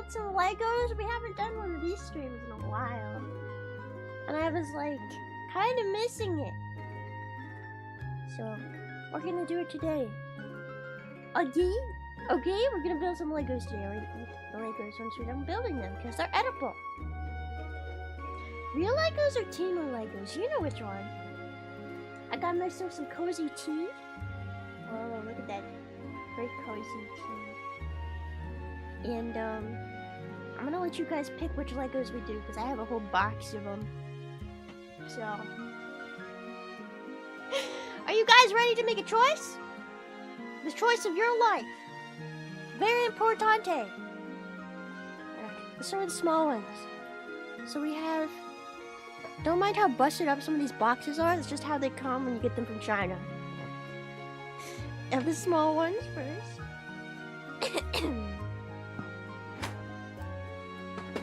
out some Legos. We haven't done one of these streams in a while. And I was like, kind of missing it. So, we're gonna do it today. Okay, we're gonna build some Legos today. We're gonna eat the Legos once we're done building them, because they're edible. Real Legos or Timo Legos? You know which one. I got myself some cozy tea. Oh, look at that. Very cozy tea. And, I'm gonna let you guys pick which Legos we do, because I have a whole box of them. So... Are you guys ready to make a choice? The choice of your life. Very importante. Let's start with the small ones. So we have... Don't mind how busted up some of these boxes are. It's just how they come when you get them from China. Have the small ones first.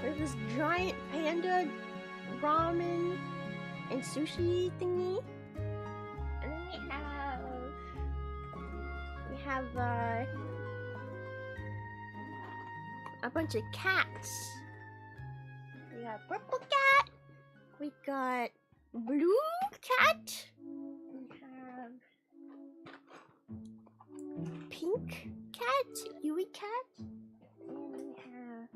There's this giant panda ramen and sushi thingy. And then we have a bunch of cats. We got purple cat. We got blue cat. We have pink cat, Yui cat. And we have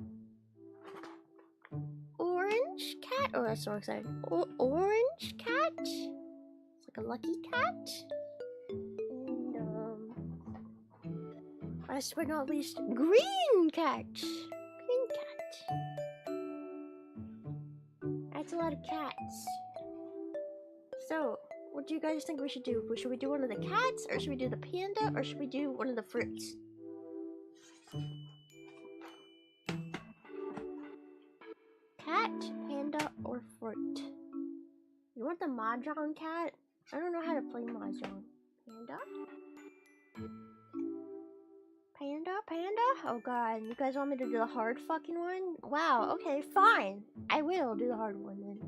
orange cat. Oh, that's so exciting. Orange cat. It's like a lucky cat. And last but not least, green cat. Green cat. That's a lot of cats. So, what do you guys think we should do? Should we do one of the cats, or should we do the panda, or should we do one of the fruits? Cat, panda, or fruit? You want the mahjong cat? I don't know how to play mahjong. Panda? Panda? Oh god, you guys want me to do the hard fucking one? Wow, okay, fine. I will do the hard one then.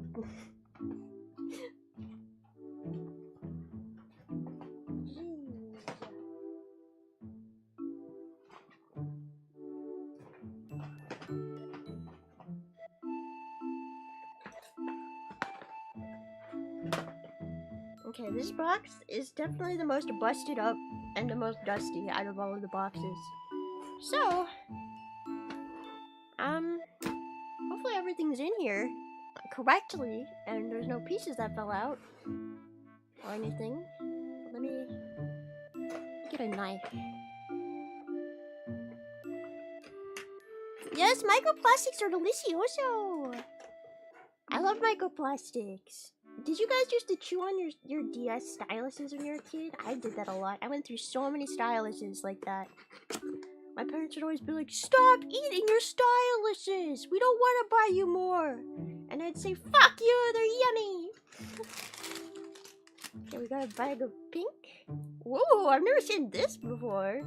Okay, this box is definitely the most busted up and the most dusty out of all of the boxes. So, hopefully everything's in here correctly and there's no pieces that fell out or anything. Let me get a knife. Yes, microplastics are delicioso! I love microplastics. Did you guys used to chew on your DS styluses when you were a kid? I did that a lot. I went through so many styluses like that. My parents would always be like, stop eating your styluses! We don't want to buy you more! And I'd say, fuck you, they're yummy! Okay, we got a bag of pink. Whoa, I've never seen this before.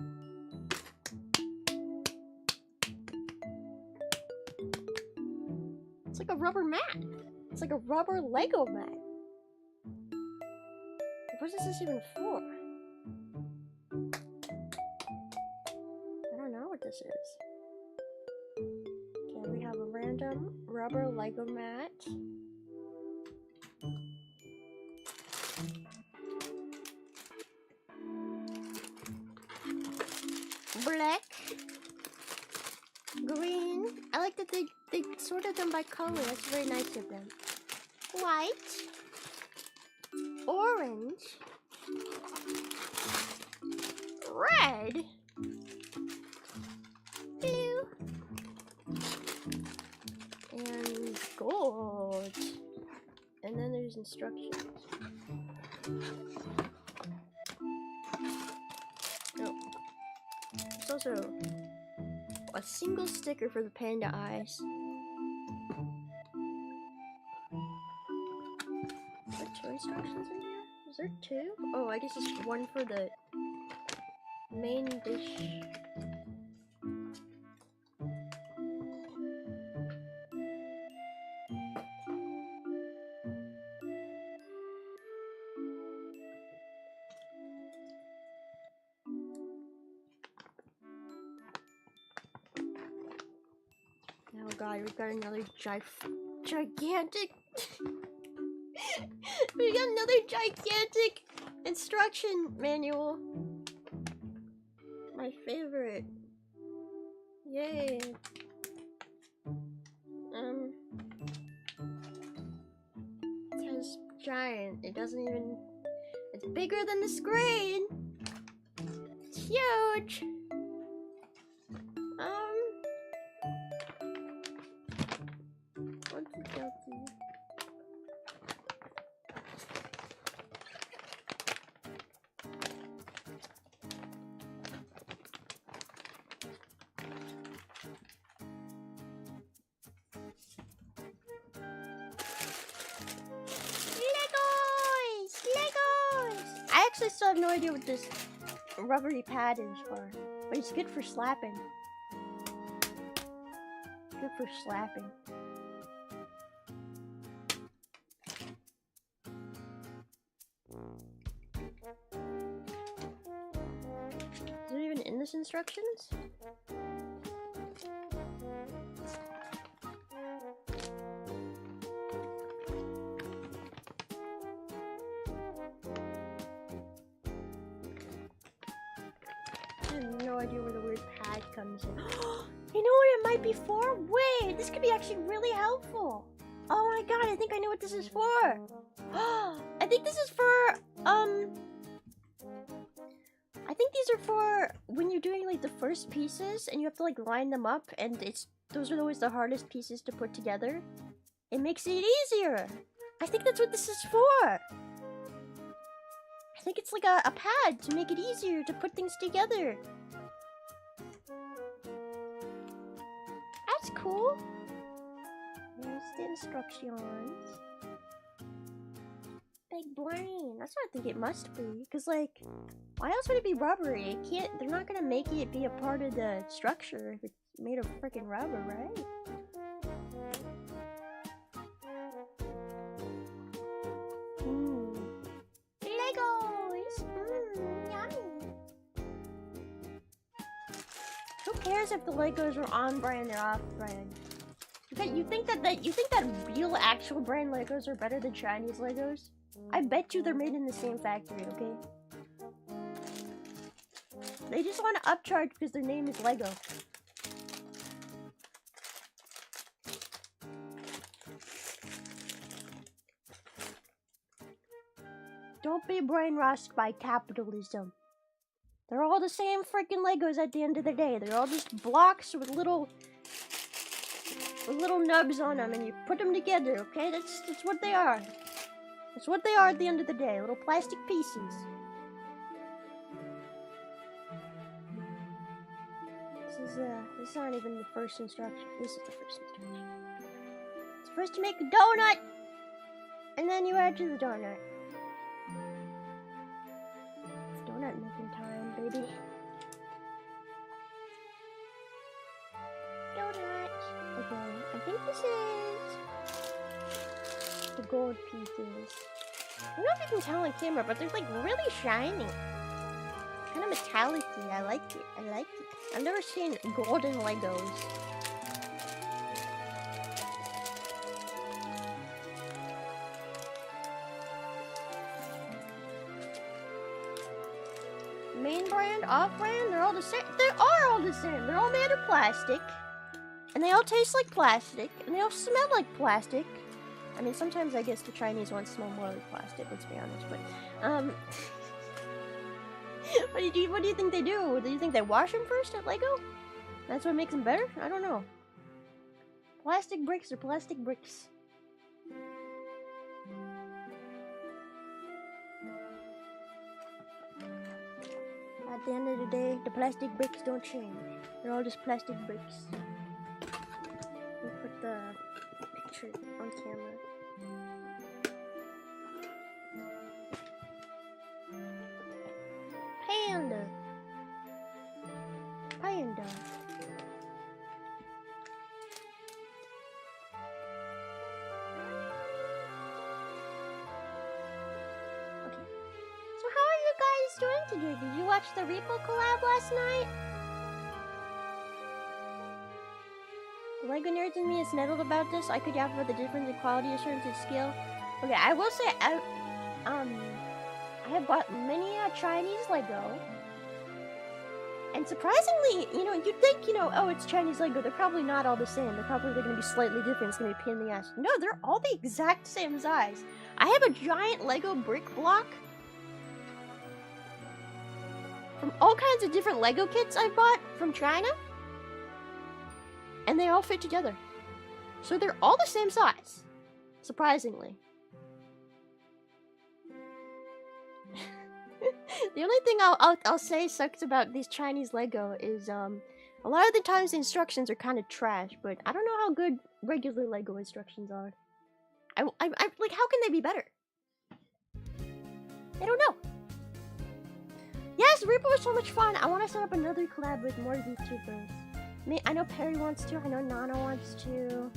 It's like a rubber mat. It's like a rubber Lego mat. What is this even for? I don't know what this is. Okay, we have a random rubber Lego mat. Black. Green. I like that they sorted them by color. That's very nice of them. White. Orange. Red. Blue. And gold. And then there's instructions. Oh. There's also a single sticker for the panda eyes. Are there two instructions in here? Is there two? Oh, I guess it's one for the main dish. god, we got another gigantic... we got another gigantic instruction manual. My favorite. Yay. It says giant. It doesn't even... It's bigger than the screen. It's huge. What's it got to? I actually still have no idea what this rubbery pad is for, but it's good for slapping. Good for slapping. Is it even in this instructions? I have no idea where the word pad comes in. You know what it might be for? Wait, this could be actually really helpful. Oh my god, I think I know what this is for. I think this is for, I think these are for when you're doing like the first pieces and you have to like line them up, and those are always the hardest pieces to put together. It makes it easier. I think that's what this is for. I think it's like a pad to make it easier to put things together. That's cool. There's the instructions. Big brain. That's what I think it must be. Because, like, why else would it be rubbery? It can't, they're not gonna make it be a part of the structure if it's made of freaking rubber, right? Legos! Yummy! Who cares if the Legos are on brand or off brand? You think that real actual brand Legos are better than Chinese Legos? I bet you they're made in the same factory, okay? They just want to upcharge because their name is Lego. Don't be brainwashed by capitalism. They're all the same freaking Legos at the end of the day. They're all just blocks with little nubs on them, and you put them together, okay? That's what they are. That's what they are at the end of the day. Little plastic pieces. This is not even the first instruction. This is the first instruction. It's first you make a donut, and then you add to the donut. It's donut making time, baby. Donut. Okay, I think this is the gold pieces. I don't know if you can tell on camera, but they're like really shiny. Kind of metallic-y. I like it. I like it. I've never seen golden Legos. Main brand, off brand, they're all the same. They are all the same. They're all made of plastic. And they all taste like plastic. And they all smell like plastic. I mean, sometimes I guess the Chinese ones smell more like plastic, let's be honest. But, what do you think they do? Do you think they wash them first at Lego? That's what makes them better? I don't know. Plastic bricks are plastic bricks. At the end of the day, the plastic bricks don't change. They're all just plastic bricks. We put the picture on camera. Panda. Panda. Okay. So how are you guys doing today? Did you watch the Repo collab last night? Lego nerds and me is nettled about this. I could yap about the difference in quality assurance and skill. Okay, I will say, I have bought many Chinese Lego. And surprisingly, you know, you'd think, you know, oh, it's Chinese Lego. They're probably not all the same. They're going to be slightly different. It's going to be a pain in the ass. No, they're all the exact same size. I have a giant Lego brick block from all kinds of different Lego kits I bought from China. And they all fit together. So they're all the same size. Surprisingly. The only thing I'll say sucks about these Chinese Lego is a lot of the times the instructions are kind of trash, but I don't know how good regular Lego instructions are. I like, how can they be better? I don't know. Yes, Reaper was so much fun. I want to set up another collab with more VTubers. I know Perry wants to. I know Nana wants to.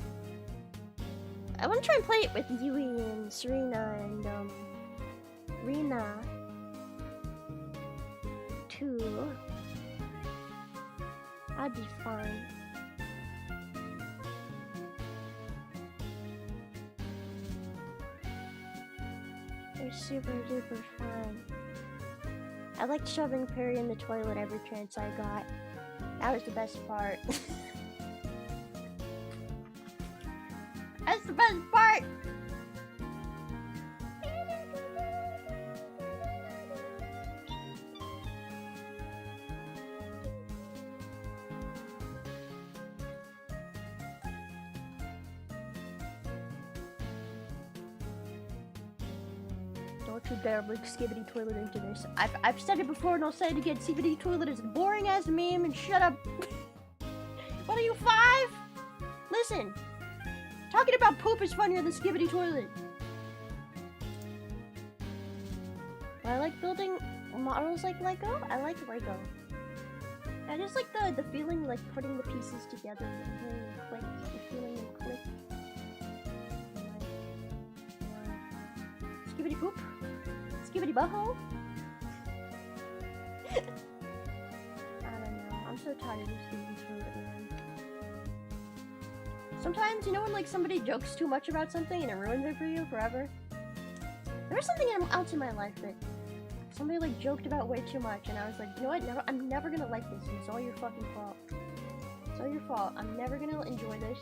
I want to try and play it with Yui and Serena and Rina too. That'd be fun. They're super duper fun. I liked shoving Perry in the toilet every chance I got. That was the best part. That's the best part! Don't you dare bring Skibidi Toilet into this. I've said it before and I'll say it again. Skibidi Toilet is a boring ass meme and shut up. What are you, 5? Listen. Talking about poop is funnier than Skibidi Toilet. Do I like building models like Lego? I like Lego. I just like the feeling like putting the pieces together and hearing them click, the feeling them click. Skibidi poop? Skibidi butthole? I don't know. I'm so tired of Skibidi Toilet, man. Sometimes, you know when like somebody jokes too much about something and it ruins it for you forever? There was something else in my life that somebody like joked about way too much and I was like, you know what, I'm never gonna like this and it's all your fucking fault. It's all your fault. I'm never gonna enjoy this.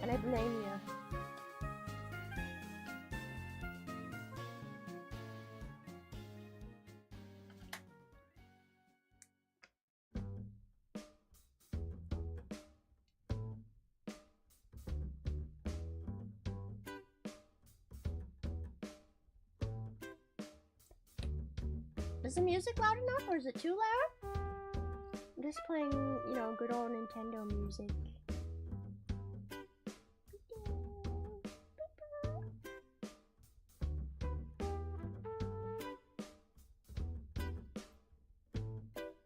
And I blame you. Is the music loud enough or is it too loud? I'm just playing, you know, good old Nintendo music.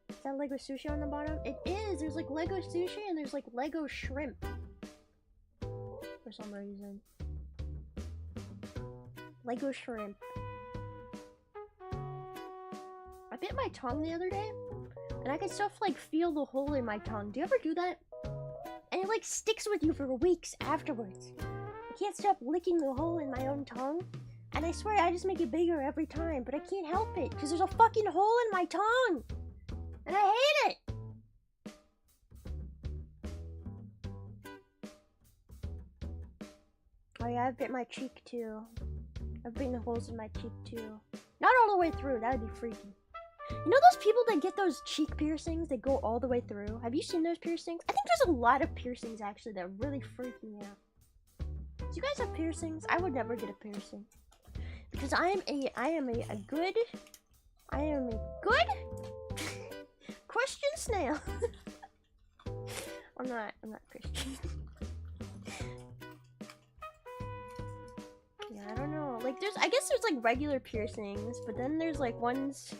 Is that Lego sushi on the bottom? It is! There's like Lego sushi and there's like Lego shrimp. For some reason. Lego shrimp. I bit my tongue the other day, and I could still like feel the hole in my tongue. Do you ever do that? And it like sticks with you for weeks afterwards. I can't stop licking the hole in my own tongue, and I swear I just make it bigger every time, but I can't help it because there's a fucking hole in my tongue, and I hate it. Oh yeah, I've bit my cheek too. I've bitten holes in my cheek too. Not all the way through. That would be freaky. You know those people that get those cheek piercings that go all the way through? Have you seen those piercings? I think there's a lot of piercings actually that really freak me out. Do you guys have piercings? I would never get a piercing. Because I am a good Christian snail. I'm not Christian. Yeah, I don't know. Like I guess there's like regular piercings, but then there's like ones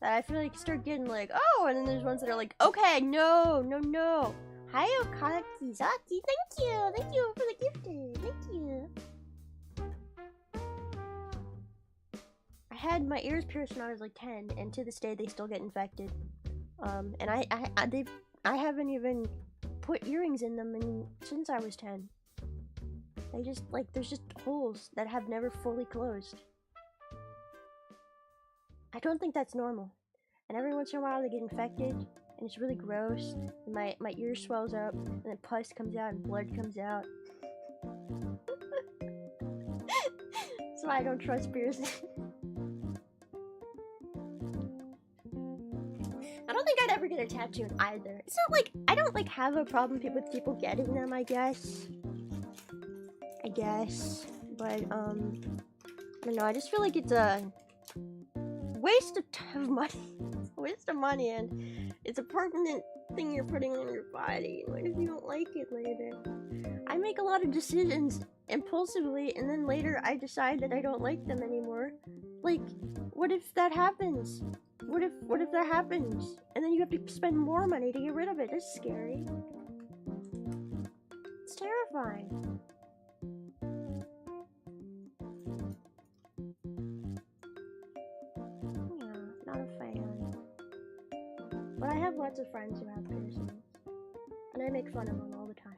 that I feel like start getting like, oh, and then there's ones that are like, okay, no. Hi, Okaki-zaki, thank you for the gifted, thank you. I had my ears pierced when I was like 10, and to this day they still get infected. And I haven't even put earrings in them since I was 10. They just, like, there's just holes that have never fully closed. I don't think that's normal. And every once in a while they get infected, and it's really gross. And my ear swells up, and then pus comes out and blood comes out. So I don't trust piercing. I don't think I'd ever get a tattoo either. It's not like, I don't like have a problem with people getting them, I guess. But, I don't know, I just feel like it's a waste of money. It's a waste of money, and it's a permanent thing you're putting on your body. What if you don't like it later? I make a lot of decisions impulsively, and then later I decide that I don't like them anymore. Like, what if that happens? What if that happens? And then you have to spend more money to get rid of it. That's scary. It's terrifying. But I have lots of friends who have piercings, and I make fun of them all the time.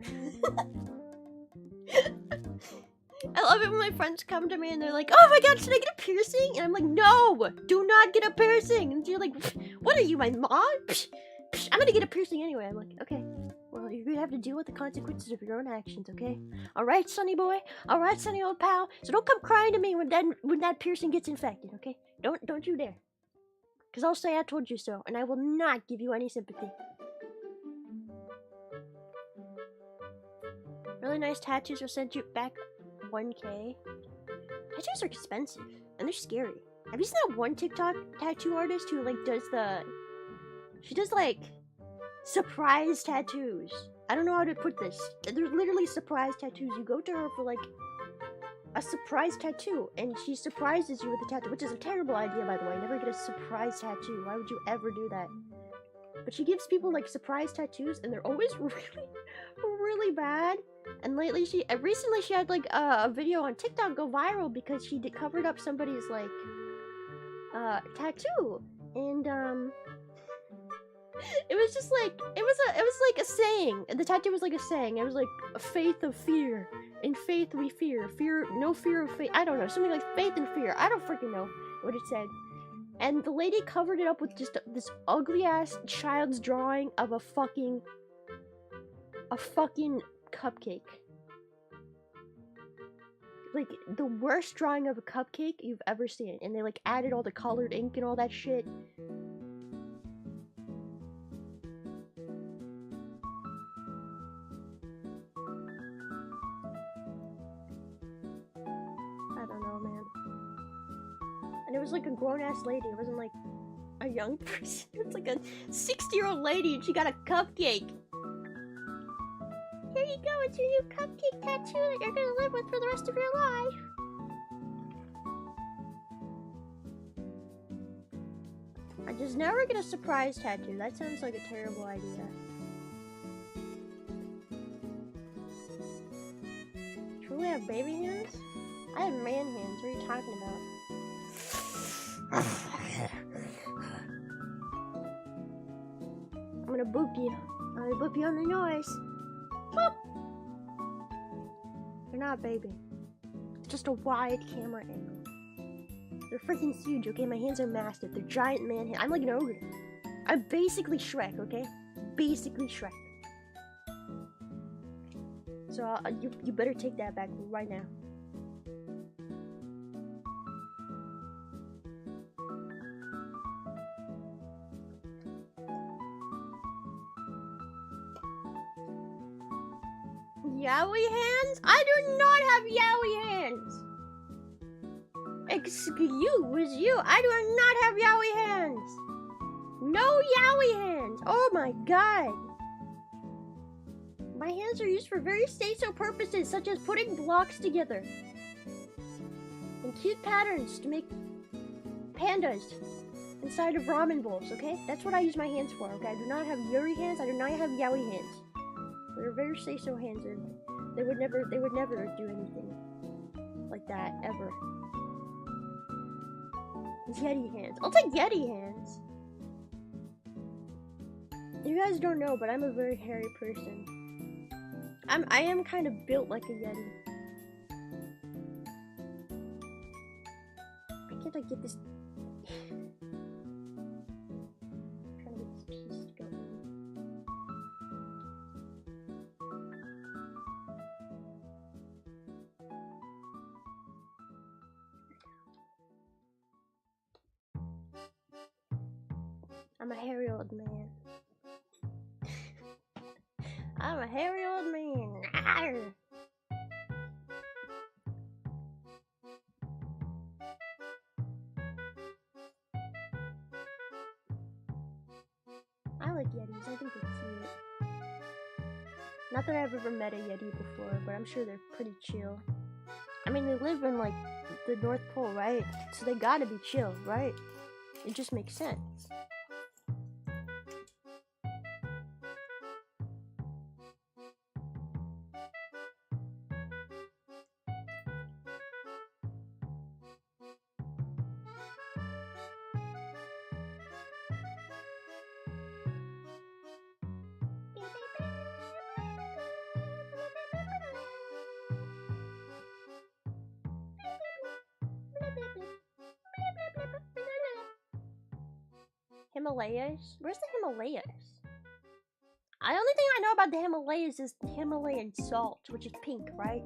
I love it when my friends come to me and they're like, "Oh my god, should I get a piercing?" And I'm like, "No, do not get a piercing." And you're like, "What are you, my mom? I'm gonna get a piercing anyway." I'm like, "Okay, well, you're gonna have to deal with the consequences of your own actions, okay? Alright, sonny boy? Alright, sonny old pal? So don't come crying to me when that piercing gets infected, okay? Don't you dare. Because I'll say I told you so, and I will not give you any sympathy." Really nice tattoos will send you back 1K. Tattoos are expensive, and they're scary. Have you seen that one TikTok tattoo artist who, like, she does, like, surprise tattoos. I don't know how to put this. They're literally surprise tattoos. You go to her for, like, a surprise tattoo, and she surprises you with a tattoo, which is a terrible idea, by the way. Never get a surprise tattoo. Why would you ever do that? But she gives people, like, surprise tattoos, and they're always really bad. And lately, recently she had, like, a video on TikTok go viral because she covered up somebody's, like, tattoo. And, it was just like, it was like a saying. The tattoo was like a saying. It was like, "A faith of fear. In faith we fear. No fear of faith." I don't know. Something like faith and fear. I don't freaking know what it said. And the lady covered it up with just this ugly ass child's drawing of a fucking cupcake. Like, the worst drawing of a cupcake you've ever seen. And they, like, added all the colored ink and all that shit. And it was like a grown-ass lady. It wasn't like a young person. It was like a 60-year-old lady, and she got a cupcake. Here you go, it's your new cupcake tattoo that you're gonna live with for the rest of your life. I just never get a surprise tattoo. That sounds like a terrible idea. Truly have baby hands? I have man hands. What are you talking about? I'm gonna boop you. I'm gonna boop you on the nose. Boop. They're not baby. It's just a wide camera angle. They're freaking huge, okay? My hands are massive. They're giant man hands. I'm like an ogre. I'm basically Shrek, okay? Basically Shrek. So you better take that back right now. Yowie hands? I do not have yowie hands! Excuse you, I do not have yowie hands! No yowie hands! Oh my god! My hands are used for very say-so purposes, such as putting blocks together. And cute patterns to make pandas inside of ramen bowls, okay? That's what I use my hands for, okay? I do not have yuri hands, I do not have yowie hands. They're very say-so hands, and they would never do anything like that, ever. Yeti hands. I'll take Yeti hands. You guys don't know, but I'm a very hairy person. I am kind of built like a Yeti. Why can't I get this? I'm trying to get this piece to go in. I'm a hairy old man. I'm a hairy old man. Arr. I like Yetis. I think they're cute. Not that I've ever met a Yeti before, but I'm sure they're pretty chill. I mean, they live in like the North Pole, right? So they gotta be chill, right? It just makes sense. Himalayas? Where's the Himalayas? The only thing I know about the Himalayas is Himalayan salt, which is pink, right?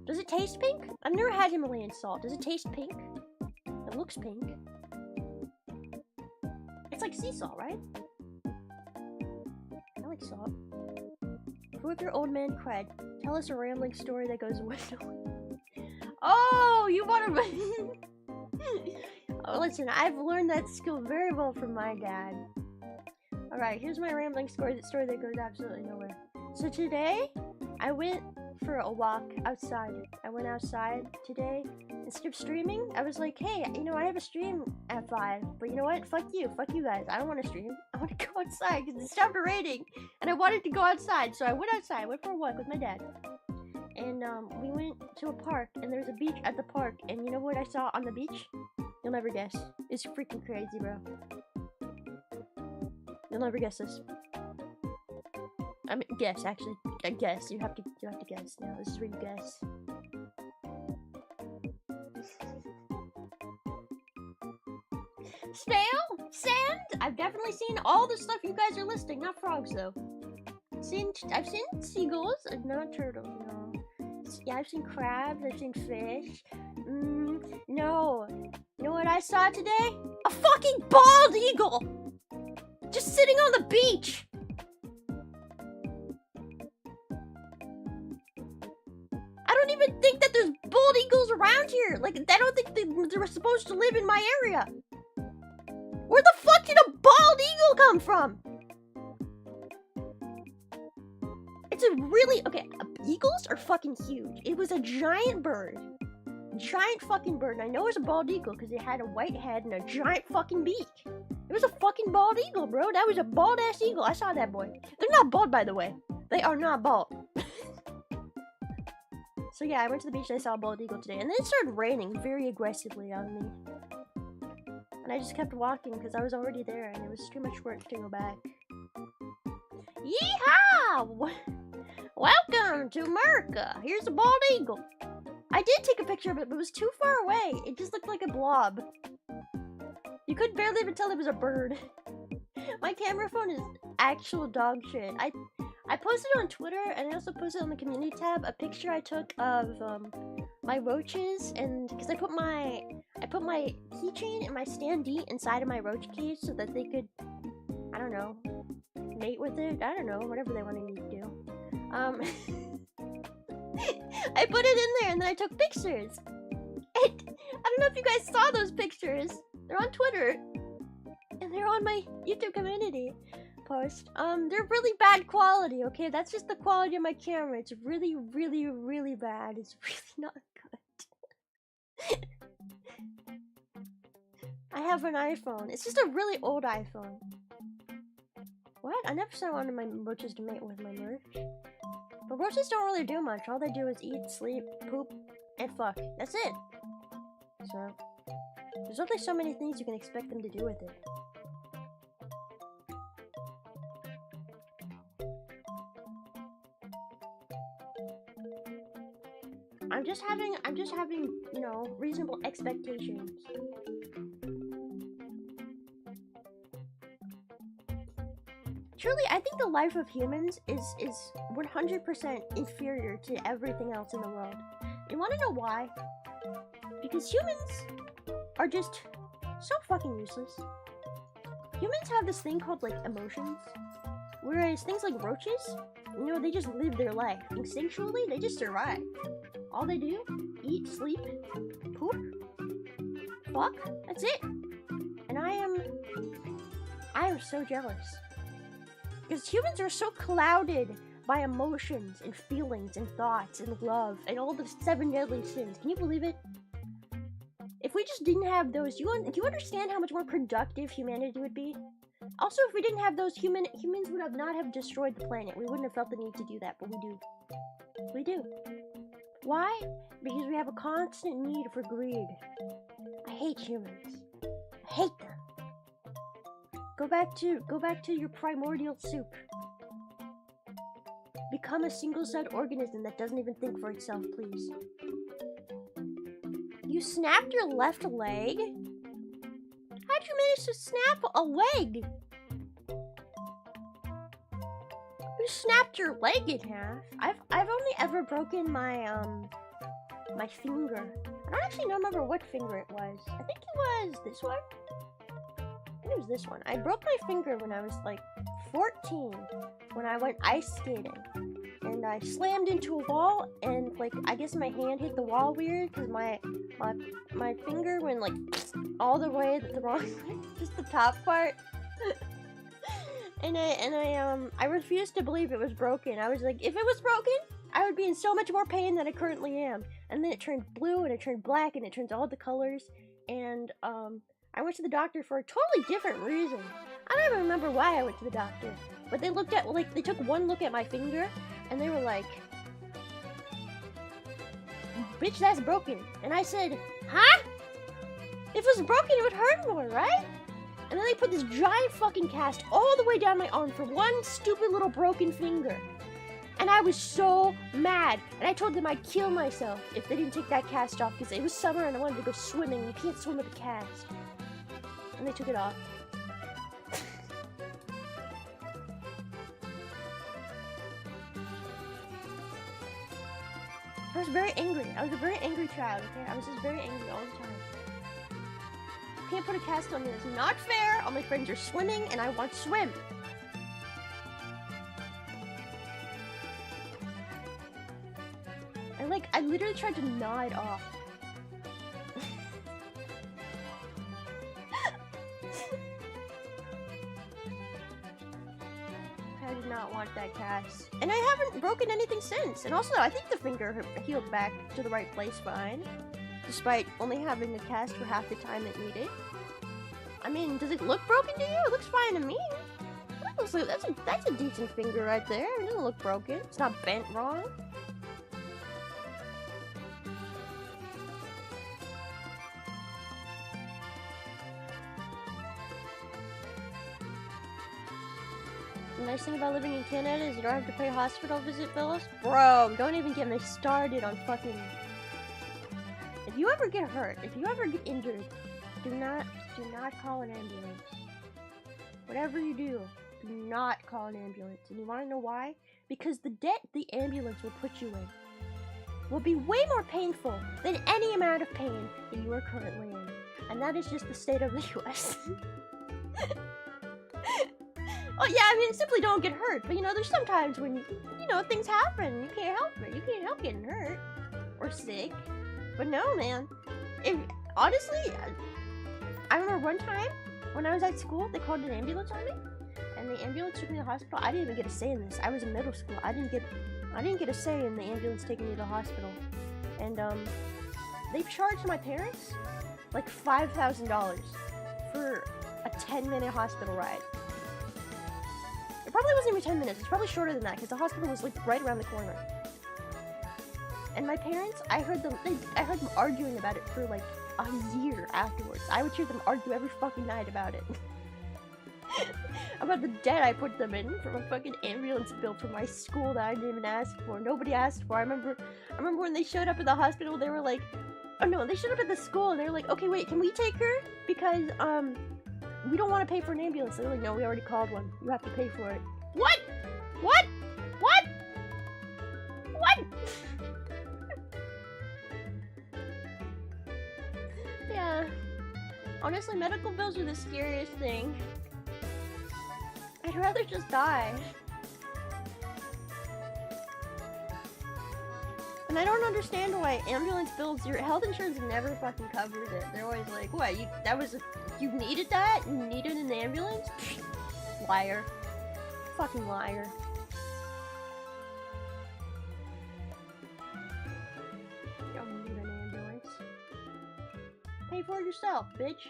Does it taste pink? I've never had Himalayan salt. Does it taste pink? It looks pink. It's like sea salt, right? I like salt. Who with your old man cred? Tell us a rambling story that goes with. Oh, you want to? Oh, listen, I've learned that skill very well from my dad. Alright, here's my rambling story that goes absolutely nowhere. So today, I went for a walk outside. I went outside today. Instead of streaming, I was like, hey, you know, I have a stream at 5. But you know what? Fuck you guys. I don't want to stream. I want to go outside because it stopped raining. And I wanted to go outside. So I went outside. I went for a walk with my dad. And we went to a park. And there's a beach at the park. And you know what I saw on the beach? You'll never guess. It's freaking crazy, bro. You'll never guess this. I mean, guess, actually. I guess. You have to guess now. This is where you guess. Snail? Sand? I've definitely seen all the stuff you guys are listing. Not frogs, though. I've seen seagulls, not turtles, no. Yeah, I've seen crabs, I've seen fish. No. You know what I saw today? A fucking bald eagle! Just sitting on the beach! I don't even think that there's bald eagles around here! Like, I don't think they're supposed to live in my area! Where the fuck did a bald eagle come from? It's a really... Okay, eagles are fucking huge. It was a giant bird. Giant fucking bird. And I know it was a bald eagle because it had a white head and a giant fucking beak. It was a fucking bald eagle, bro. That was a bald-ass eagle. I saw that boy. They're not bald, by the way. They are not bald. So yeah, I went to the beach and I saw a bald eagle today. And then it started raining very aggressively on me. And I just kept walking because I was already there and it was too much work to go back. Yeehaw! Welcome to America. Here's a bald eagle. I did take a picture of it, but it was too far away. It just looked like a blob. You could barely even tell it was a bird. My camera phone is actual dog shit. I posted on Twitter and I also posted on the community tab a picture I took of my roaches, and because I put my keychain and my standee inside of my roach cage so that they could, I don't know, mate with it. I don't know, whatever they wanted me to do. I put it in there and then I took pictures. And I don't know if you guys saw those pictures. They're on Twitter. And they're on my YouTube community post. They're really bad quality, okay? That's just the quality of my camera. It's really, really, really bad. It's really not good. I have an iPhone. It's just a really old iPhone. What? I never said I wanted my roaches to mate with my merch. But roaches don't really do much. All they do is eat, sleep, poop, and fuck. That's it. So, there's only so many things you can expect them to do with it. I'm just having, you know, reasonable expectations. Truly, I think the life of humans is 100% inferior to everything else in the world. You wanna know why? Because humans are just so fucking useless. Humans have this thing called, like, emotions. Whereas things like roaches, you know, they just live their life. Instinctually, they just survive. All they do, eat, sleep, poop, fuck, that's it. And I am so jealous. Because humans are so clouded by emotions and feelings and thoughts and love and all the 7 deadly sins. Can you believe it? If we just didn't have those, do you understand how much more productive humanity would be? Also, if we didn't have those, humans would not have destroyed the planet. We wouldn't have felt the need to do that, but we do. We do. Why? Because we have a constant need for greed. I hate humans. I hate them. Go back to your primordial soup. Become a single-celled organism that doesn't even think for itself, please. You snapped your left leg? How'd you manage to snap a leg? You snapped your leg in half. I've only ever broken my my finger. I don't actually remember what finger it was. I think it was this one. I think it was this one. I broke my finger when I was like 14 when I went ice skating. And I slammed into a wall, and like I guess my hand hit the wall weird because my finger went like all the way the wrong way, just the top part. and I refused to believe it was broken. I was like, if it was broken, I would be in so much more pain than I currently am. And then it turned blue, and it turned black, and it turns all the colors. And I went to the doctor for a totally different reason. I don't even remember why I went to the doctor. But they looked at, like, they took one look at my finger, and they were like, bitch, that's broken. And I said, huh? If it was broken, it would hurt more, right? And then they put this giant fucking cast all the way down my arm for one stupid little broken finger. And I was so mad. And I told them I'd kill myself if they didn't take that cast off, because it was summer and I wanted to go swimming. You can't swim with a cast. And they took it off. I was very angry. I was a very angry child, okay? I was just very angry all the time. You can't put a cast on me. It's not fair. All my friends are swimming, and I want to swim. I literally tried to gnaw it off. I did not want that cast. And I haven't broken anything since. And also, I think the finger healed back to the right place fine. Despite only having the cast for half the time it needed. I mean, does it look broken to you? It looks fine to me. That looks like, that's a decent finger right there. It doesn't look broken. It's not bent wrong. The nice thing about living in Canada is you don't have to pay hospital visit bills. Bro, don't even get me started on fucking... If you ever get hurt, if you ever get injured, do not call an ambulance. Whatever you do not call an ambulance. And you want to know why? Because the debt the ambulance will put you in will be way more painful than any amount of pain that you are currently in. And that is just the state of the US. Oh yeah, I mean, simply don't get hurt. But you know, there's sometimes when, you know, things happen. You can't help it. You can't help getting hurt. Or sick. But no, man. Honestly, I remember one time when I was at school, they called an ambulance on me. And the ambulance took me to the hospital. I didn't even get a say in this. I was in middle school. I didn't get a say in the ambulance taking me to the hospital. And they charged my parents like $5,000 for a 10-minute hospital ride. It probably wasn't even 10 minutes. It's probably shorter than that because the hospital was like right around the corner. And my parents, I heard them arguing about it for like a year afterwards. I would hear them argue every fucking night about it. about the debt I put them in from a fucking ambulance bill for my school that I didn't even ask for. Nobody asked for. I remember when they showed up at the hospital, they were like, oh no, they showed up at the school and they were like, okay, wait, can we take her? Because, we don't want to pay for an ambulance. They're like, no, we already called one. You have to pay for it. What? What? What? What? Yeah. Honestly, medical bills are the scariest thing. I'd rather just die. And I don't understand why ambulance bills, your health insurance never fucking covers it. They're always like, what, you needed that? You needed an ambulance? Liar. Fucking liar. You don't need an ambulance. Pay for it yourself, bitch.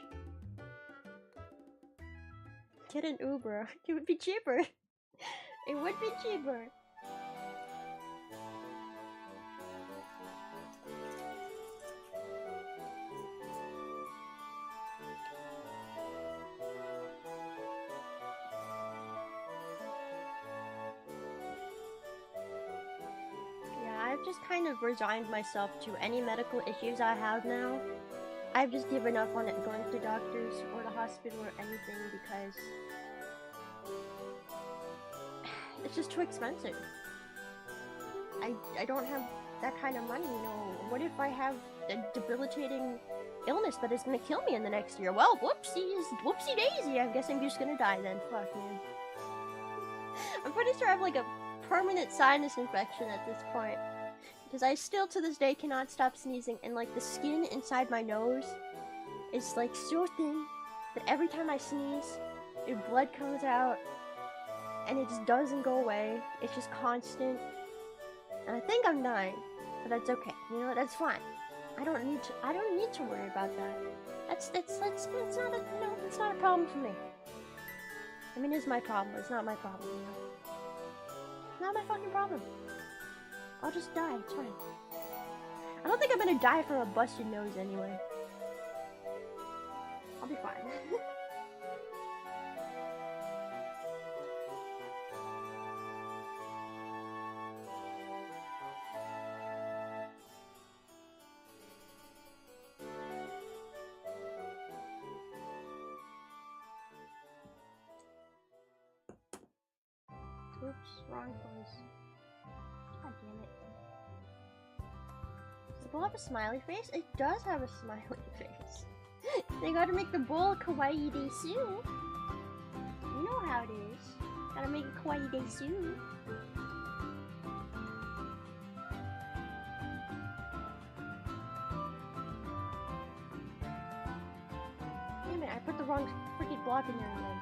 Get an Uber. It would be cheaper. It would be cheaper. I've just kind of resigned myself to any medical issues I have now. I've just given up on it going to doctors or the hospital or anything because it's just too expensive. I don't have that kind of money, you know. What if I have a debilitating illness that is gonna kill me in the next year? Well, whoopsie daisy. I guess I'm just gonna die then. Fuck, man. I'm pretty sure I have like a permanent sinus infection at this point. Because I still to this day cannot stop sneezing, and like the skin inside my nose is like so thin that every time I sneeze, blood comes out and it just doesn't go away. It's just constant. And I think I'm dying, but that's okay. You know, that's fine. I don't need to worry about that. That's not a problem for me. I mean, it's my problem. It's not my problem, you know. Not my fucking problem. I'll just die, it's fine. I don't think I'm gonna die from a busted nose anyway. I'll be fine. Oops, wrong place. God damn it. Does the bowl have a smiley face? It does have a smiley face. They gotta make the bowl a kawaii desu. You know how it is. Gotta make a kawaii desu. Damn it, I put the wrong freaking block in there again.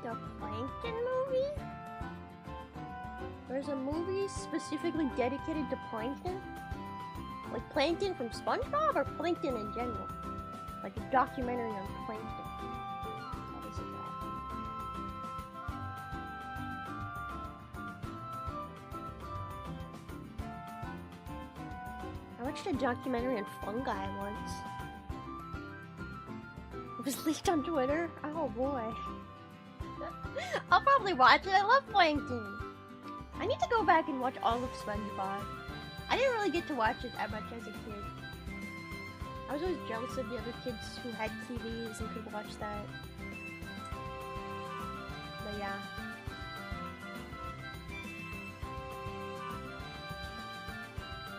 The Plankton movie? There's a movie specifically dedicated to Plankton? Like Plankton from SpongeBob or Plankton in general? Like a documentary on Plankton. What is that? I watched a documentary on fungi once. It was leaked on Twitter? Oh boy. I'll probably watch it. I love Plankton. I need to go back and watch all of SpongeBob. I didn't really get to watch it that much as a kid. I was always jealous of the other kids who had TVs and could watch that. But yeah.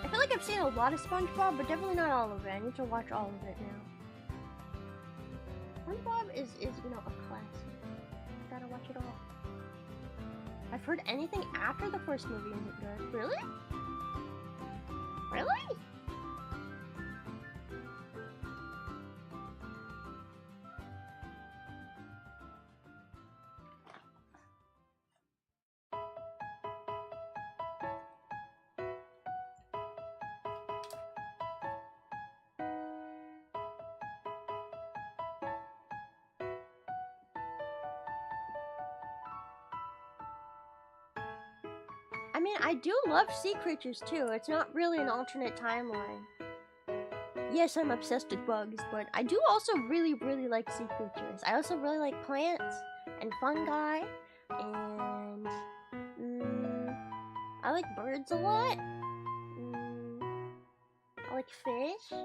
I feel like I've seen a lot of SpongeBob, but definitely not all of it. I need to watch all of it now. SpongeBob is you know, a classic. Gotta watch it all. I've heard anything after the first movie isn't good. Really? Really? I mean, I do love sea creatures too. It's not really an alternate timeline. Yes, I'm obsessed with bugs, but I do also really like sea creatures. I also really like plants and fungi, and I like birds a lot. I like fish.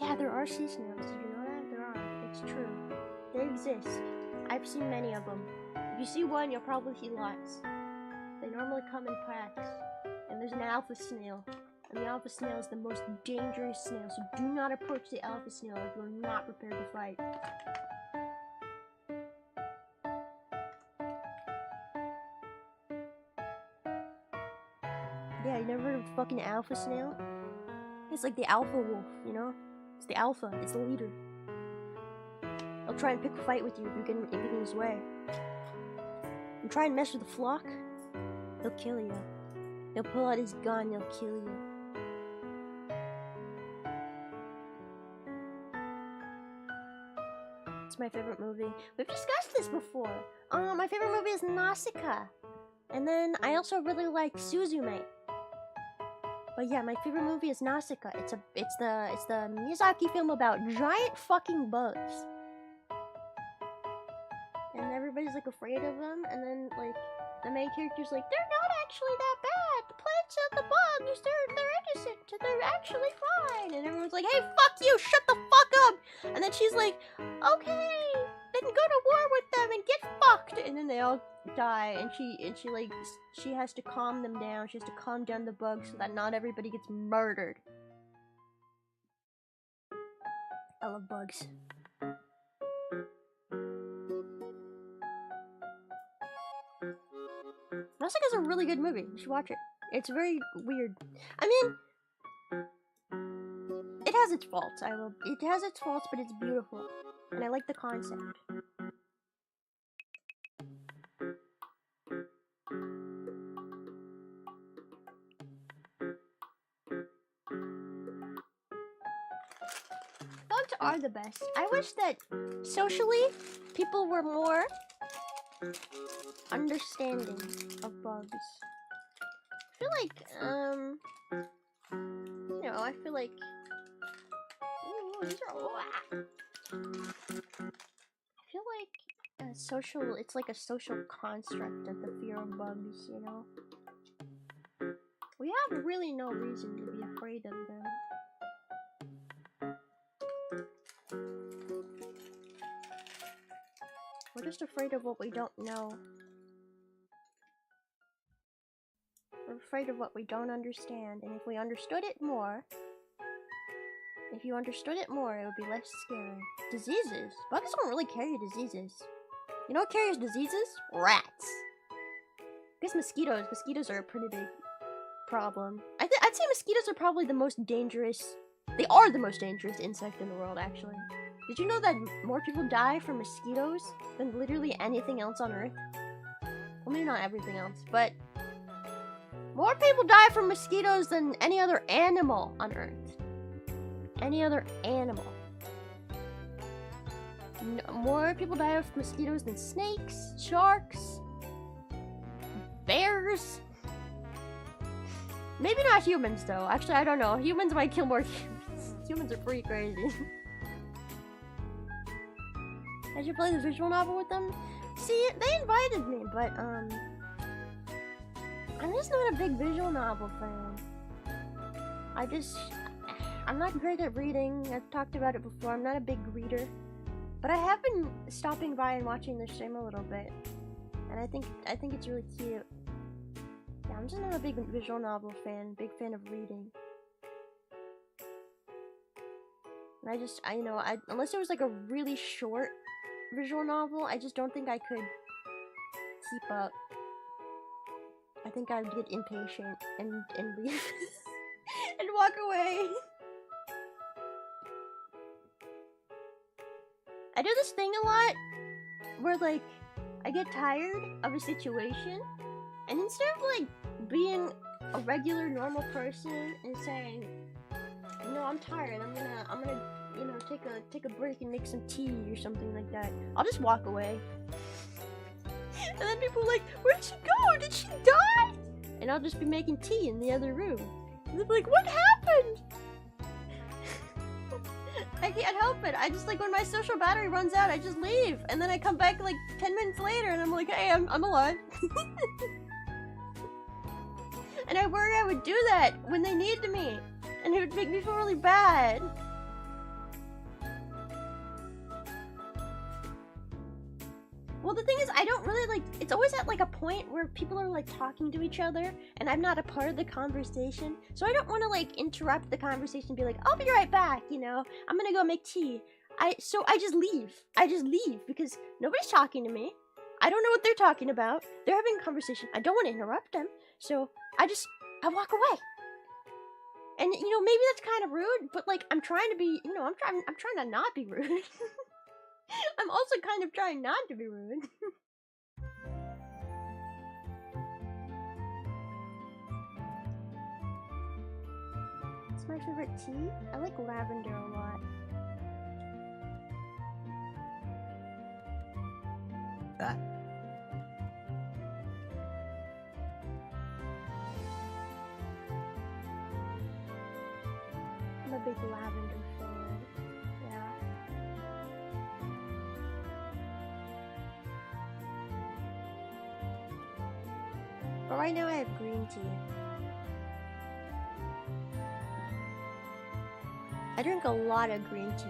Yeah, there are sea snails. Did you know that? There are. It's true. They exist. I've seen many of them. If you see one, you'll probably see lots. They normally come in packs. And there's an alpha snail. And the alpha snail is the most dangerous snail, so do not approach the alpha snail if you're not prepared to fight. Yeah, you never heard of the fucking alpha snail? It's like the alpha wolf, you know? It's the alpha, it's the leader. He'll try and pick a fight with you if you get in his way. You try and mess with the flock, he'll kill you. He'll pull out his gun, he'll kill you. It's my favorite movie. We've discussed this before. My favorite movie is Nausicaa. And then I also really like Suzume. But yeah, my favorite movie is Nausicaa. It's the Miyazaki film about giant fucking bugs. And everybody's like afraid of them, and then like the main character's like, they're not actually that bad. The plants and the bugs, they're innocent. They're actually fine. And everyone's like, hey, fuck you, shut the fuck up. And then she's like, okay, then go to war with them and get fucked. And then they all die, and she has to calm them down. She has to calm down the bugs so that not everybody gets murdered. I love bugs. Nausicaa's a really good movie. You should watch it. It's very weird. I mean, it has its faults. It has its faults, but it's beautiful, and I like the concept. Bugs are the best. I wish that socially people were more understanding of bugs. I feel like, you know, I feel like, ooh, these are, I feel like it's like a social construct of the fear of bugs, you know? We have really no reason to be afraid of them. We're just afraid of what we don't know. We're afraid of what we don't understand, and if we understood it more, it would be less scary. Diseases. Bugs don't really carry diseases. You know what carries diseases? Rats. I guess mosquitoes. Mosquitoes are a pretty big problem. I'd say mosquitoes are probably the most dangerous. They are the most dangerous insect in the world, actually. Did you know that more people die from mosquitoes than literally anything else on Earth? Well, maybe not everything else, but more people die from mosquitoes than any other animal on Earth. Any other animal. More people die of mosquitoes than snakes, sharks, bears. Maybe not humans, though. Actually, I don't know. Humans might kill more humans. Humans are pretty crazy. I should play the visual novel with them. See, they invited me, but I'm just not a big visual novel fan. I'm not great at reading. I've talked about it before. I'm not a big reader. But I have been stopping by and watching their stream a little bit. And I think it's really cute. Yeah, I'm just not a big visual novel fan. Big fan of reading. And unless it was like a really short visual novel, I just don't think I could keep up. I think I'd get impatient and leave and walk away. I do this thing a lot where like I get tired of a situation, and instead of like being a regular normal person and saying, no, I'm tired, I'm gonna take a break and make some tea or something like that, I'll just walk away. And then people are like, where'd she go? Did she die? And I'll just be making tea in the other room. And they'll be like, what happened? I can't help it. I just like when my social battery runs out, I just leave. And then I come back like 10 minutes later and I'm like, hey, I'm alive. And I worry I would do that when they needed me. And it would make me feel really bad. Well, the thing is, I don't really like, it's always at like a point where people are like talking to each other and I'm not a part of the conversation. So I don't want to like interrupt the conversation and be like, I'll be right back, you know, I'm gonna go make tea. So I just leave. I just leave because nobody's talking to me. I don't know what they're talking about. They're having a conversation. I don't want to interrupt them. So I walk away. And you know, maybe that's kind of rude, but like I'm trying to be, you know, I'm trying to not be rude. I'm also kind of trying not to be rude. It's my favorite tea. I like lavender a lot. I'm a big lavender fan. Yeah. But right now I have green tea. I drink a lot of green tea.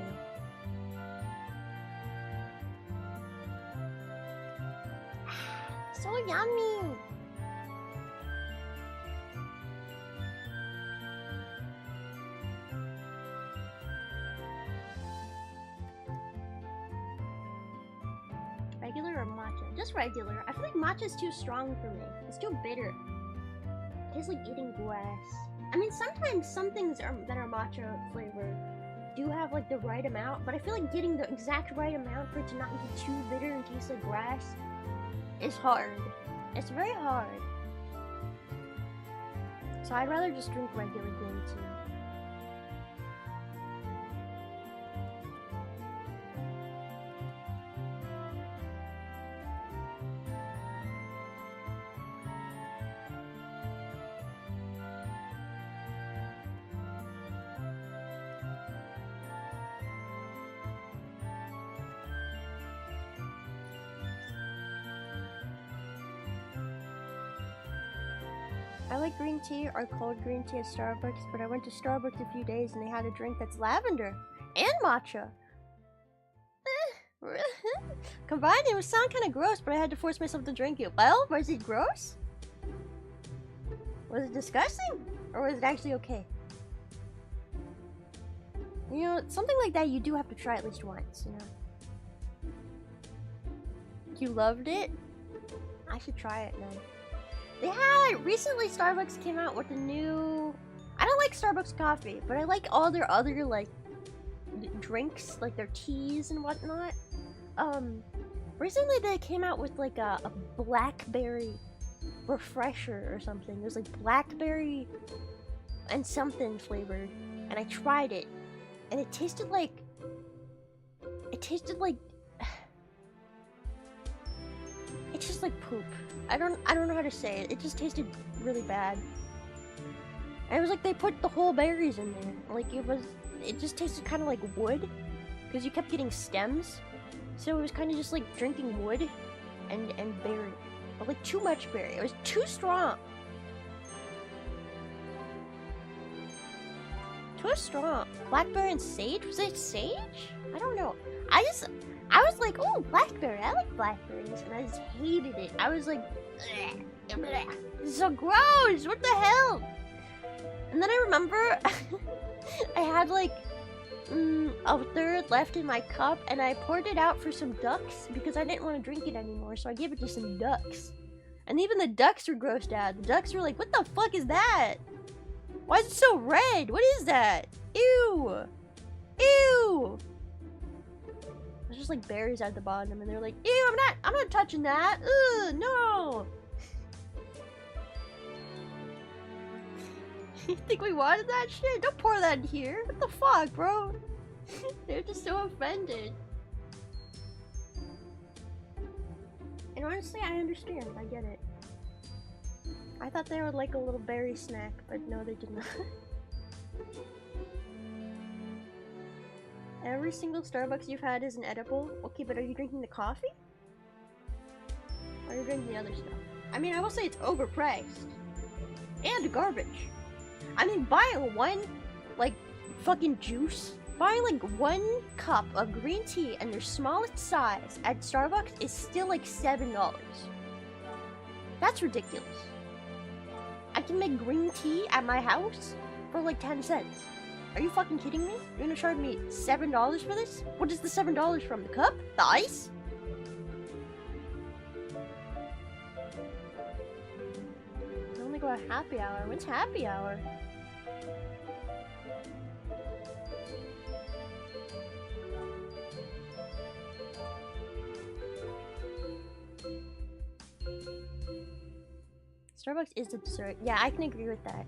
So yummy! Regular or matcha? Just regular. I feel like matcha's too strong for me. It's too bitter. It tastes like eating grass. I mean, sometimes some things that are matcha flavored do have like the right amount, but I feel like getting the exact right amount for it to not be too bitter and taste like grass is hard. It's very hard. So I'd rather just drink regular green tea. I like green tea or cold green tea at Starbucks, but I went to Starbucks a few days and they had a drink that's lavender and matcha. Combined, it would sound kind of gross, but I had to force myself to drink it. Well, was it gross? Was it disgusting? Or was it actually okay? You know, something like that you do have to try at least once, you know? You loved it? I should try it then. Recently Starbucks came out with a new... I don't like Starbucks coffee, but I like all their other, like, drinks, like their teas and whatnot. Recently they came out with, like, a blackberry refresher or something. It was, like, blackberry and something flavored, and I tried it, and it tasted like... It tasted like poop. I don't know how to say it. It just tasted really bad. And it was like they put the whole berries in there. Like it just tasted kind of like wood, because you kept getting stems. So it was kind of just like drinking wood. and berry. But like too much berry. It was too strong. Too strong. Blackberry and sage? Was it sage? I don't know. I was like, oh, blackberry. I like blackberries. And I just hated it. I was like, bleh, bleh. This is so gross. What the hell? And then I remember I had like a third left in my cup, and I poured it out for some ducks because I didn't want to drink it anymore. So I gave it to some ducks. And even the ducks were grossed out. The ducks were like, what the fuck is that? Why is it so red? What is that? Ew! Ew! There's just like berries at the bottom, and they're like, ew, I'm not touching that. Ugh, no! You think we wanted that shit? Don't pour that in here. What the fuck, bro? They're just so offended. And honestly, I understand. I get it. I thought they were like a little berry snack, but no, they did not. Every single Starbucks you've had is an edible. Okay, but are you drinking the coffee? Or are you drinking the other stuff? I mean, I will say it's overpriced. And garbage. I mean, buying one, like, fucking juice, buying like 1 cup of green tea and their smallest size at Starbucks is still like $7. That's ridiculous. I can make green tea at my house for like 10 cents. Are you fucking kidding me? You're gonna charge me $7 for this? What is the $7 from? The cup? The ice? I only go at happy hour. When's happy hour? Starbucks is a dessert. Yeah, I can agree with that.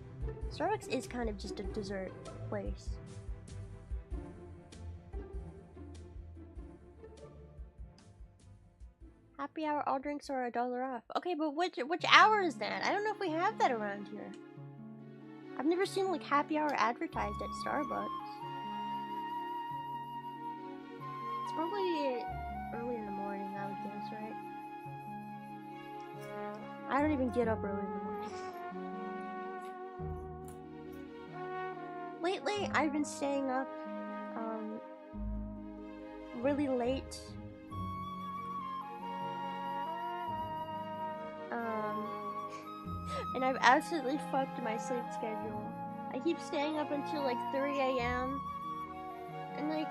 Starbucks is kind of just a dessert place. Happy hour, all drinks are $1 off. Okay, but which hour is that? I don't know if we have that around here. I've never seen like happy hour advertised at Starbucks. It's probably early in the morning, I would guess, right? I don't even get up early in the morning. Lately, I've been staying up really late. And I've absolutely fucked my sleep schedule. I keep staying up until like 3 AM. And like,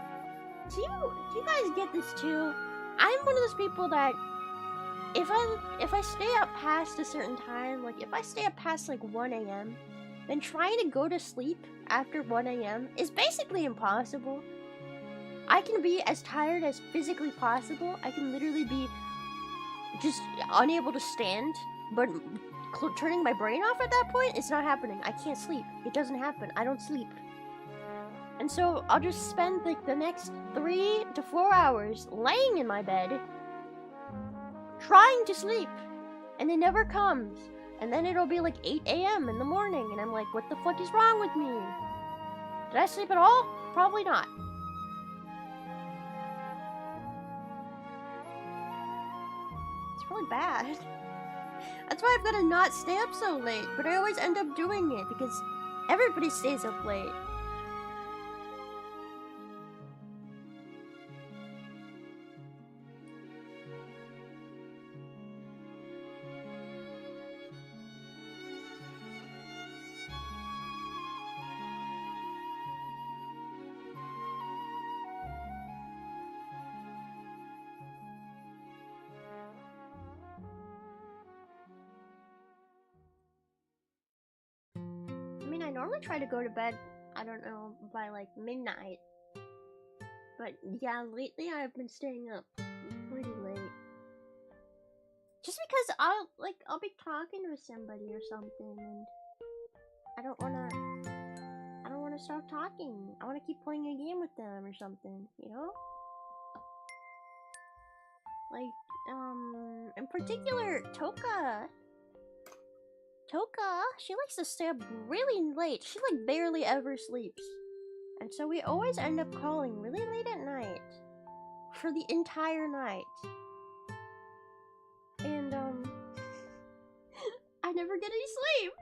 do you guys get this too? I'm one of those people that if I stay up past a certain time, like if I stay up past like 1 AM, then trying to go to sleep after 1 AM is basically impossible. I can be as tired as physically possible. I can literally be just unable to stand, but turning my brain off at that point, it's not happening. I can't sleep. It doesn't happen. I don't sleep. And so I'll just spend like the next 3 to 4 hours laying in my bed trying to sleep, and it never comes. And then it'll be like 8 AM in the morning, and I'm like, what the fuck is wrong with me? Did I sleep at all? Probably not. It's really bad. That's why I've got to not stay up so late, but I always end up doing it because everybody stays up late. I normally try to go to bed, I don't know, by like midnight. But yeah, lately I've been staying up pretty late. Just because I'll be talking to somebody or something, and I don't wanna stop talking. I wanna keep playing a game with them or something, you know? Like, in particular, Toka, she likes to stay up really late. She like barely ever sleeps. And so we always end up calling really late at night. For the entire night. never get any sleep.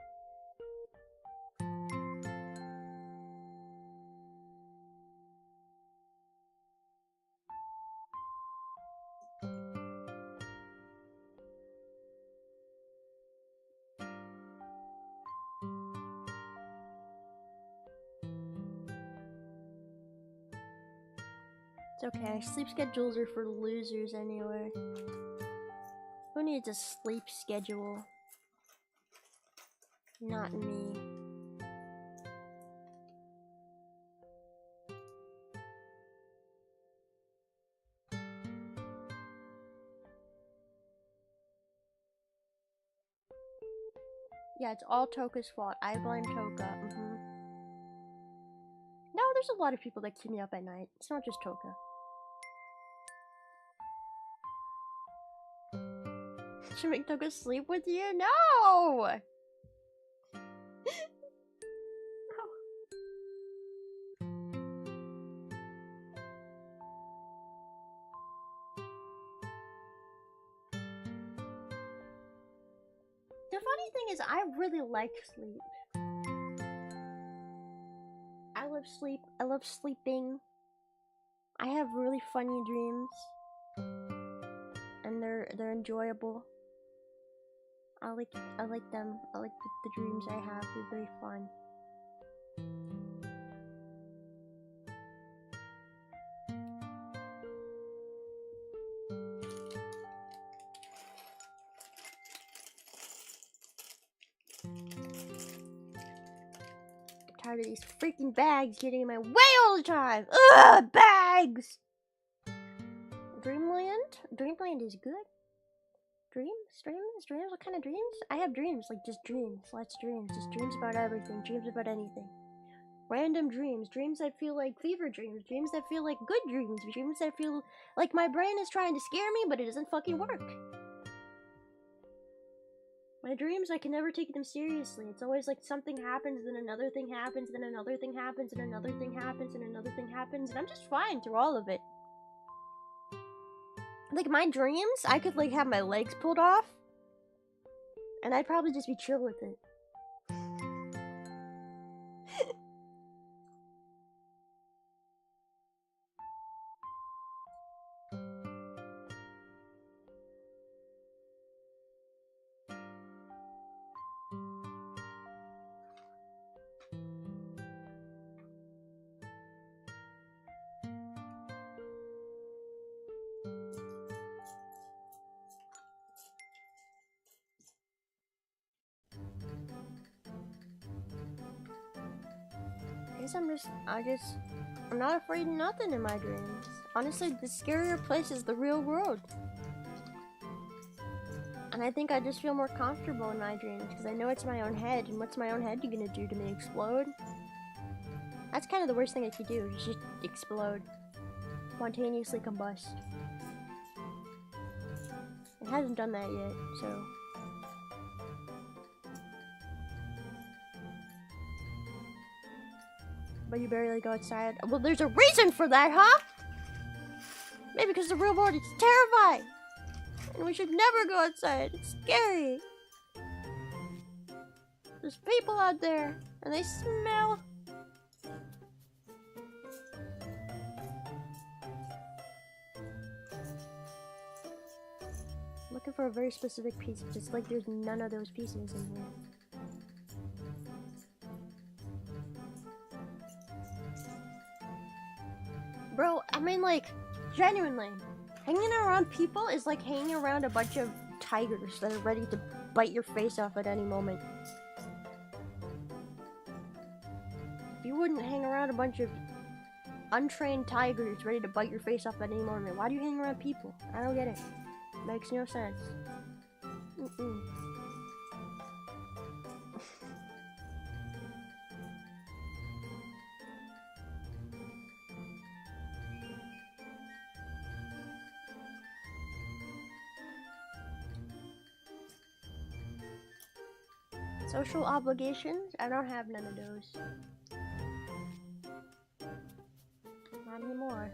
It's okay, sleep schedules are for losers anyway. Who needs a sleep schedule? Not me. Yeah, it's all Toka's fault. I blame Toka. No, there's a lot of people that keep me up at night. It's not just Toka. Should make Toka sleep with you? No! The funny thing is, I really like sleep. I love sleep. I love sleeping. I have really funny dreams. And they're enjoyable. I like them. I like the dreams I have. They're very fun. I'm tired of these freaking bags getting in my way all the time. Ugh, bags! Dreamland is good. Dreams? What kind of dreams? I have dreams, like just dreams. Lots of dreams. Just dreams about everything. Dreams about anything. Random dreams. Dreams that feel like fever dreams. Dreams that feel like good dreams. Dreams that feel like my brain is trying to scare me, but it doesn't fucking work. My dreams, I can never take them seriously. It's always like something happens, then another thing happens, then another thing happens, and another thing happens, and another thing happens, and I'm just fine through all of it. Like, my dreams, I could, like, have my legs pulled off, and I'd probably just be chill with it. I'm not afraid of nothing in my dreams. Honestly, the scarier place is the real world. And I think I just feel more comfortable in my dreams, because I know it's my own head, and what's my own head gonna do to me? Explode? That's kind of the worst thing I could do, is just explode. Spontaneously combust. It hasn't done that yet, so... But you barely go outside. Well, there's a reason for that, huh? Maybe because the real world is terrifying. And we should never go outside. It's scary. There's people out there. And they smell. Looking for a very specific piece. Just like there's none of those pieces in here. Bro, I mean, like, genuinely, hanging around people is like hanging around a bunch of tigers that are ready to bite your face off at any moment. If you wouldn't hang around a bunch of untrained tigers ready to bite your face off at any moment, why do you hang around people? I don't get it. Makes no sense. Social obligations? I don't have none of those. Not anymore.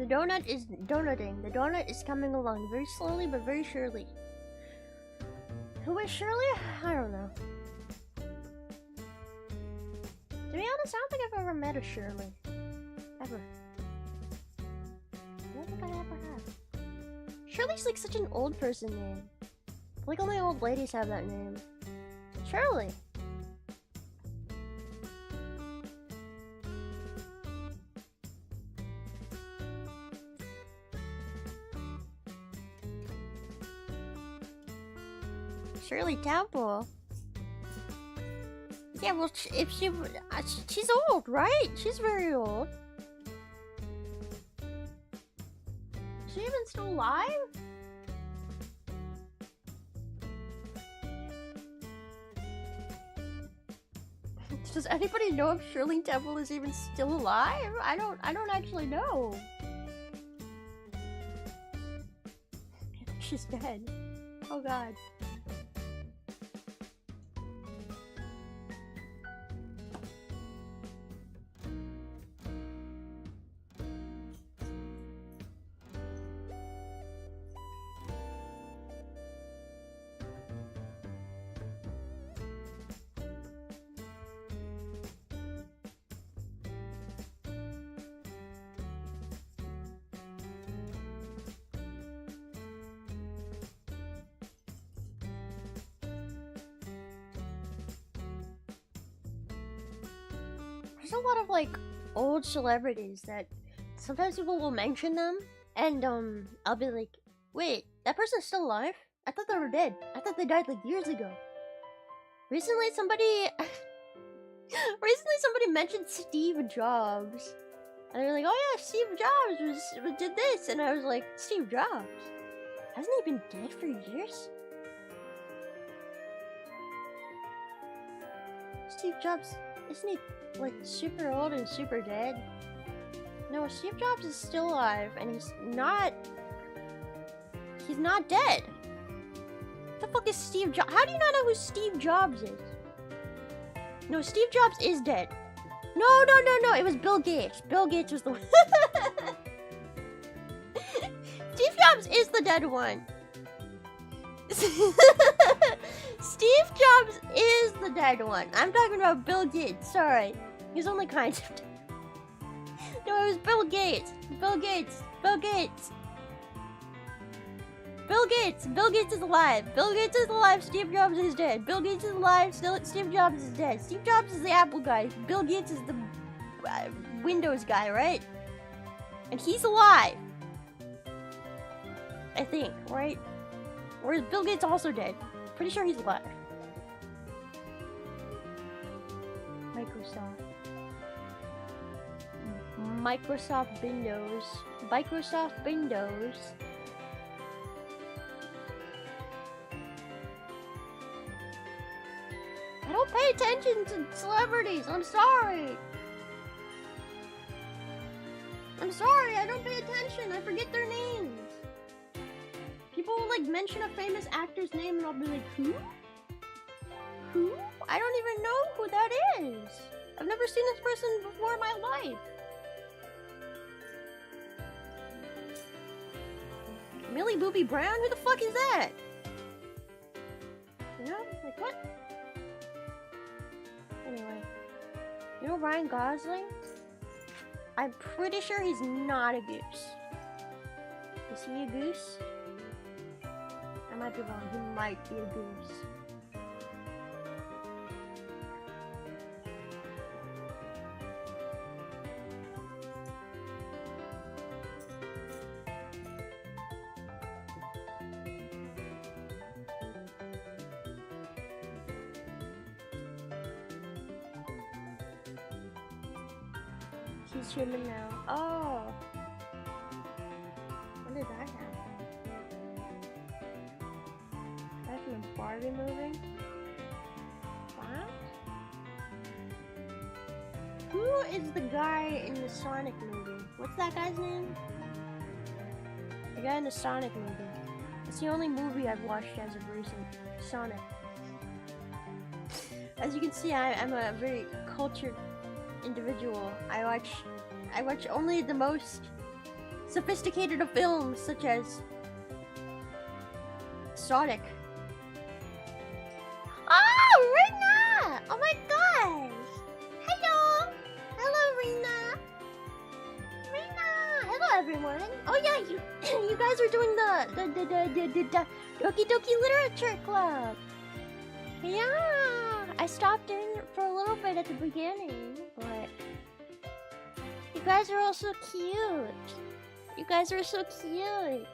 The donut is donuting. The donut is coming along very slowly but very surely. Who is Shirley? I don't know. To be honest, I don't think I've ever met a Shirley. Ever. I don't think I ever have. Shirley's like such an old person name. Like only old ladies have that name. Shirley. Shirley Temple. Yeah, well, if she's old, right? She's very old. Is she even still alive? Does anybody know if Shirley Temple is even still alive? I don't actually know. She's dead. Oh god. There's a lot of like old celebrities that sometimes people will mention them and I'll be like, wait, that person's still alive? I thought they were dead. I thought they died like years ago. Recently somebody mentioned Steve Jobs. And they're like, oh yeah, Steve Jobs did this, and I was like, Steve Jobs? Hasn't he been dead for years? Steve Jobs, isn't he like super old and super dead? No, Steve Jobs is still alive and he's not dead. What the fuck is Steve Jobs? How do you not know who Steve Jobs is? No, Steve Jobs is dead. No, it was Bill Gates. Bill Gates was the one. Steve Jobs is the dead one. Steve Jobs is the dead one. I'm talking about Bill Gates. Sorry. He's only kind of dead. No, it was Bill Gates. Bill Gates. Bill Gates. Bill Gates. Bill Gates is alive. Bill Gates is alive. Steve Jobs is dead. Bill Gates is alive. Steve Jobs is dead. Steve Jobs is the Apple guy. Bill Gates is the Windows guy, right? And he's alive. I think, right? Or is Bill Gates also dead? Pretty sure he's alive. Microsoft Windows. Microsoft Windows. I don't pay attention to celebrities. I'm sorry. I don't pay attention. I forget their names. People will like mention a famous actor's name and I'll be like, who? Who? I don't even know who that is. I've never seen this person before in my life. Millie Bobby Brown? Who the fuck is that? You know? Like what? Anyway. You know Ryan Gosling? I'm pretty sure he's not a goose. Is he a goose? I might be wrong. He might be a goose. He's human now. Oh! When did that happen? That from the Barbie movie? What? Who is the guy in the Sonic movie? What's that guy's name? The guy in the Sonic movie. It's the only movie I've watched as of recent. Sonic. As you can see, I'm a very cultured individual. I watch only the most sophisticated films such as Sonic. Oh, Rina! Oh my gosh! Hello! Hello, Rina! Rina! Hello, everyone! Oh yeah, you guys are doing the Okie Dokie Literature Club! Yeah! I stopped in for a little bit at the beginning, but you guys are all so cute! You guys are so cute!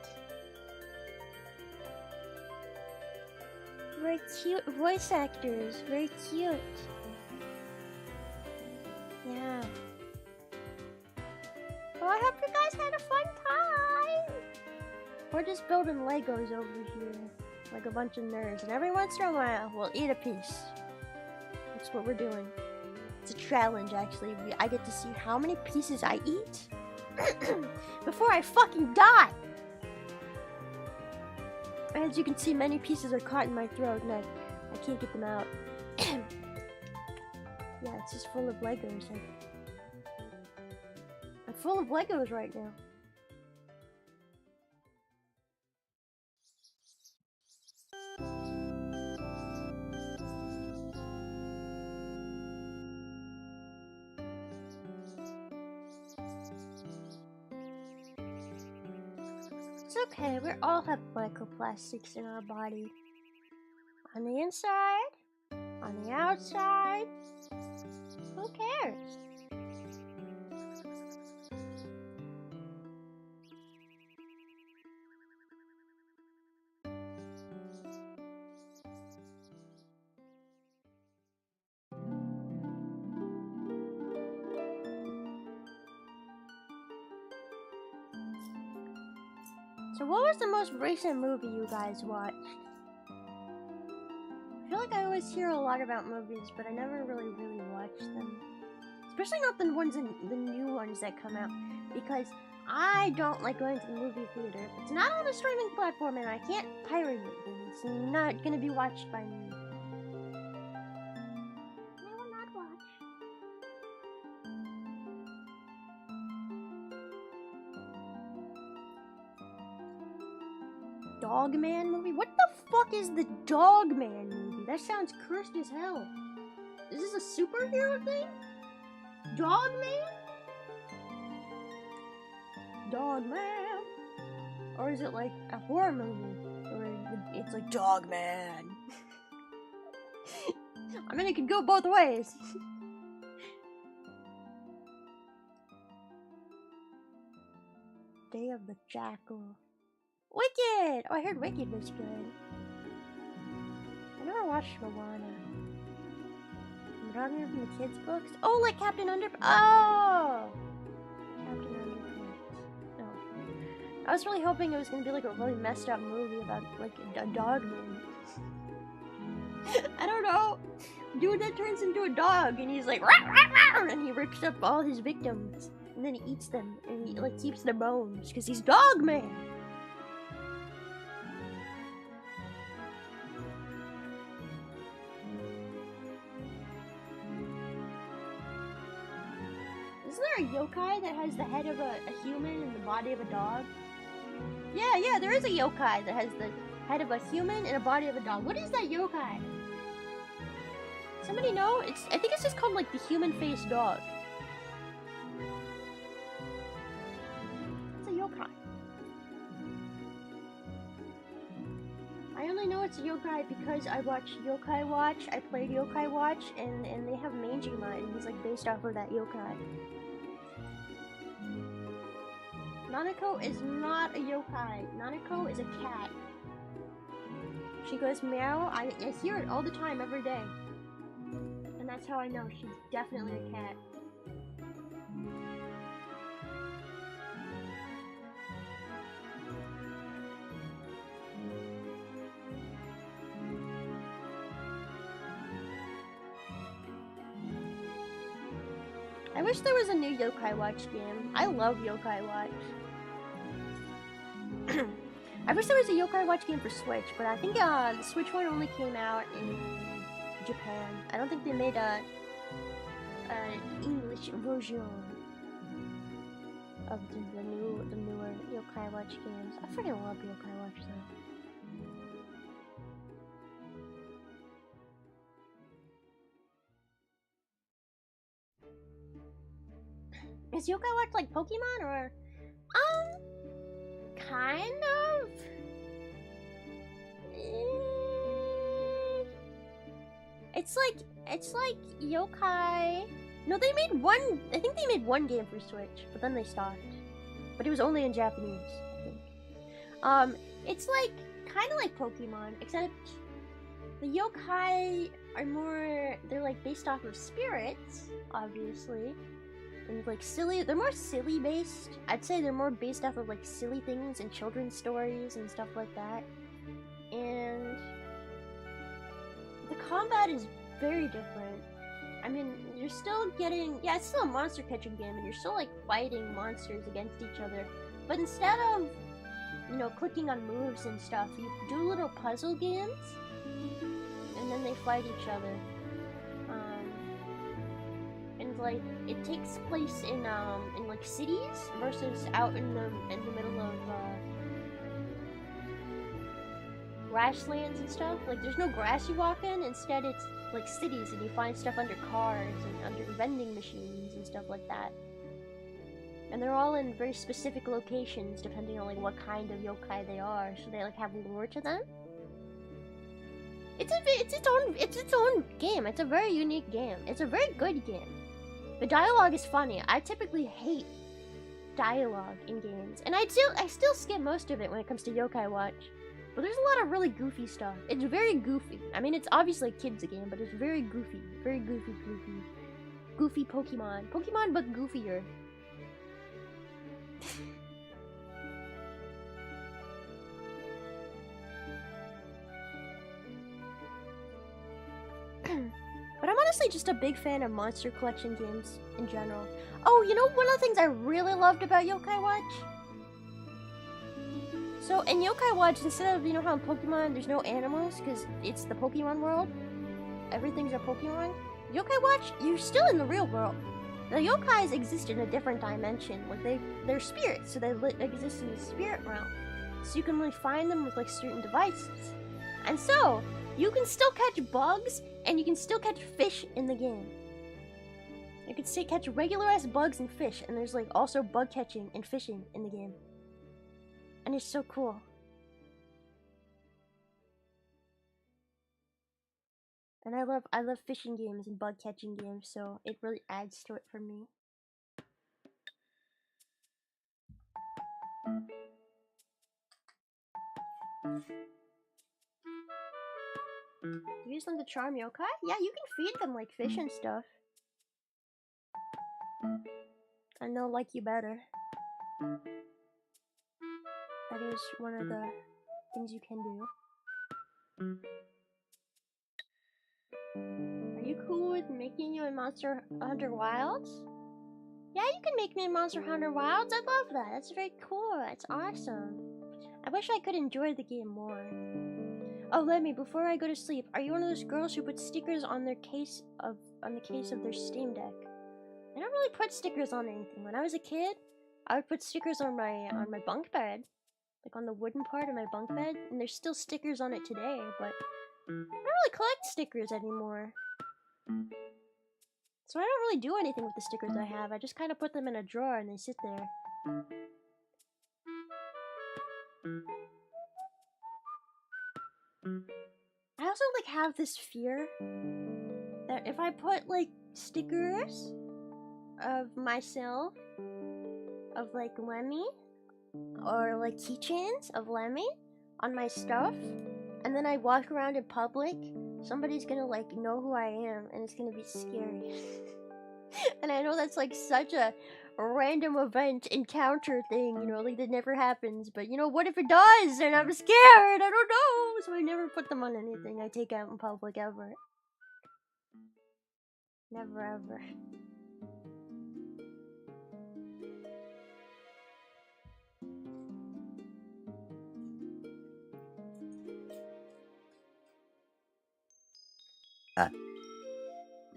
Very cute voice actors, very cute. Yeah. Well, I hope you guys had a fun time! We're just building Legos over here, like a bunch of nerds, and every once in a while, we'll eat a piece. That's what we're doing. It's a challenge, actually. I get to see how many pieces I eat before I fucking die! As you can see, many pieces are caught in my throat, and I can't get them out. Yeah, it's just full of Legos. I'm full of Legos right now. It's okay, we all have microplastics in our body. On the inside, on the outside. Who cares? So what was the most recent movie you guys watched? I feel like I always hear a lot about movies, but I never really watch them. Especially not the new ones that come out, because I don't like going to the movie theater. If it's not on a streaming platform and I can't pirate it, then it's not gonna be watched by me. I will not watch. Dogman movie? What the fuck is the Dogman movie? That sounds cursed as hell. Is this a superhero thing? Dogman? Dogman? Or is it like a horror movie? Or it's like Dogman? I mean, it could go both ways. Day of the Jackal. Wicked! Oh, I heard Wicked was good. I never watched Moana. Moana from the kids' books? Oh, like Captain Underpants. Oh! Captain Underpants. No. I was really hoping it was gonna be like a really messed up movie about like a dog man. I don't know. Dude that turns into a dog and he's like rah, rah, rah, and he rips up all his victims and then he eats them and he like keeps their bones because he's dog man. Isn't there a yokai that has the head of a human and the body of a dog? Yeah, there is a yokai that has the head of a human and a body of a dog. What is that yokai? Somebody know? I think it's just called like the human-faced dog. It's a yokai. I only know it's a yokai because I watched Yokai Watch. I played Yokai Watch, and they have Manjima, and he's like based off of that yokai. Nanako is not a yokai. Nanako is a cat. She goes meow. I hear it all the time, every day. And that's how I know she's definitely a cat. I wish there was a new Yokai Watch game. I love Yokai Watch. I wish there was a Yokai Watch game for Switch, but I think the Switch one only came out in Japan. I don't think they made an English version. of the newer Yokai Watch games. I freaking love Yokai Watch though. Is Yokai Watch like Pokemon or kind of? It's like Yokai. No, they made one. I think they made one game for Switch, but then they stopped. But it was only in Japanese, I think. It's like kind of like Pokemon, except the yokai are more. They're like based off of spirits, obviously, and like silly. They're more silly based. I'd say they're more based off of like silly things and children's stories and stuff like that. And the combat is very different. I mean, you're still getting, yeah, it's still a monster catching game, and you're still like fighting monsters against each other. But instead of, you know, clicking on moves and stuff, you do little puzzle games, and then they fight each other. And like it takes place in like cities versus out in the middle of grasslands and stuff. Like there's no grass you walk in. Instead, it's like cities, and you find stuff under cars and under vending machines and stuff like that. And they're all in very specific locations depending on like what kind of yokai they are. So they like have lore to them. It's its own game. It's a very unique game. It's a very good game. The dialogue is funny. I typically hate dialogue in games, and I still skip most of it when it comes to Yokai Watch. But there's a lot of really goofy stuff. It's very goofy. I mean, it's obviously a kids game, but it's very goofy. Very goofy. Goofy Pokemon. Pokemon, but goofier. But I'm honestly just a big fan of monster collection games in general. Oh, you know one of the things I really loved about Yokai Watch? So in Yokai Watch, instead of, you know how in Pokemon there's no animals because it's the Pokemon world? Everything's a Pokemon? Yokai Watch, you're still in the real world. The yokais exist in a different dimension. Like they're spirits, so they exist in the spirit realm. So you can really find them with like certain devices. And so, you can still catch bugs, and you can still catch fish in the game. You can still catch regular-ass bugs and fish, and there's like also bug catching and fishing in the game. And it's so cool. And I love fishing games and bug catching games, so it really adds to it for me. Use them to charm yokai? Yeah, you can feed them like fish and stuff. And they'll like you better. That is one of the things you can do. Are you cool with making you in Monster Hunter Wilds? Yeah, you can make me in Monster Hunter Wilds. I love that. That's very cool. That's awesome. I wish I could enjoy the game more. Oh, Lemmy, before I go to sleep, are you one of those girls who put stickers on their case of the case of their Steam Deck? I don't really put stickers on anything. When I was a kid, I would put stickers on my bunk bed, like on the wooden part of my bunk bed, and there's still stickers on it today, but I don't really collect stickers anymore. So I don't really do anything with the stickers I have. I just kind of put them in a drawer and they sit there. I also like have this fear that if I put like stickers of myself, of like Lemmy, or like keychains of Lemmy on my stuff, and then I walk around in public, somebody's gonna like know who I am, and it's gonna be scary. And I know that's like such a random event encounter thing, you know, like that never happens, but you know, what if it does and I'm scared? I don't know. So I never put them on anything I take out in public ever. Never ever.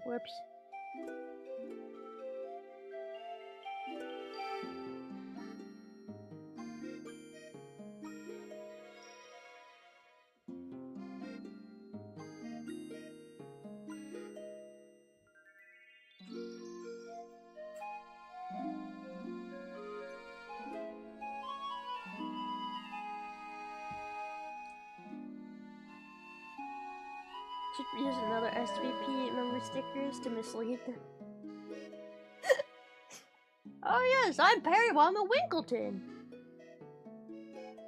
Whoops. Should use another SVP member stickers to mislead them. Oh yes, I'm Perry while I'm a Winkleton.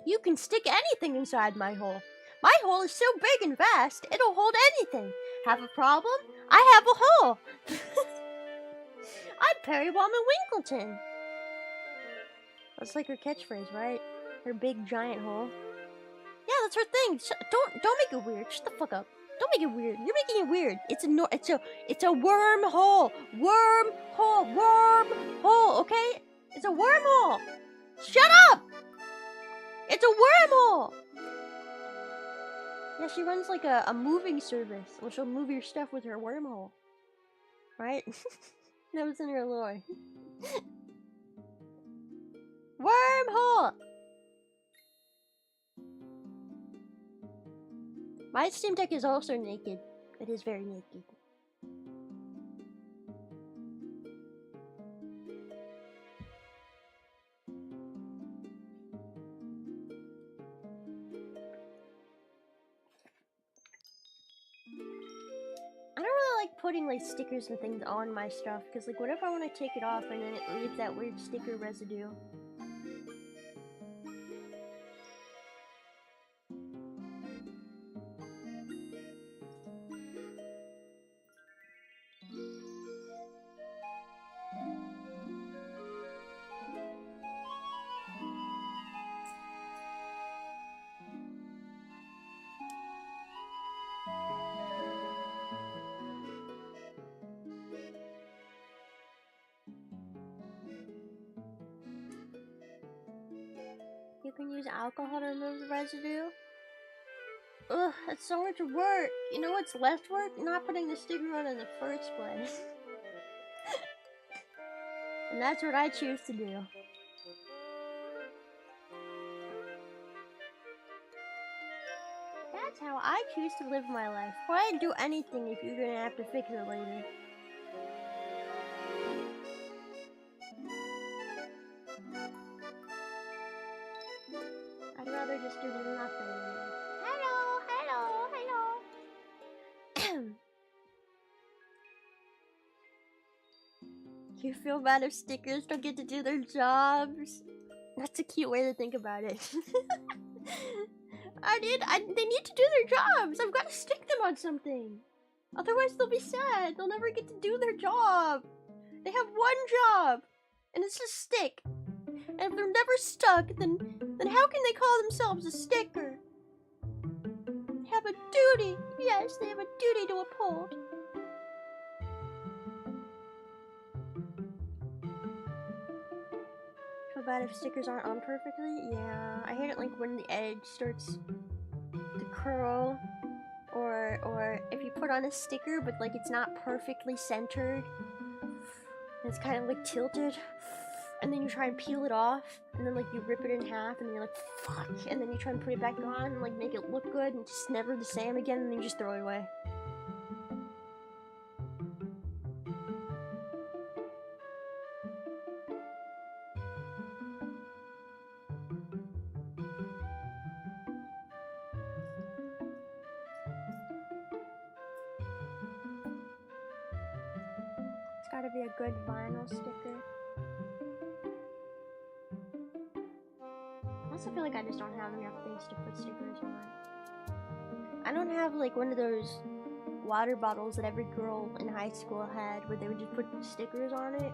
You can stick anything inside my hole. My hole is so big and vast, it'll hold anything. Have a problem? I have a hole. I'm Perry while I'm a Winkleton. That's like her catchphrase, right? Her big giant hole. Yeah, that's her thing. Don't make it weird. Shut the fuck up. Don't make it weird. You're making it weird. It's a wormhole. Wormhole, okay? It's a wormhole. Shut up! It's a wormhole. Yeah, she runs like a moving service. Well, she'll move your stuff with her wormhole. Right? That was in her lore. Wormhole! My Steam Deck is also naked. It is very naked. I don't really like putting like stickers and things on my stuff because like what if I want to take it off and then it leaves that weird sticker residue? You can use alcohol to remove the residue. Ugh, that's so much work. You know what's less work? Not putting the sticker on in the first place. And that's what I choose to do. That's how I choose to live my life. Why do anything if you're gonna have to fix it later? I'd rather just do nothing. Hello. You feel bad if stickers don't get to do their jobs? That's a cute way to think about it. They need to do their jobs. I've got to stick them on something. Otherwise they'll be sad. They'll never get to do their job. They have one job, and it's to stick. And if they're never stuck, then how can they call themselves a sticker? They have a duty. Yes, they have a duty to uphold. Feel bad if stickers aren't on perfectly? Yeah, I hate it like when the edge starts to curl. Or if you put on a sticker but like it's not perfectly centered. It's kind of like tilted. And then you try and peel it off, and then like you rip it in half, and you're like, fuck, and then you try and put it back on, and like make it look good, and it's just never the same again, and then you just throw it away. It's gotta be a good vinyl sticker. I also feel like I just don't have enough things to put stickers on. I don't have like one of those water bottles that every girl in high school had where they would just put stickers on it.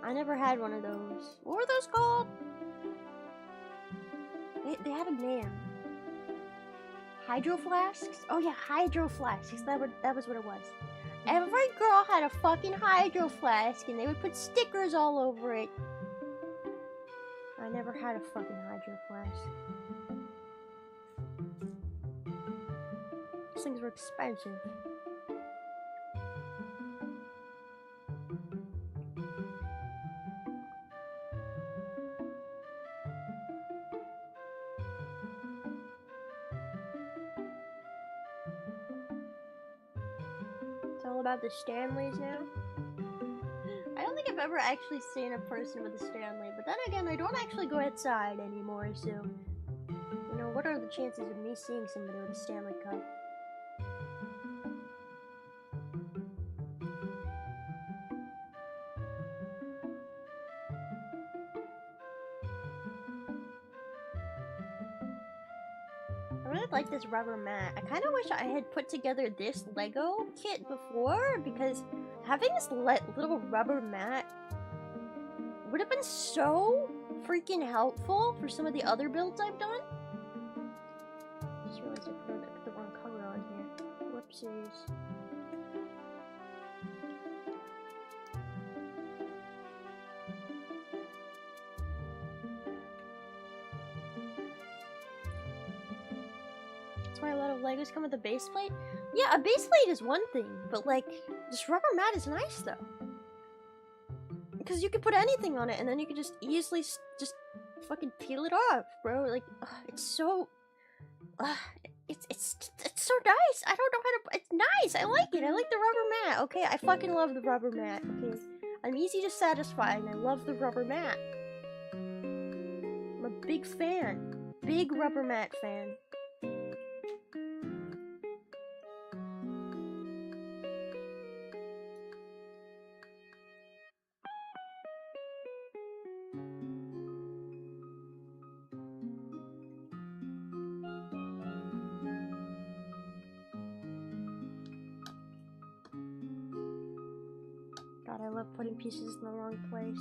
I never had one of those. What were those called? They had a name. Hydro flasks? Oh yeah, hydro flasks. That was what it was. Every girl had a fucking hydro flask and they would put stickers all over it. I never had a fucking hydro flask. Those things were expensive. It's all about the Stanleys now. I don't think I've ever actually seen a person with a Stanley, but then again, I don't actually go outside anymore, so... You know, what are the chances of me seeing somebody with a Stanley Cup? of like this rubber mat. I kind of wish I had put together this Lego kit before, because having this little rubber mat would have been so freaking helpful for some of the other builds I've done. Just realized I put the wrong color on here. Whoopsies. That's why a lot of Legos come with a base plate. Yeah, a base plate is one thing, but like, this rubber mat is nice though. Because you can put anything on it, and then you can just easily just fucking peel it off, bro. Like, it's so, it's so nice. I don't know how to. It's nice. I like it. I like the rubber mat. Okay, I fucking love the rubber mat. Okay, I'm easy to satisfy, and I love the rubber mat. I'm a big fan. Big rubber mat fan. God, I love putting pieces in the wrong place.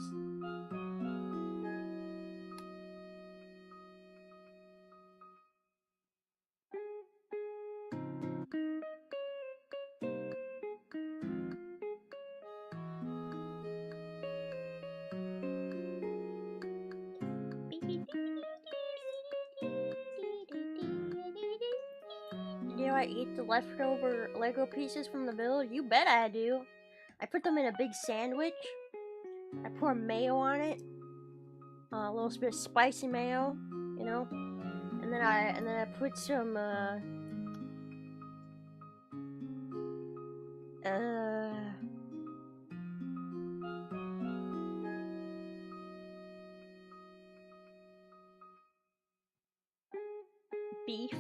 Do I eat the leftover Lego pieces from the build? You bet I do. I put them in a big sandwich. I pour mayo on it, a little bit of spicy mayo, you know, and then I put some beef,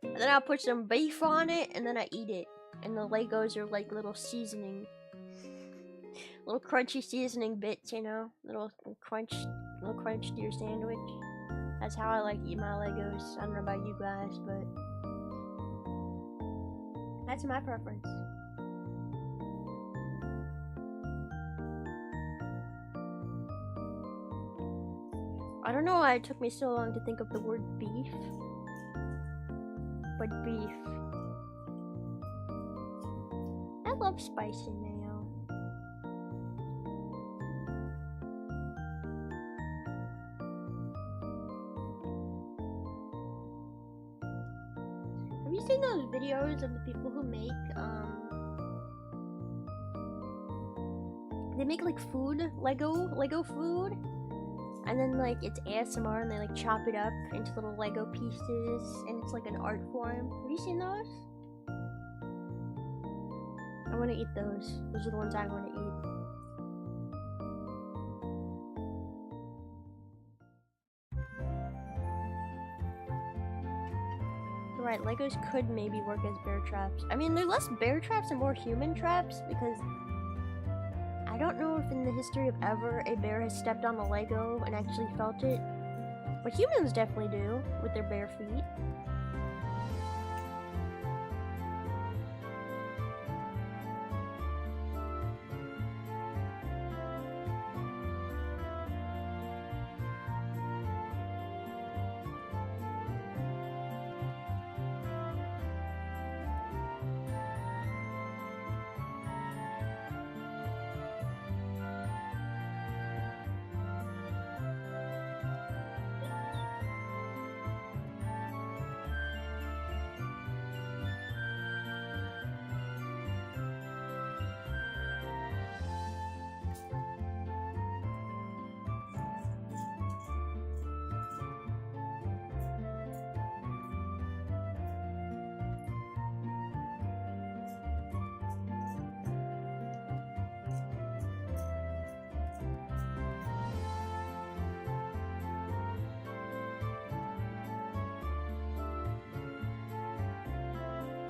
and then I'll put some beef on it, and then I eat it. And the Legos are like little seasoning, little crunchy seasoning bits, you know, little crunch to your sandwich. That's how I like to eat my Legos. I don't know about you guys, but that's my preference. I don't know why it took me so long to think of the word beef, but beef. I love spicy mayo. Have you seen those videos of the people who make, they make like food, Lego food, and then like it's ASMR and they like chop it up into little Lego pieces, and it's like an art form. Have you seen those? I want to eat those. Those are the ones I want to eat. Right, Legos could maybe work as bear traps. I mean, they're less bear traps and more human traps, because I don't know if in the history of ever a bear has stepped on a Lego and actually felt it. But humans definitely do, with their bare feet.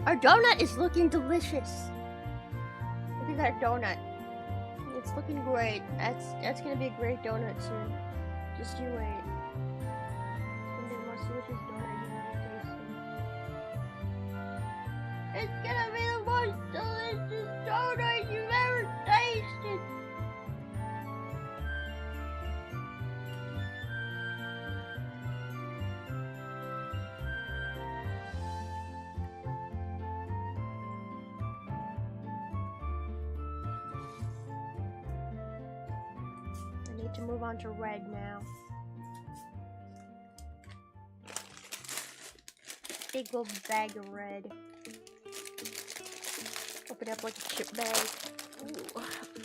Our donut is looking delicious. Look at that donut. It's looking great. That's gonna be a great donut soon. Just you wait. It's gonna be the most delicious donut need to move on to red now. Big old bag of red. Open up like a chip bag.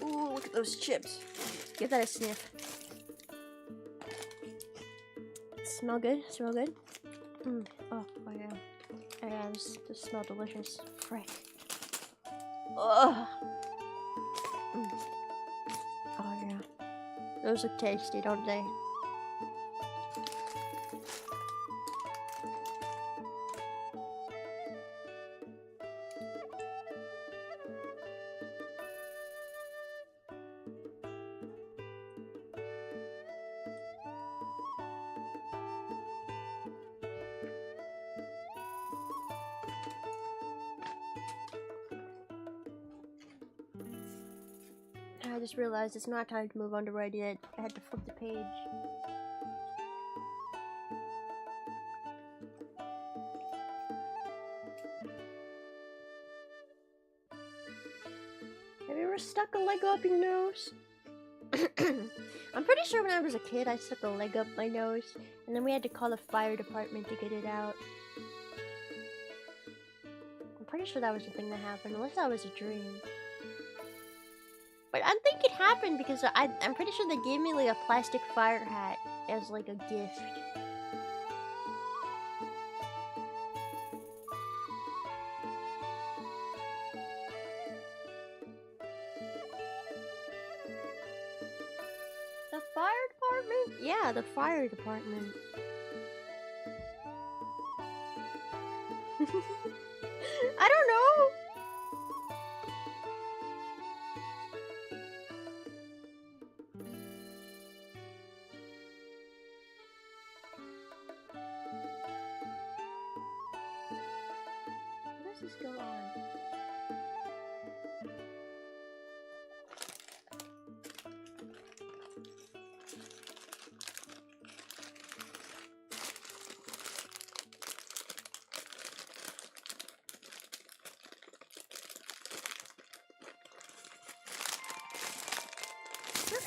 Ooh, ooh, look at those chips. Give that a sniff. Smell good? Smell good? Oh, oh yeah. Oh yeah, this smells delicious. Frick. Ugh. Oh yeah. Those look tasty, don't they? I just realized it's not time to move on to red yet. I had to flip the page. Have you ever stuck a leg up your nose? I'm pretty sure when I was a kid I stuck a leg up my nose, and then we had to call the fire department to get it out. I'm pretty sure that was the thing that happened, unless that was a dream. But I think it happened because I'm pretty sure they gave me like a plastic fire hat as like a gift. The fire department? Yeah, the fire department. I don't know. What does this go on?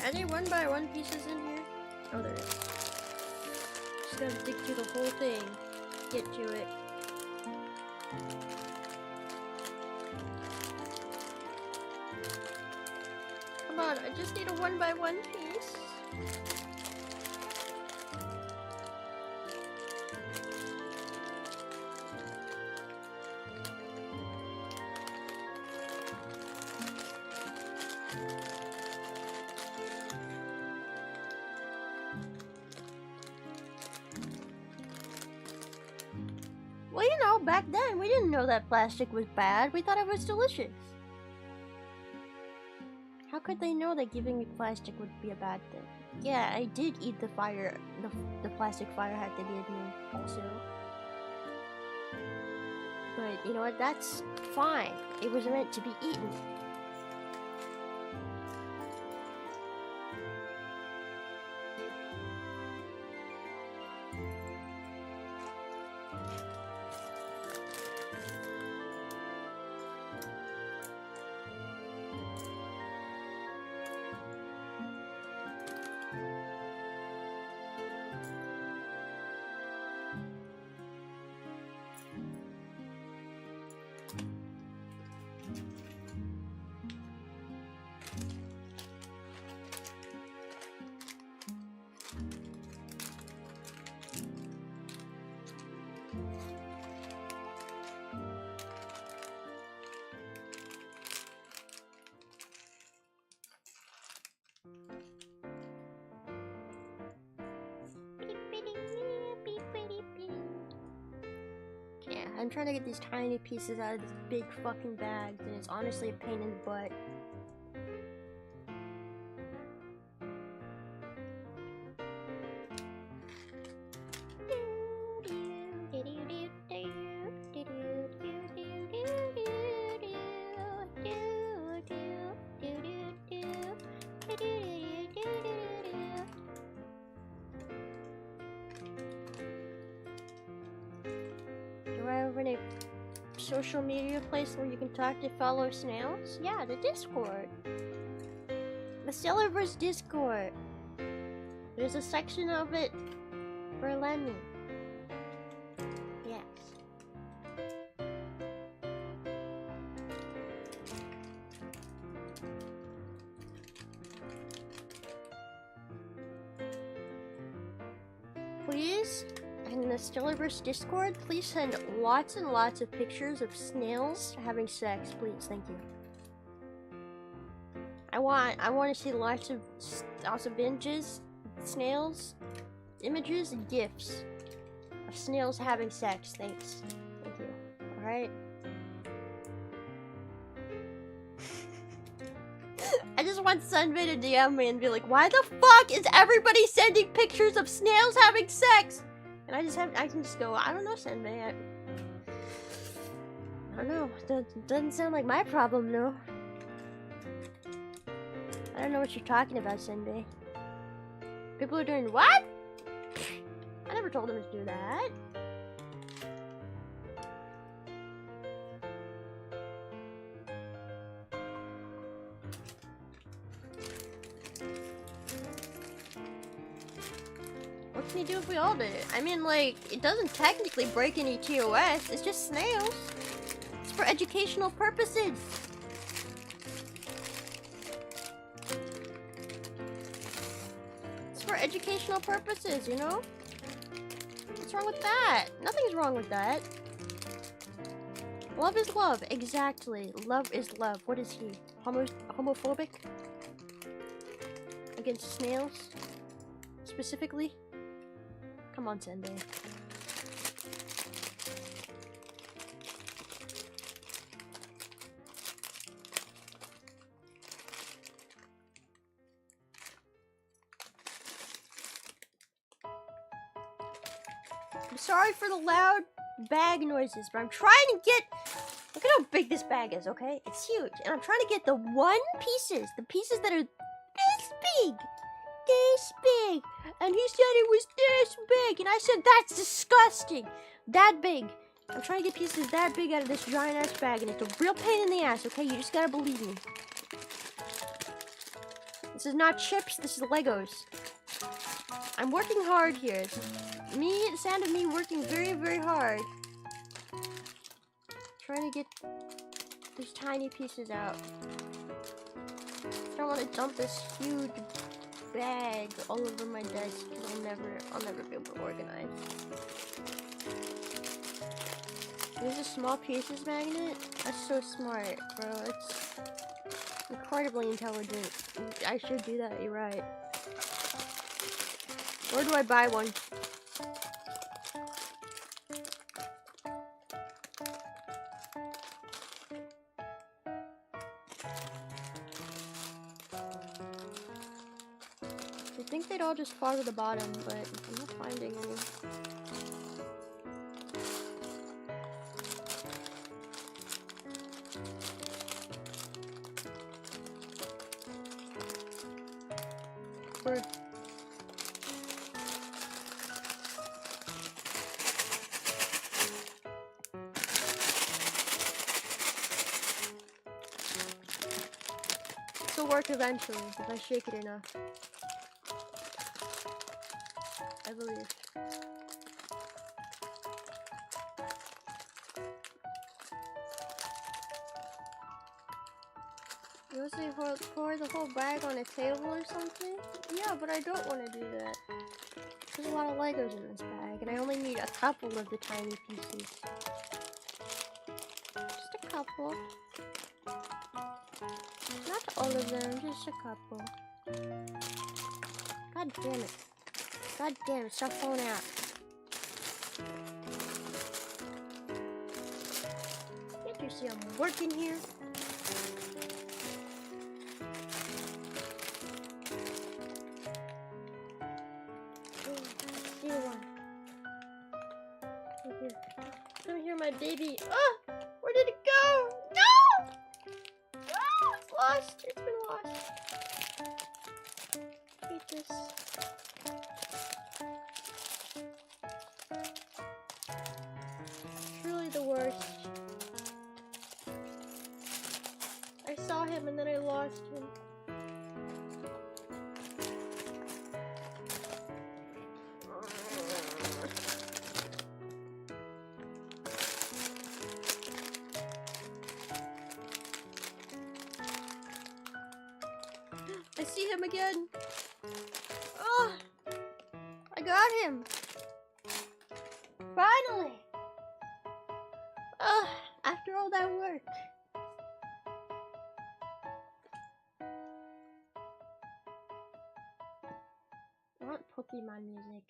Any one-by-one pieces in here? Oh, there is. Just gotta dig through the whole thing. Get to it. Come on, I just need a one-by-one piece. Well, you know, back then we didn't know that plastic was bad. We thought it was delicious. How could they know that giving me plastic would be a bad thing? Yeah, I did eat the plastic fire hat they gave me also. But you know what? That's fine. It was meant to be eaten. Yeah, I'm trying to get these tiny pieces out of these big fucking bags, and it's honestly a pain in the butt. A social media place where you can talk to fellow snails? Yeah, the Discord. The Snailbert Discord. There's a section of it for Lemmy. Yes. Please, in the Snailbert Discord, please send lots and lots of pictures of snails having sex, please. Thank you. I want to see lots of images, snails, images, and gifs of snails having sex. Thanks. Thank you. All right. I just want Sunbay to DM me and be like, "Why the fuck is everybody sending pictures of snails having sex?" And I can just go, "I don't know, Sunbay. I don't know. Doesn't sound like my problem, no." I don't know what you're talking about, Sunday. People are doing what? I never told them to do that. What can you do if we all did it? I mean, like, it doesn't technically break any TOS. It's just snails. It's for educational purposes. For educational purposes, you know? What's wrong with that? Nothing's wrong with that. Love is love, exactly. Love is love. What is he? Homophobic? Against snails? Specifically? Come on, Sendai. I'm sorry for the loud bag noises, but I'm trying to get... Look at how big this bag is, okay? It's huge. And I'm trying to get the the pieces that are this big. This big. And he said it was this big. And I said, that's disgusting. That big. I'm trying to get pieces that big out of this giant ass bag. And it's a real pain in the ass, okay? You just gotta believe me. This is not chips, this is Legos. I'm working hard here. The sound of me working very, very hard. Trying to get these tiny pieces out. I don't want to dump this huge bag all over my desk because I'll never be able to organize. There's a small pieces magnet. That's so smart, bro. It's incredibly intelligent. I should do that. You're right. Where do I buy one? I think they'd all just fall to the bottom, but I'm not finding any. Where? It'll work eventually if I shake it enough. I believe. You want to pour the whole bag on a table or something? Yeah, but I don't want to do that. There's a lot of Legos in this bag, and I only need a couple of the tiny pieces. Just a couple. Not all of them, just a couple. God damn it. God damn it, stop falling out. Can't you see I'm working here? See one. Come here. Come here, my baby. Oh! Where did it go? No! No! It's lost. It's been lost. Eat this. Truly the worst. I saw him and then I lost him. I see him again. Oh, I got him. Finally. Oh, after all that work. I want Pokemon music.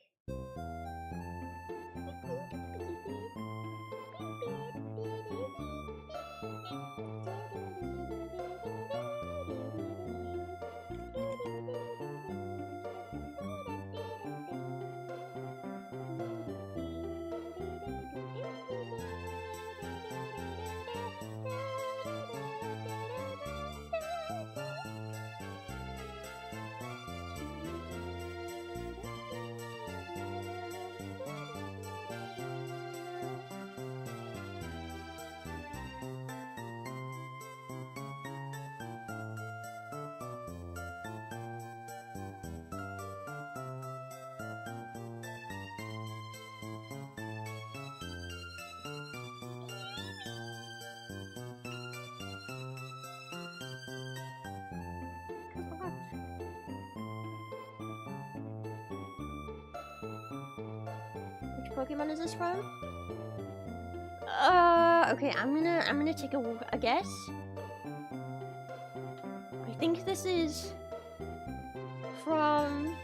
Which Pokemon is this from? Okay, I'm gonna take a guess. I think this is from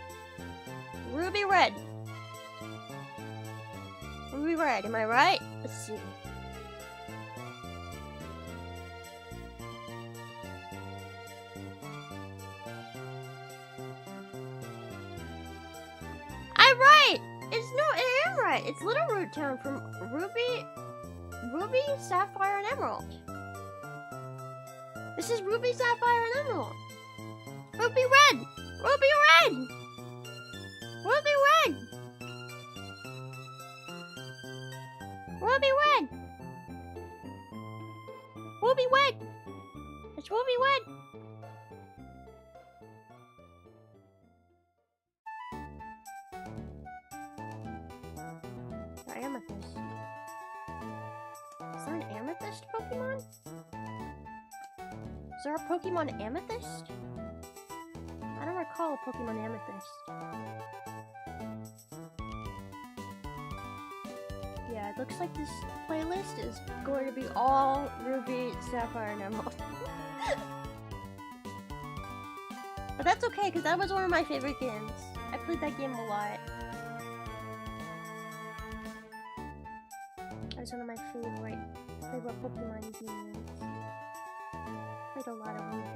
Ruby Red. Ruby Red, am I right? Let's see. I'm right! I am right! It's Little Root Town from Ruby, Sapphire, and Emerald. This is Ruby, Sapphire, and Emerald. Ruby Red! Ruby Red! Ruby Red! Ruby Red! Ruby Red! It's Ruby Red! Amethyst. Is there an Amethyst Pokemon? Is there a Pokemon Amethyst? I don't recall a Pokemon Amethyst. Yeah, it looks like this playlist is going to be all Ruby, Sapphire, and Emerald. But that's okay, because that was one of my favorite games. I played that game a lot. That's one of my favorite Pokemon games. Played a lot of Ruby.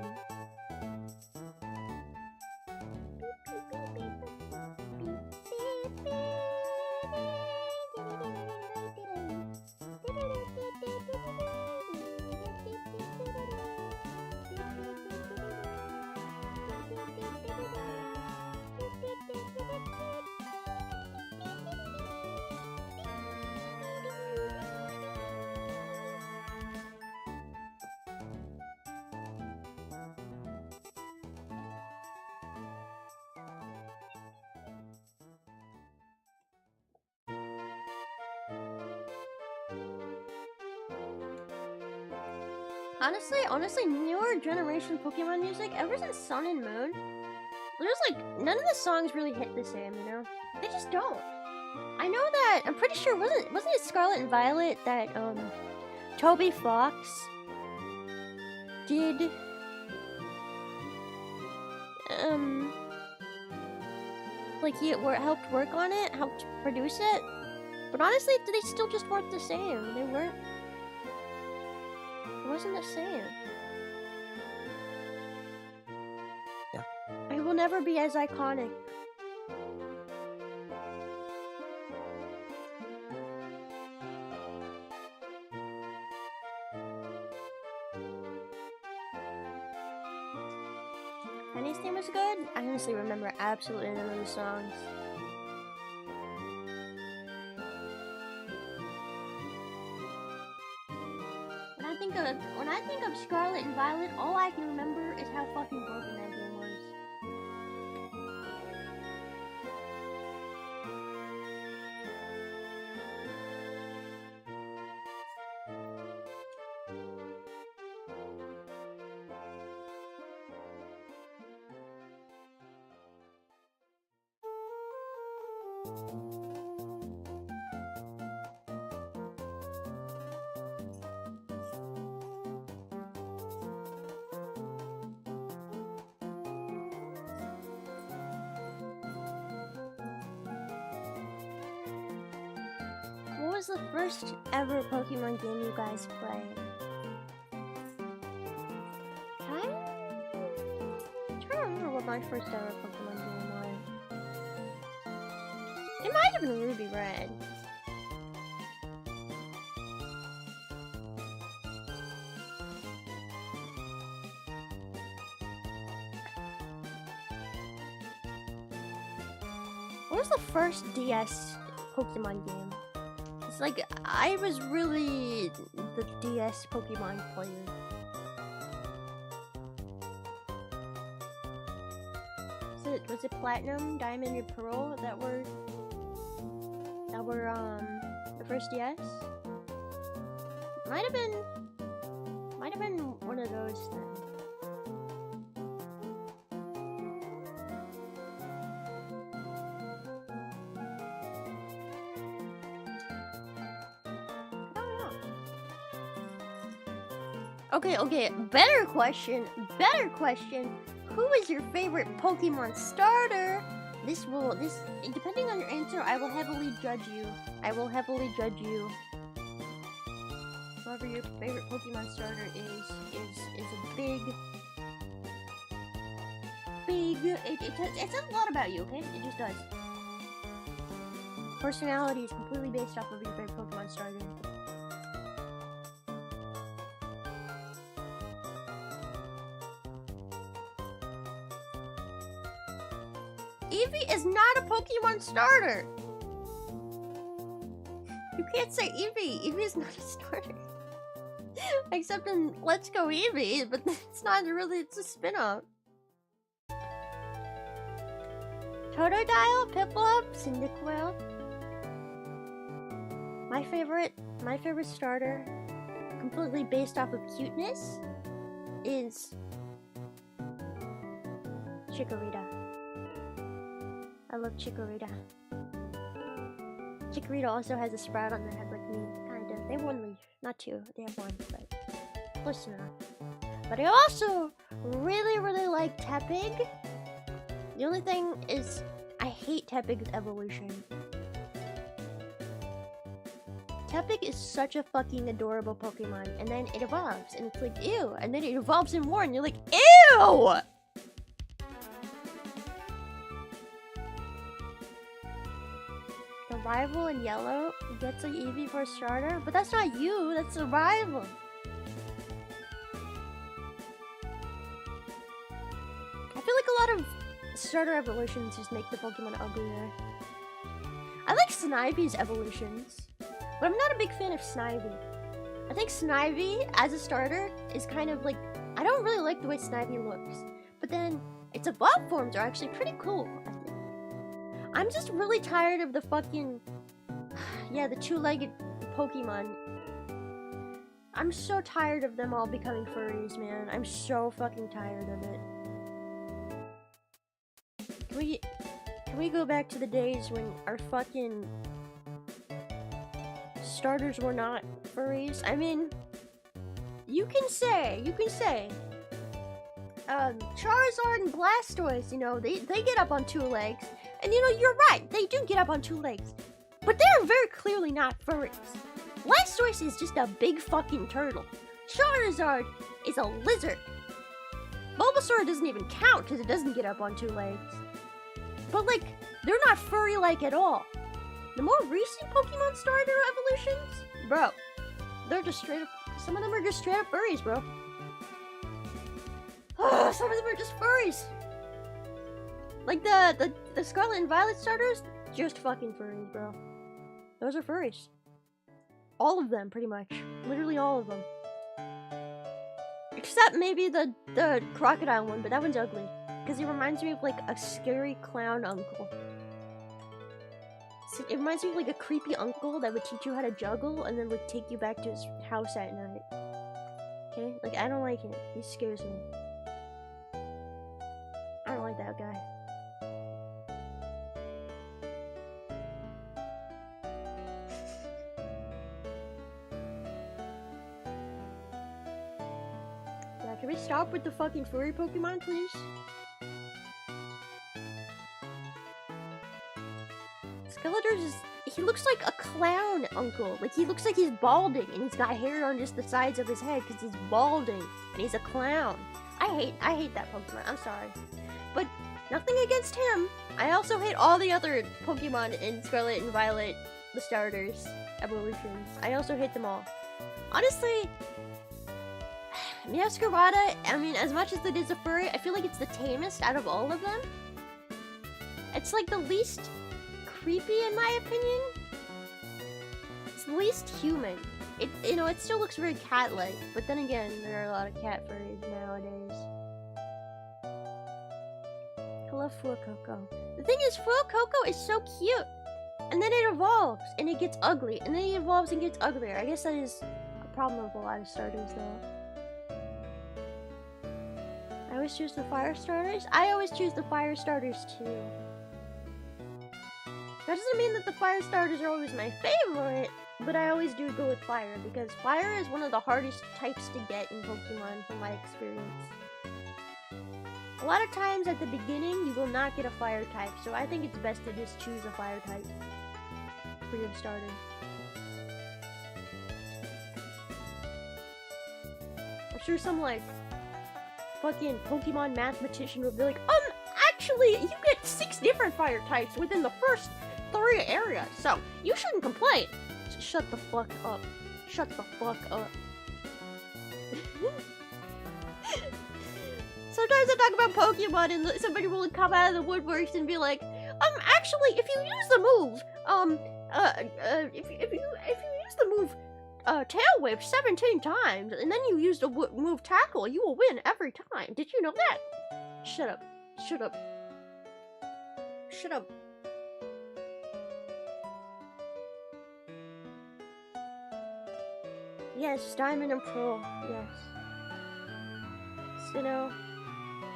Honestly, newer generation Pokemon music, ever since Sun and Moon, there's like, none of the songs really hit the same, you know? They just don't. I know that, I'm pretty sure, wasn't it Scarlet and Violet that, Toby Fox did, like he helped work on it, helped produce it, but honestly, they still just weren't the same. They weren't. It wasn't the same. Yeah. It will never be as iconic. Penny's theme was good. I honestly remember absolutely none of the songs. When I think of Scarlet and Violet, all I can remember is how fucking broken that game was. What was the first ever Pokemon game you guys played? I'm trying to remember what my first ever Pokemon game was. It might have been Ruby Red. What was the first DS Pokemon game? It's like, I was really the DS Pokemon player. Was it Platinum, Diamond, and Pearl that were the first DS? Might have been one of those then. Okay, better question. Who is your favorite Pokemon starter? Depending on your answer, I will heavily judge you. Whoever your favorite Pokemon starter is a big, it says a lot about you, okay? It just does. Personality is completely based off of your favorite Pokemon starter. Eevee is not a Pokemon starter! You can't say Eevee! Eevee is not a starter. Except in Let's Go Eevee, but it's not really, it's a spin-off. Totodile, Piplup, Cyndaquil. My favorite starter, completely based off of cuteness, is Chikorita. I love Chikorita. Chikorita also has a sprout on their head like me, kind of. They have one leaf, not two. They have one, but close enough. But I also really like Tepig. The only thing is, I hate Tepig's evolution. Tepig is such a fucking adorable Pokemon, and then it evolves, and it's like, ew! And then it evolves in more, and you're like, ew! The rival in yellow gets an Eevee for a starter, but that's not you, that's the rival. I feel like a lot of starter evolutions just make the Pokemon uglier. I like Snivy's evolutions, but I'm not a big fan of Snivy. I think Snivy, as a starter, is kind of like... I don't really like the way Snivy looks, but then its evolved forms are actually pretty cool, I think. I'm just really tired of the fucking... yeah, the two-legged Pokemon. I'm so tired of them all becoming furries, man. I'm so fucking tired of it. Can we go back to the days when our fucking starters were not furries? I mean, you can say, Charizard and Blastoise, you know, they get up on two legs. And you know, you're right, they do get up on two legs. But they're very clearly not furries. Blastoise is just a big fucking turtle. Charizard is a lizard. Bulbasaur doesn't even count because it doesn't get up on two legs. But like, they're not furry-like at all. The more recent Pokemon starter evolutions, bro, they're just straight up, some of them are just straight up furries, bro. Some of them are just furries. Like the Scarlet and Violet starters, just fucking furries, bro. Those are furries. All of them, pretty much. Literally all of them. Except maybe the crocodile one, but that one's ugly. Because it reminds me of like a scary clown uncle. So it reminds me of like a creepy uncle that would teach you how to juggle and then would take you back to his house at night. Okay? Like, I don't like him. He scares me. I don't like that guy. Can we stop with the fucking furry Pokemon, please? Skeletor's is... He looks like a clown uncle. Like, he looks like he's balding, and he's got hair on just the sides of his head because he's balding, and he's a clown. I hate that Pokemon. I'm sorry. But nothing against him. I also hate all the other Pokemon in Scarlet and Violet, the starters, evolutions. I also hate them all. Honestly, Meowscarada, I mean, as much as it is a furry, I feel like it's the tamest out of all of them. It's like the least creepy in my opinion. It's the least human. It, you know, it still looks very cat-like, but then again, there are a lot of cat furries nowadays. I love Fuecoco. The thing is, Fuecoco is so cute, and then it evolves, and it gets ugly, and then it evolves and gets uglier. I guess that is a problem with a lot of starters, though. I always choose the fire starters. I always choose the fire starters, too. That doesn't mean that the fire starters are always my favorite, but I always do go with fire, because fire is one of the hardest types to get in Pokemon from my experience. A lot of times at the beginning, you will not get a fire type, so I think it's best to just choose a fire type for your starter. I'm sure some, like, fucking Pokemon mathematician will be like, actually, you get 6 different fire types within the first 3 areas, so you shouldn't complain. Just shut the fuck up. Shut the fuck up. Sometimes I talk about Pokemon and somebody will come out of the woodworks and be like, actually, if you use the move, if you use the move, Tail Whip 17 times, and then you use the move Tackle, you will win every time. Did you know that? Shut up. Shut up. Shut up. Yes, Diamond and Pearl. Yes. So, you know,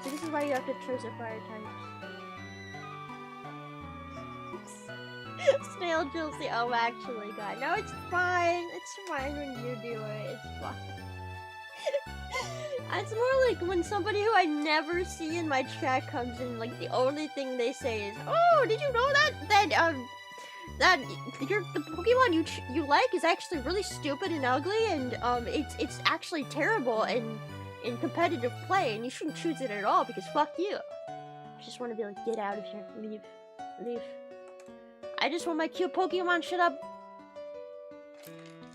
so this is why you have to choose the fire types. Snail drills the actually guy. No, it's fine. It's fine when you do it. It's fine. It's more like when somebody who I never see in my chat comes in, like, the only thing they say is, "Oh, did you know that the Pokemon you like is actually really stupid and ugly, and it's actually terrible in competitive play, and you shouldn't choose it at all because fuck you." I just want to be like, get out of here, leave, leave. I just want my cute Pokemon. Shut up.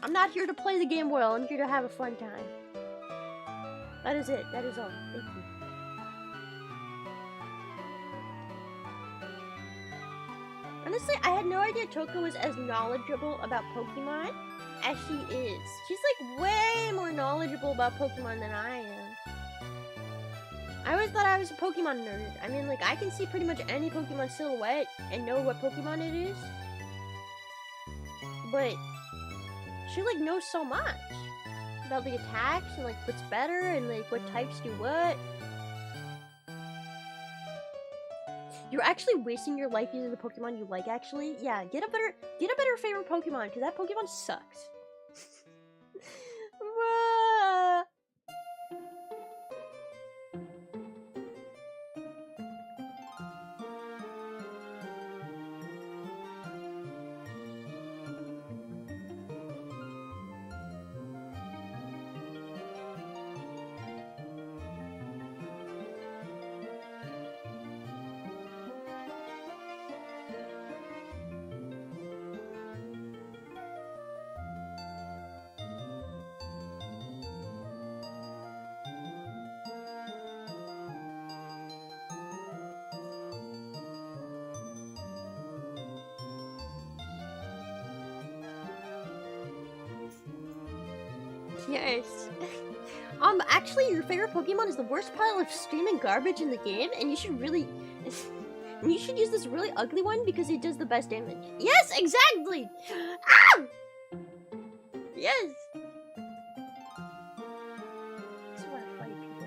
I'm not here to play the game well. I'm here to have a fun time. That is it. That is all. Thank you. Honestly, I had no idea Toko was as knowledgeable about Pokemon as she is. She's like way more knowledgeable about Pokemon than I am. I always thought I was a Pokemon nerd. I mean, like, I can see pretty much any Pokemon silhouette and know what Pokemon it is. But she, like, knows so much about the attacks and, like, what's better and, like, what types do what. You're actually wasting your life using the Pokemon you like, actually? Yeah, get a better favorite Pokemon, because that Pokemon sucks. Yes. Actually, your favorite Pokemon is the worst pile of steaming garbage in the game, and you should really... and you should use this really ugly one because it does the best damage. Yes, exactly! Ow! Yes! That's why I fight people.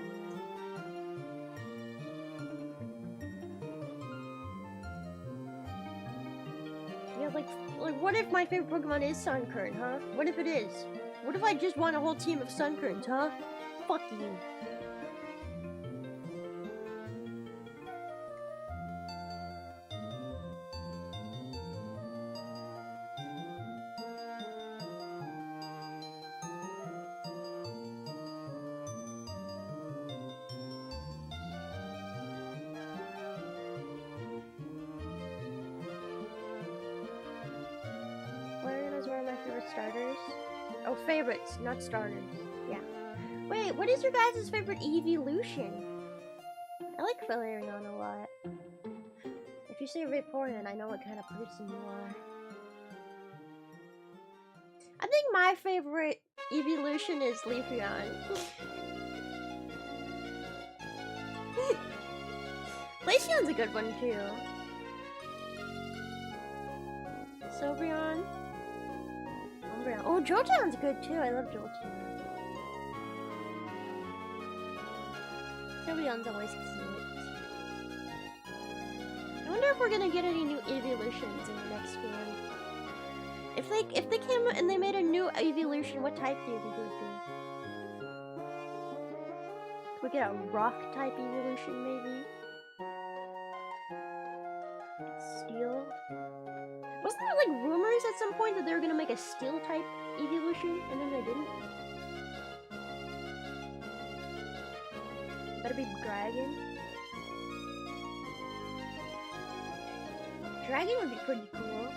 Yeah, like, what if my favorite Pokemon is Sunkern, huh? What if it is? What if I just want a whole team of Sunkerns, huh? Fuck you. Favorite starters? Oh, favorites, not starters. Yeah. Wait, what is your guys' favorite evolution? I like Valerian a lot. If you say Vaporeon, I know what kind of person you are. I think my favorite evolution is Leafeon. Glaceon's a good one too. Sylveon. Umbreon. Oh, Jolteon's good too. I love Jolteon. Sylveon's always cute. I wonder if we're gonna get any new evolutions in the next game. If they came and they made a new evolution, what type do you think it would be? Could we get a rock type evolution maybe? Steel? Wasn't there like rumors at some point that they were gonna make a steel type evolution and then they didn't? Better be dragon. Dragon would be pretty cool.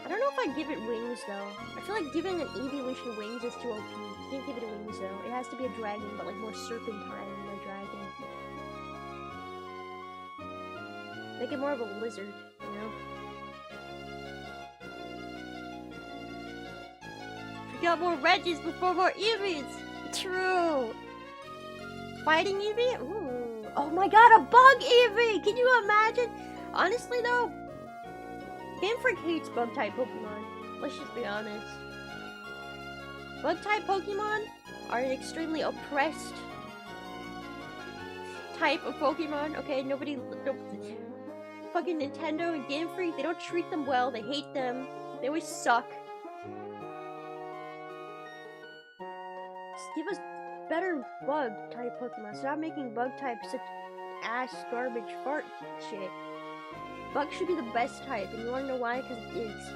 I don't know if I'd give it wings though. I feel like giving an evolution wings is too OP. You can't give it wings though. It has to be a dragon, but like more serpentine than a dragon. Make it more of a lizard, you know? We got more Regis before more Eevees! True! Fighting Eevee? Ooh. Oh my god, a bug Eevee! Can you imagine? Honestly though, Game Freak hates bug type Pokemon. Let's just be honest. Bug type Pokemon are an extremely oppressed type of Pokemon. Okay, nobody. Fucking Nintendo and Game Freak, they don't treat them well. They hate them. They always suck. Just give us better bug type Pokemon. Stop making bug type such ass garbage fart shit. Bug should be the best type, and you wanna know why? Because it is.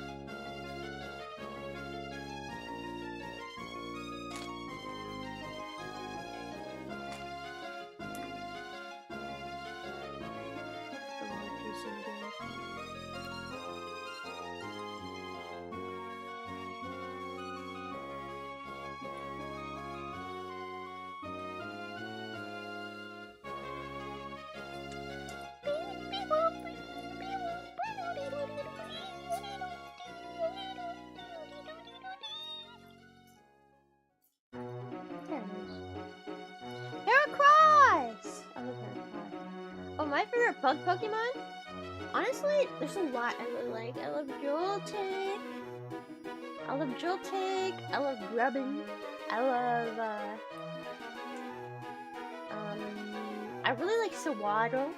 Bug Pokemon? Honestly, there's a lot I really like. I love Joltik. I love Joltik. I love Grubbin. I love, I really like Sewaddle.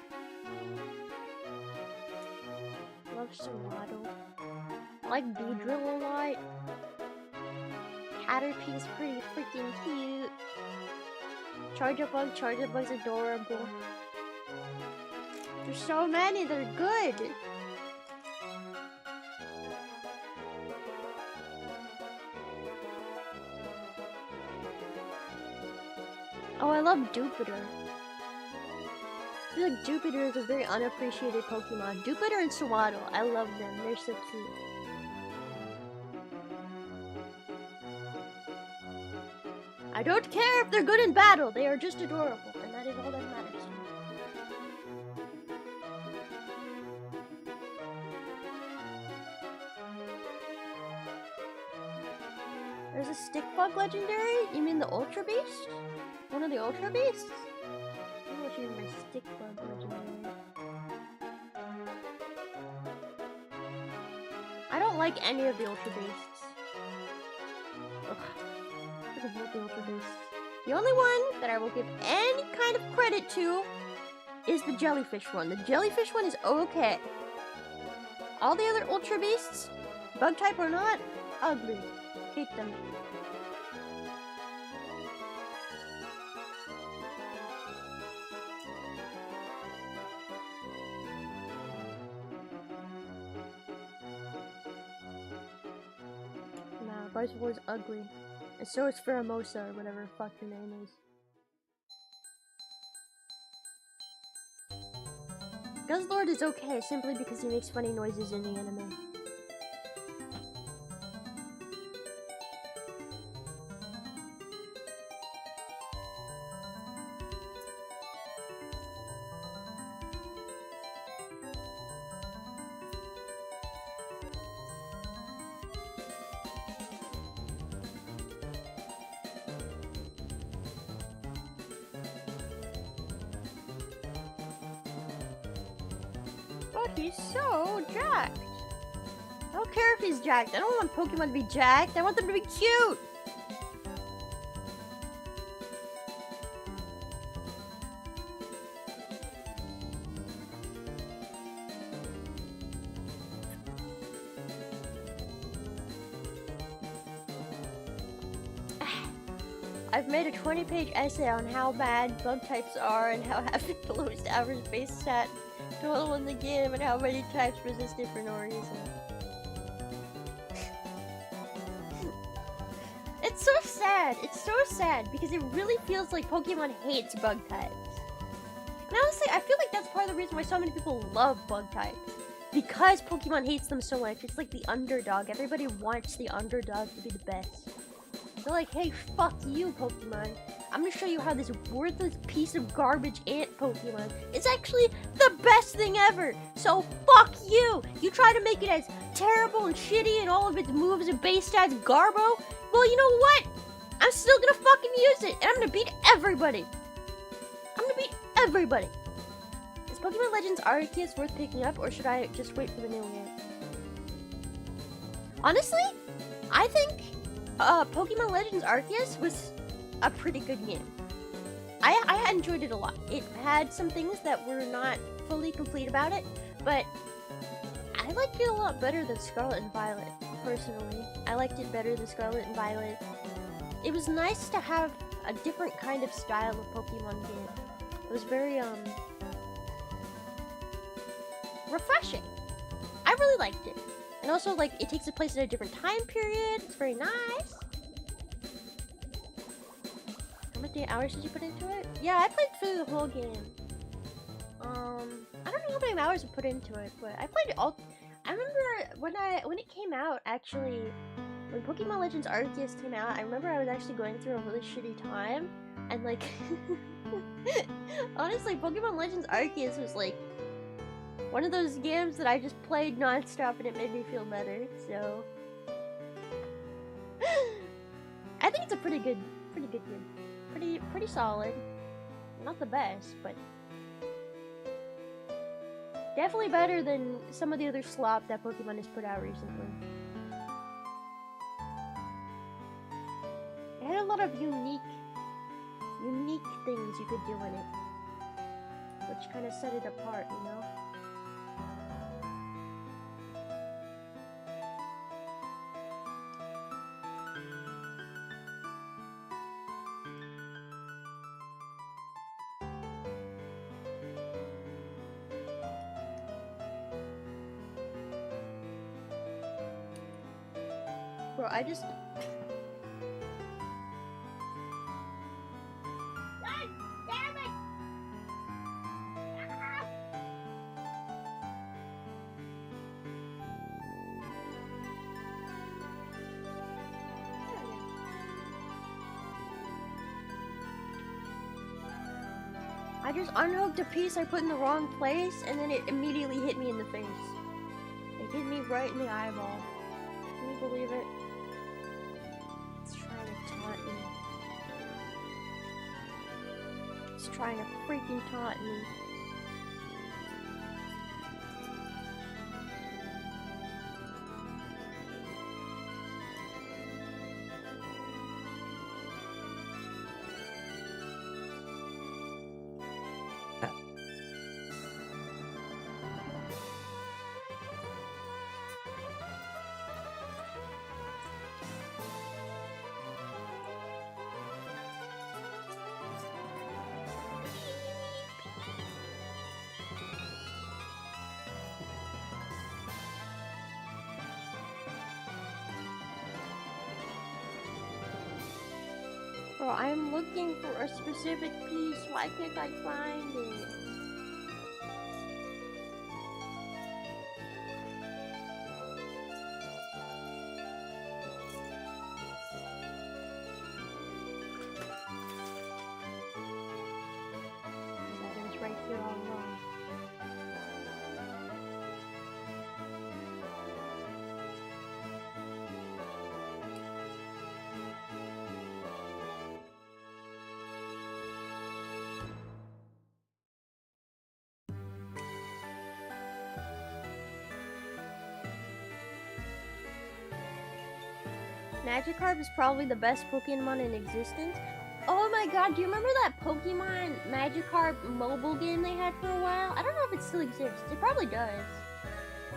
Love Sewaddle. I like Beedrill a lot. Caterpie's pretty freaking cute. Charjabug's adorable. There's so many, they're good. Oh, I love Jupiter. I feel like Jupiter is a very unappreciated Pokemon. Jupiter and Sewaddle, I love them. They're so cute. I don't care if they're good in battle. They are just adorable, and that is all that matters. There's a Stick Bug legendary? You mean the Ultra Beast? One of the Ultra Beasts? I don't know what you mean by Stick Bug legendary. I don't like any of the Ultra Beasts. Ugh. I don't hate the Ultra Beasts. The only one that I will give any kind of credit to is the Jellyfish one. The Jellyfish one is okay. All the other Ultra Beasts, bug type or not, ugly. Hate them. Nah, Bicycle is ugly. And so is Pheromosa, or whatever the fuck your name is. Guzzlord is okay simply because he makes funny noises in the anime. He's so jacked. I don't care if he's jacked. I don't want Pokemon to be jacked. I want them to be cute. I've made a 20-page essay on how bad bug types are and how having the lowest average base stat total in the game and how many types resisted for no reason. It's so sad. It's so sad because it really feels like Pokemon hates bug types. And honestly, I feel like that's part of the reason why so many people love bug types. Because Pokemon hates them so much. It's like the underdog. Everybody wants the underdog to be the best. They're like, hey, fuck you, Pokemon. I'm gonna show you how this worthless piece of garbage ant Pokemon is actually the best thing ever. So fuck you. You try to make it as terrible and shitty and all of its moves and base stats garbo. Well, you know what? I'm still gonna fucking use it, and I'm gonna beat everybody. I'm gonna beat everybody. Is Pokemon Legends Arceus worth picking up, or should I just wait for the new game? Honestly, I think Pokemon Legends Arceus was a pretty good game. I enjoyed it a lot. It had some things that were not fully complete about it, but I liked it a lot better than Scarlet and Violet, personally. I liked it better than Scarlet and Violet. It was nice to have a different kind of style of Pokemon game. It was very, refreshing. I really liked it. And also, like, it takes place in a different time period. It's very nice. How many hours did you put into it? Yeah, I played through the whole game. I don't know how many hours I put into it, but I played it all. I remember when it came out, actually, when Pokemon Legends Arceus came out, I remember I was actually going through a really shitty time, and like, honestly, Pokemon Legends Arceus was like one of those games that I just played non-stop and it made me feel better, so I think it's a pretty good game. Pretty solid. Not the best, but definitely better than some of the other slop that Pokemon has put out recently. It had a lot of unique things you could do in it, which kind of set it apart, you know? Bro, I just... God damn it! Ah! I just unhooked a piece I put in the wrong place, and then it immediately hit me in the face. It hit me right in the eyeball. Can you believe it? It's trying to taunt me. It's trying to freaking taunt me. Bro, I'm looking for a specific piece. Why can't I find it? That is right here all along. Magikarp is probably the best Pokemon in existence. Oh my god, do you remember that Pokemon Magikarp mobile game they had for a while? I don't know if it still exists. It probably does.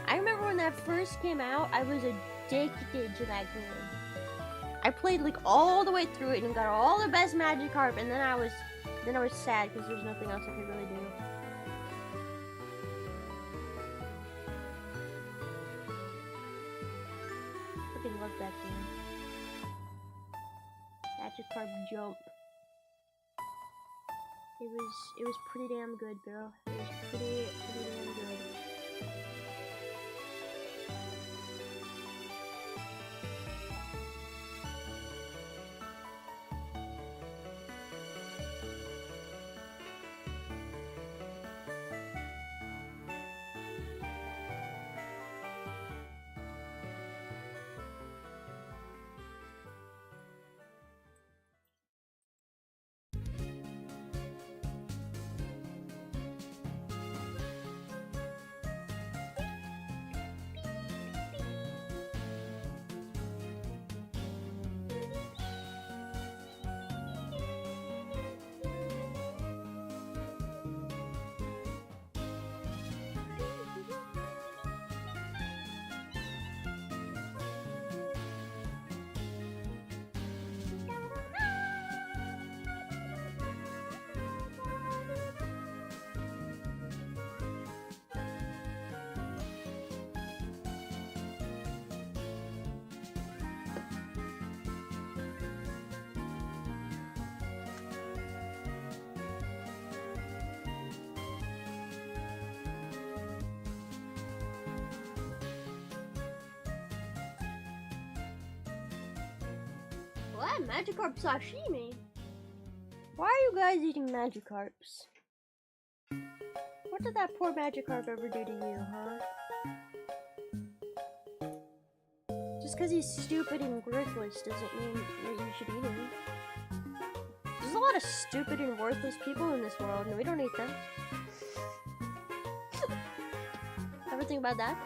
I remember when that first came out, I was addicted to that game. I played like all the way through it and got all the best Magikarp, and then I was sad because there's nothing else I could really do. Fucking love that game. Magikarp Jump. It was pretty damn good, girl. It was pretty damn good. What? Magikarp sashimi? Why are you guys eating Magikarps? What did that poor Magikarp ever do to you, huh? Just because he's stupid and worthless doesn't mean that you should eat him. There's a lot of stupid and worthless people in this world, and we don't eat them. Ever think about that?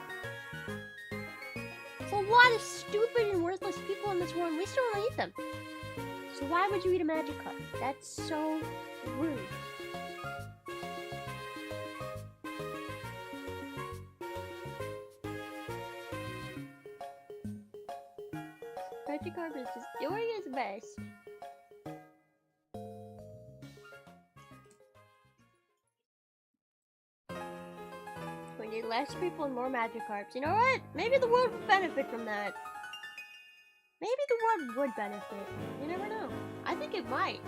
There's a lot of stupid and worthless people in this world, and we still don't eat them. So why would you eat a Magikarp? That's so rude. Magikarp is just doing his best. We need less people and more Magikarps. You know what? Maybe the world would benefit from that. Maybe the world would benefit. You never know. I think it might.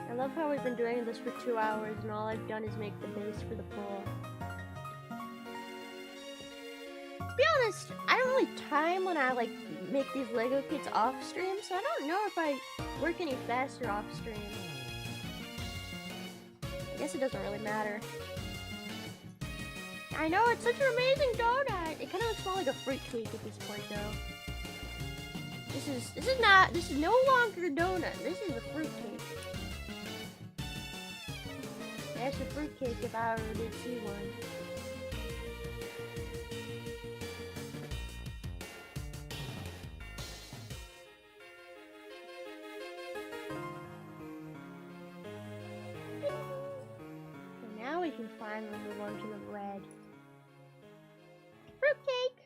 I love how we've been doing this for 2 hours and all I've done is make the base for the pool. To be honest, I don't really time when I like make these Lego kits off stream, so I don't know if I work any faster off stream. I guess it doesn't really matter. I know, it's such an amazing donut! It kind of looks more like a fruitcake at this point though. This is no longer a donut, this is a fruitcake. That's a fruitcake if I ever did see one. So now we can finally move on to the red. Fruitcake!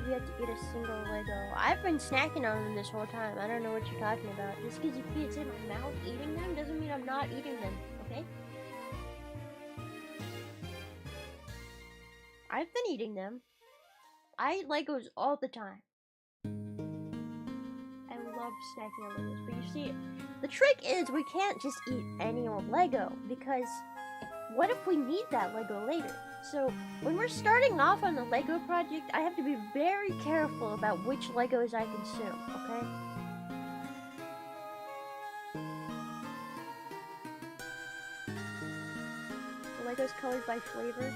we have to eat a single Lego. I've been snacking on them this whole time. I don't know what you're talking about. Just because you see it's in my mouth eating them doesn't mean I'm not eating them, okay? I've been eating them. I eat Legos all the time. I love snacking on Legos, but you see, the trick is we can't just eat any old Lego, because what if we need that Lego later? So, when we're starting off on the Lego project, I have to be very careful about which Legos I consume, okay? The Legos colored by flavor?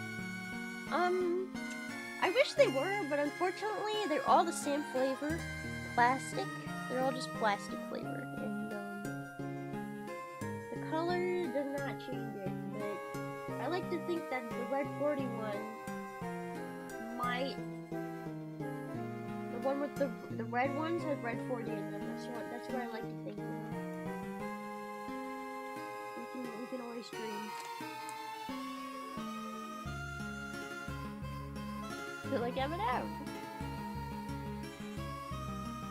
I wish they were, but unfortunately, they're all the same flavor. Plastic. They're all just plastic flavor. And, the color does not change it, but I like to think that the Red 41 might... The one with the red ones has Red 40 in them. That's what I like to think. We can always dream. Feel like M&M.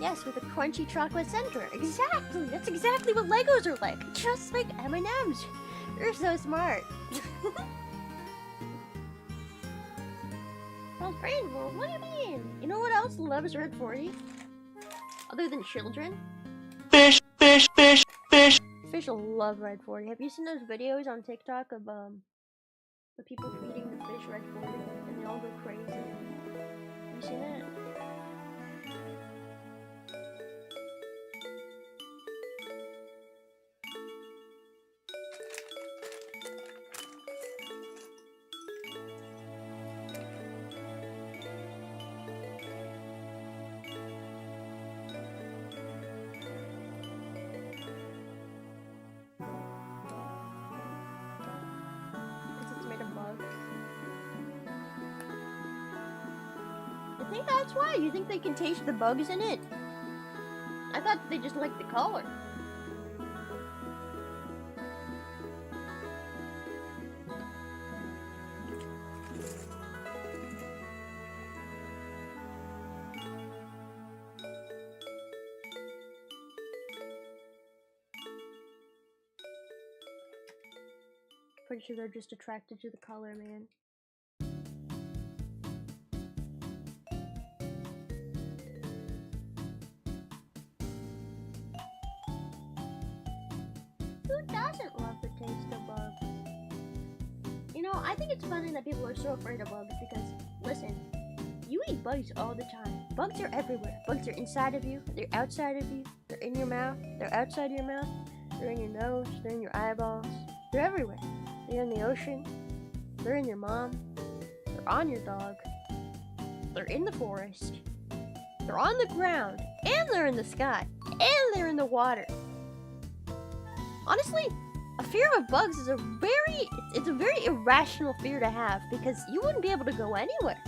Yes, with a crunchy chocolate center. Exactly! That's exactly what Legos are like. Just like M&M's. You're so smart. Well, painful. What do you mean? You know what else loves Red 40? Other than children? Fish, fish, fish, fish. Fish love Red 40. Have you seen those videos on TikTok of the people feeding the fish Red 40 and they all go crazy? Have you seen that? I think that's why. You think they can taste the bugs in it? I thought they just liked the color. Pretty sure they're just attracted to the color, man. Who doesn't love the taste of bugs? You know, I think it's funny that people are so afraid of bugs because, listen, you eat bugs all the time. Bugs are everywhere. Bugs are inside of you, they're outside of you, they're in your mouth, they're outside your mouth, they're in your nose, they're in your eyeballs, they're everywhere. They're in the ocean, they're in your mom, they're on your dog, they're in the forest, they're on the ground, and they're in the sky, and they're in the water. Honestly, a fear of bugs is a very irrational fear to have because you wouldn't be able to go anywhere.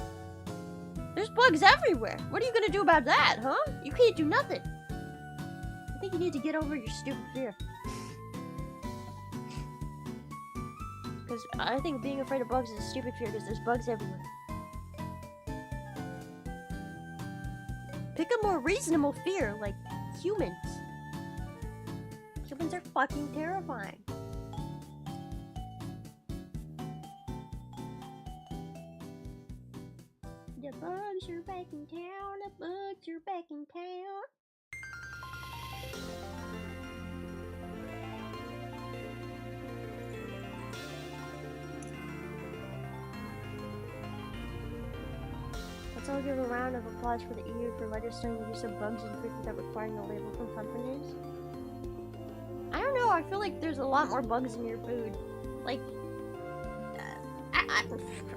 There's bugs everywhere. What are you gonna do about that, huh? You can't do nothing. I think you need to get over your stupid fear. Because I think being afraid of bugs is a stupid fear because there's bugs everywhere. Pick a more reasonable fear, like humans. Humans are fucking terrifying. The bugs are back in town, the bugs are back in town. Let's all give a round of applause for the EU for registering the use of bugs in food without requiring a label from companies. I don't know, I feel like there's a lot more bugs in your food. Like,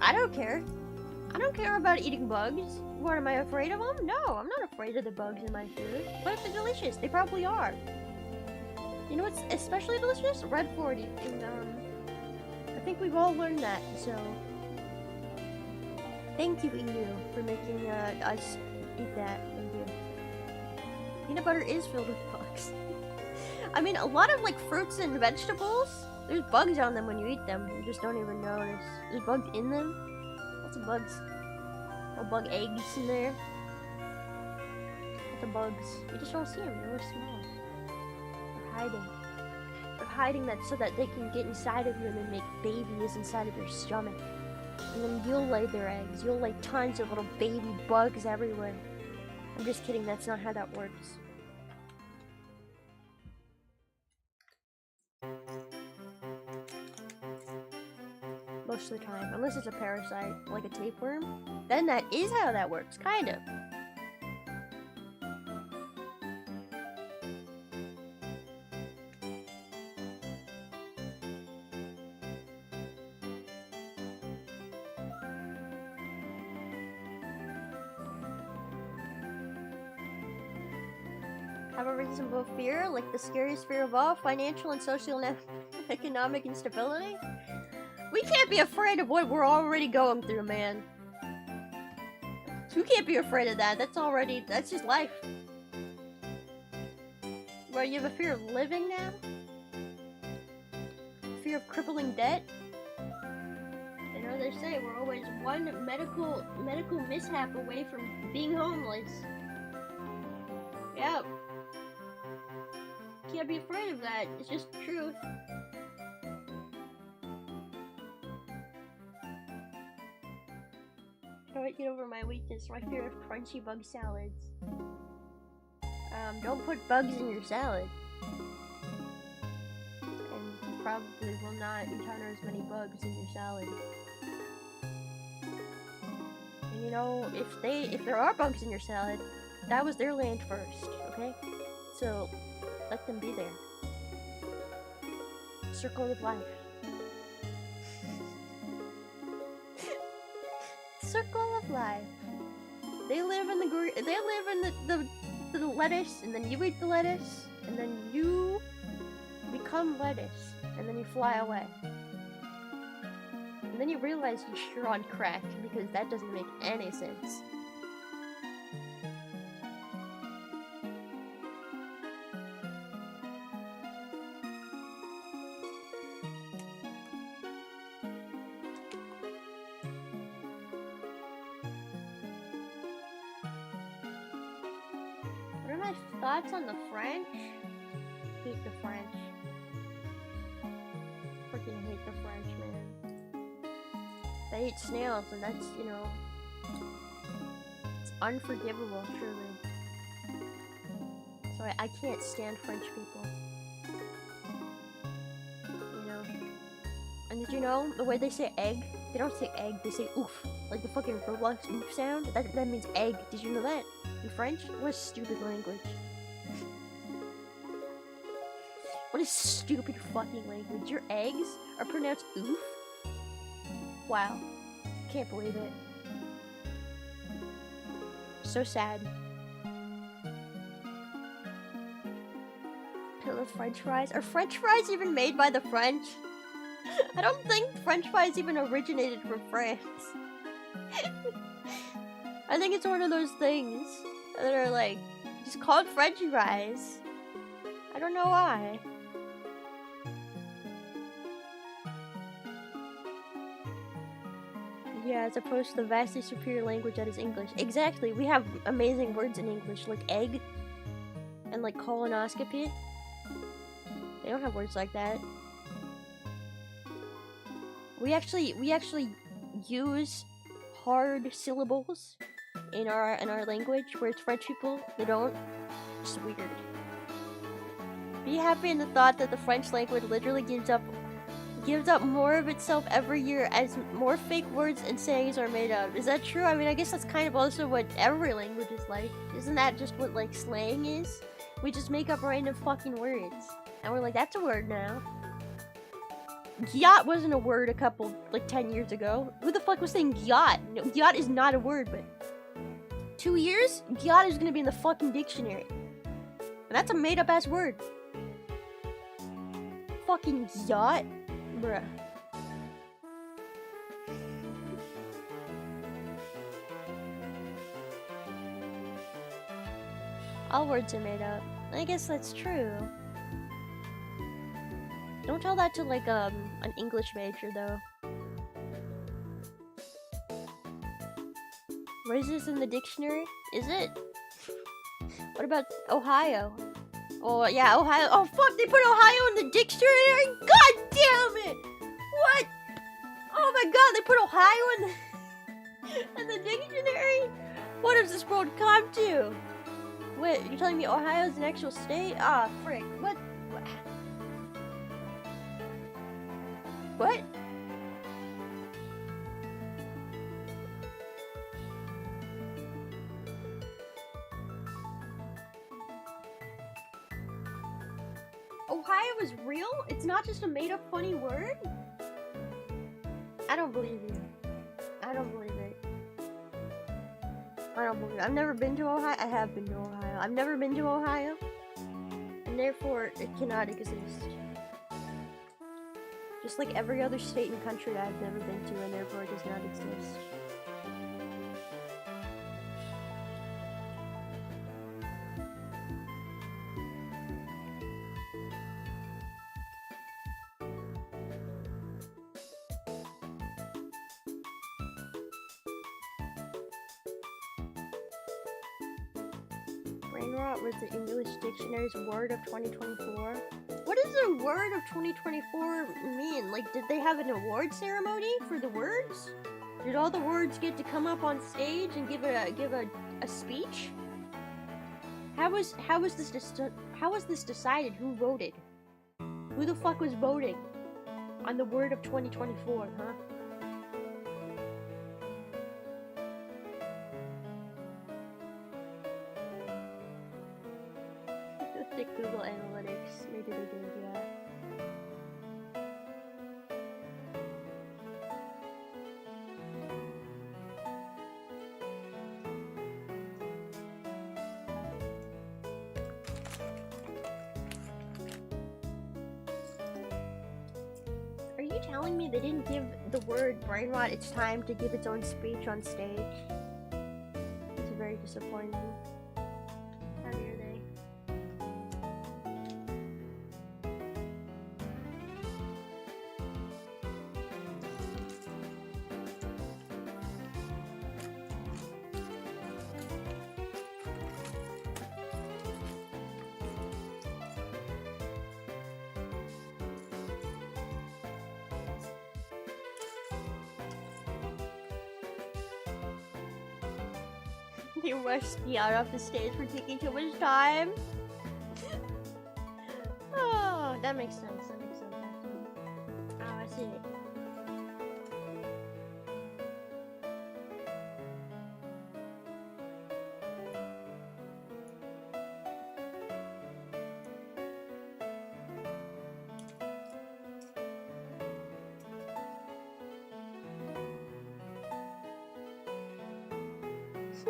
I don't care. I don't care about eating bugs. What, am I afraid of them? No, I'm not afraid of the bugs in my food. But if they're delicious, they probably are. You know what's especially delicious? Red 40. And, I think we've all learned that, so... Thank you, EU, for making us eat that. Thank you. Peanut butter is filled with bugs. I mean, a lot of like fruits and vegetables, there's bugs on them when you eat them. You just don't even notice. There's bugs in them. Lots of bugs. Little bug eggs in there. the bugs. You just don't see them. They're really small. They're hiding. They're hiding that so that they can get inside of you and then make babies inside of your stomach. And then you'll lay their eggs. You'll lay tons of little baby bugs everywhere. I'm just kidding. That's not how that works. Most of the time. Unless it's a parasite, like a tapeworm. Then that is how that works. Kind of. Have a reasonable fear, like the scariest fear of all, financial and social and economic instability? We can't be afraid of what we're already going through, man. You can't be afraid of that. That's just life. Well, you have a fear of living now? Fear of crippling debt? You know, they say we're always one medical mishap away from being homeless. Yep. Can't be afraid of that. It's just the truth. How do I get over my weakness? My fear of crunchy bug salads. Don't put bugs in your salad. And you probably will not encounter as many bugs in your salad. And you know, if there are bugs in your salad, that was their land first, okay? So let them be there. Circle of life. Circle of life. They live in the lettuce, and then you eat the lettuce, and then you become lettuce, and then you fly away. And then you realize you're on crack because that doesn't make any sense. Thoughts on the French? Hate the French. Freaking hate the French, man. They eat snails, and that's, you know, it's unforgivable, truly. So I can't stand French people. You know? And did you know, the way they say egg, they don't say egg, they say oof. Like the fucking Roblox oof sound, that means egg. Did you know that? In French? What a stupid language. What a stupid fucking language. Your eggs are pronounced oof? Wow. Can't believe it. So sad. I love French fries. Are French fries even made by the French? I don't think French fries even originated from France. I think it's one of those things that are like, just called French fries. I don't know why. Yeah, as opposed to the vastly superior language that is English. Exactly, we have amazing words in English, like egg, and like colonoscopy. They don't have words like that. We actually use hard syllables in our language, whereas French people, they don't. It's weird. Be happy in the thought that the French language literally gives up more of itself every year as more fake words and sayings are made up. Is that true? I mean, I guess that's kind of also what every language is like. Isn't that just what, like, slang is? We just make up random fucking words. And we're like, that's a word now. Yacht wasn't a word a couple, like, 10 years ago. Who the fuck was saying yacht? No, yacht is not a word, but 2 years? Yacht is gonna be in the fucking dictionary. And that's a made-up ass word. Fucking yacht? Bruh. All words are made up. I guess that's true. Don't tell that to, like, an English major, though. Where is this in the dictionary? Is it? What about Ohio? Oh, yeah, Ohio. Oh, fuck, they put Ohio in the dictionary? God damn it! What? Oh my god, they put Ohio in the dictionary? What does this world come to? Wait, you're telling me Ohio's an actual state? Ah, frick. What? What? Ohio is real? It's not just a made-up funny word? I don't believe you. I don't believe it. I don't believe it. I've never been to Ohio. I have been to Ohio. I've never been to Ohio. And therefore, it cannot exist. Just like every other state and country I've never been to, and therefore it does not exist. Brain rot was the English Dictionary's word of 2024. What does the word of 2024 mean? Like, did they have an award ceremony for the words? Did all the words get to come up on stage and give a speech? How was this decided? Who voted? Who the fuck was voting on the word of 2024, huh? The Google Analytics. Maybe they did, yeah. Are you telling me they didn't give the word brain rot its time to give its own speech on stage? It's very disappointing. How dare they? They rushed me out off the stage for taking too much time. Oh, that makes sense. That makes sense. Oh, I see it.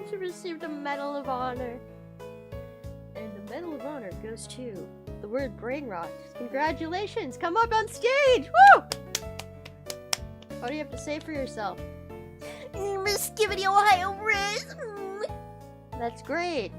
She received a Medal of Honor. And the Medal of Honor goes to the word brain rot. Congratulations! Come up on stage! Woo! What do you have to say for yourself? Miss Skivity Ohio Riz! That's great.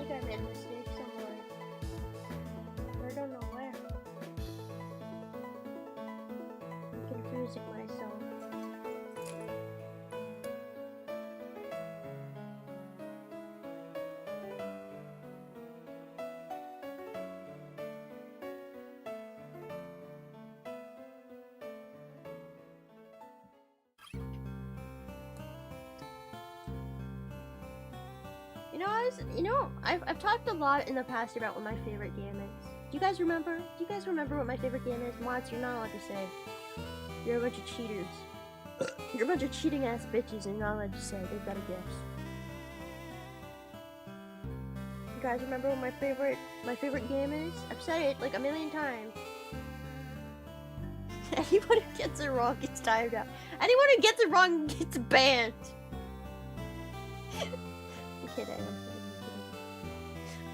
I made a mistake somewhere. I don't know where. I'm confusing myself. I've talked a lot in the past about what my favorite game is. Do you guys remember? Do you guys remember what my favorite game is? Mods, you're not allowed to say. You're a bunch of cheaters. You're a bunch of cheating ass bitches and you're not allowed to say. They've got a guess. You guys remember what my favorite game is? I've said it like a million times. Anyone who gets it wrong gets timed out. Anyone who gets it wrong gets banned. I'm kidding.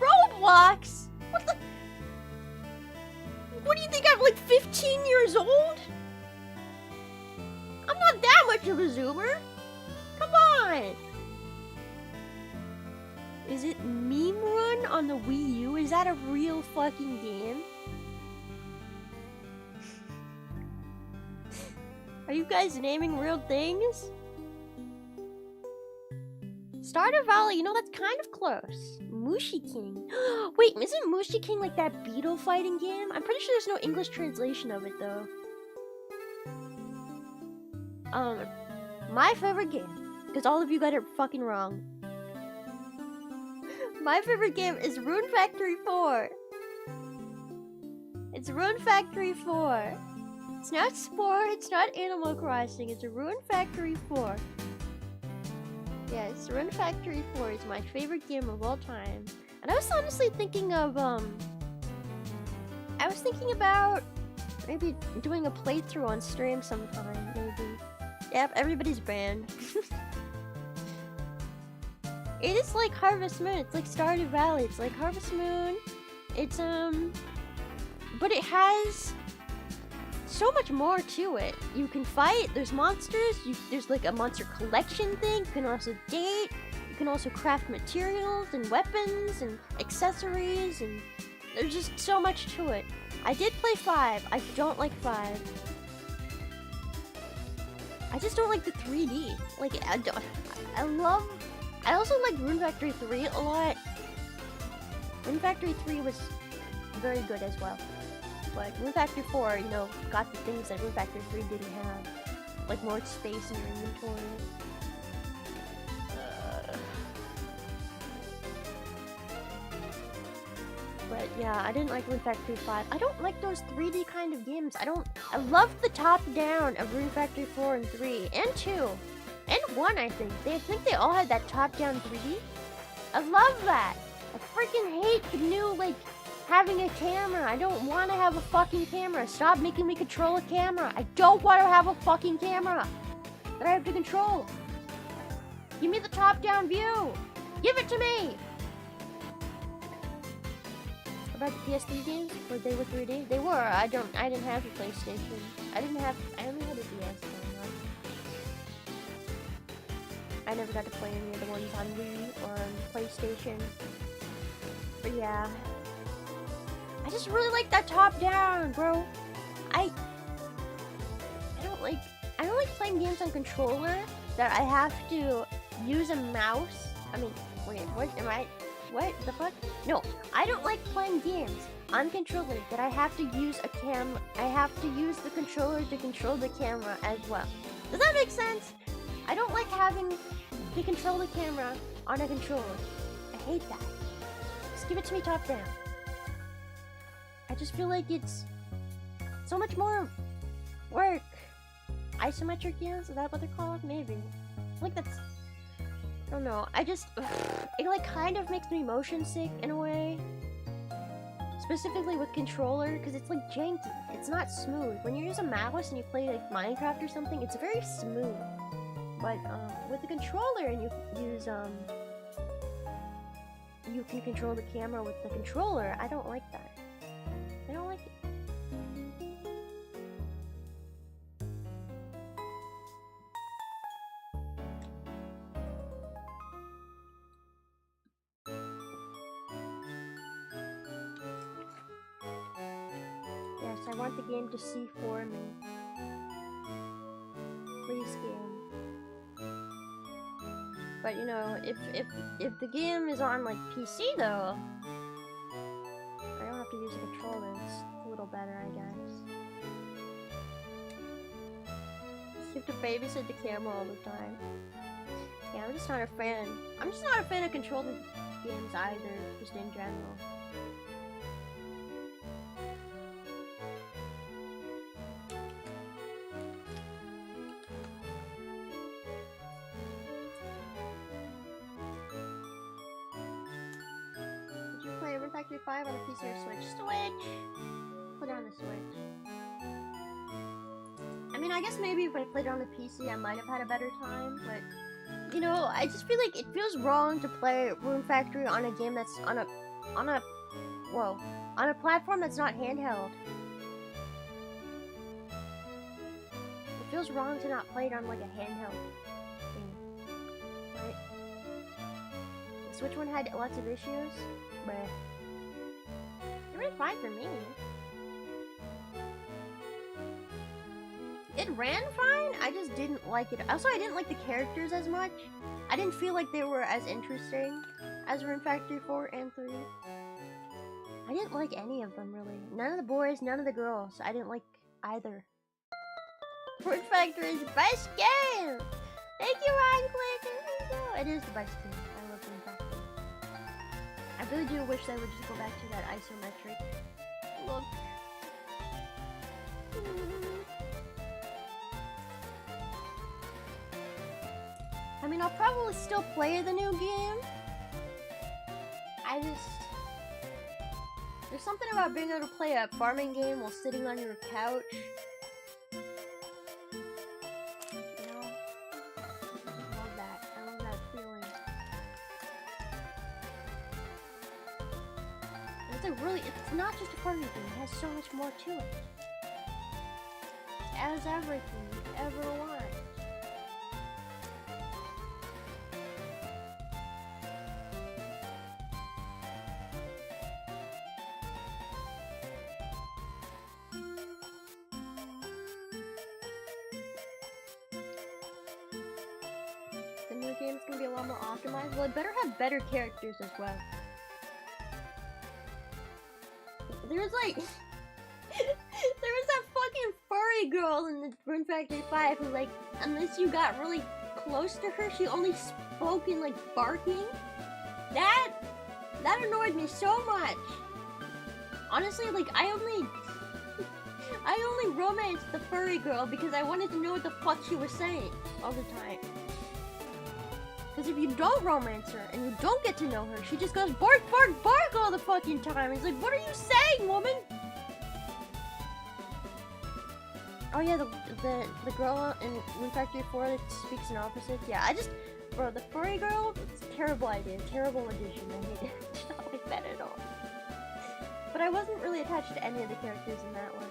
Roblox? What the What do you think, I'm like 15 years old? I'm not that much of a zoomer. Come on. Is it Meme Run on the Wii U? Is that a real fucking game? Are you guys naming real things? Stardew Valley, you know, that's kind of close. Mushi King. Wait, isn't Mushi King like that beetle fighting game? I'm pretty sure there's no English translation of it though. My favorite game, because all of you got it fucking wrong. My favorite game is Rune Factory 4. It's Rune Factory 4. It's not Sport, it's not Animal Crossing, it's a Rune Factory 4. Yes, Rune Factory 4 is my favorite game of all time. And I was honestly thinking of, I was thinking about maybe doing a playthrough on stream sometime, maybe. Yep, everybody's banned. It is like Harvest Moon, it's like Stardew Valley, it's like Harvest Moon. It's, but it has so much more to it. You can fight, there's monsters, there's like a monster collection thing, you can also date, you can also craft materials and weapons and accessories, and there's just so much to it. I did play 5, I don't like 5. I just don't like the 3D. Like, I also like Rune Factory 3 a lot. Rune Factory 3 was very good as well. But Rune Factory 4, you know, got the things that Rune Factory 3 didn't have. Like more space in your inventory. But yeah, I didn't like Rune Factory 5. I don't like those 3D kind of games. I love the top-down of Rune Factory 4 and 3, and 2. And 1, I think. I think they all had that top-down 3D. I love that! I freaking hate the new, like, having a camera. I don't want to have a fucking camera. Stop making me control a camera. I don't want to have a fucking camera that I have to control. Give me the top-down view. Give it to me. About the PS3 games, were they 3D? They were. I didn't have a PlayStation. I only had a DS. I never got to play any of the ones on Wii or on PlayStation. But yeah. I just really like that top down, bro. I don't like playing games on controller that I have to use a mouse. I mean, wait, what the fuck? No, I don't like playing games on controller that I have to use I have to use the controller to control the camera as well. Does that make sense? I don't like having to control the camera on a controller. I hate that. Just give it to me top down. I just feel like it's so much more work. Isometric games? Is that what they're called? Maybe. Like that's... I don't know. It like kind of makes me motion sick in a way. Specifically with controller, because it's like janky. It's not smooth. When you use a mouse and you play like Minecraft or something, it's very smooth. But with the controller and you use you can control the camera with the controller, I don't like that. I don't like it. Yes, I want the game to see for me. Please, game. But you know, if the game is on like PC though, I don't have to use a controller. It's a little better, I guess. You have to babysit the camera all the time. Yeah, I'm just not a fan. I'm just not a fan of controlling games either, just in general. Factory 5 on the PC or Switch? Switch! Put it on the Switch. I mean, I guess maybe if I played it on the PC, I might have had a better time, but... You know, I just feel like it feels wrong to play Rune Factory on a game that's on a platform that's not handheld. feels wrong to not play it on like a handheld thing. Right? The Switch one had lots of issues, but it was fine for me. It ran fine, I just didn't like it. Also, I didn't like the characters as much. I didn't feel like they were as interesting as Rune Factory 4 and 3. I didn't like any of them, really. None of the boys, none of the girls. I didn't like either. Rune Factory is the best game! Thank you, Ryan Click! It is the best game. I love Rune Factory. I really do wish they would just go back to that isometric look. I mean, I'll probably still play the new game. There's something about being able to play a farming game while sitting on your couch. You know? I love that. I love that feeling. And it's like really, it's not just a farming game. It has so much more to it. It has everything you ever want. Game's gonna be a lot more optimized. Well, it better have better characters as well. There's like there was that fucking furry girl in the Rune Factory 5 who, like, unless you got really close to her, she only spoke in like barking. That annoyed me so much. Honestly, like I only romanced the furry girl because I wanted to know what the fuck she was saying all the time. Because if you don't romance her and you don't get to know her, she just goes bark, bark, bark all the fucking time. It's like, what are you saying, woman? Oh yeah, the girl in Rune Factory 4 that speaks in opposites. Yeah, bro, the furry girl, it's a terrible idea, terrible addition. I hate it. I don't like that at all. But I wasn't really attached to any of the characters in that one.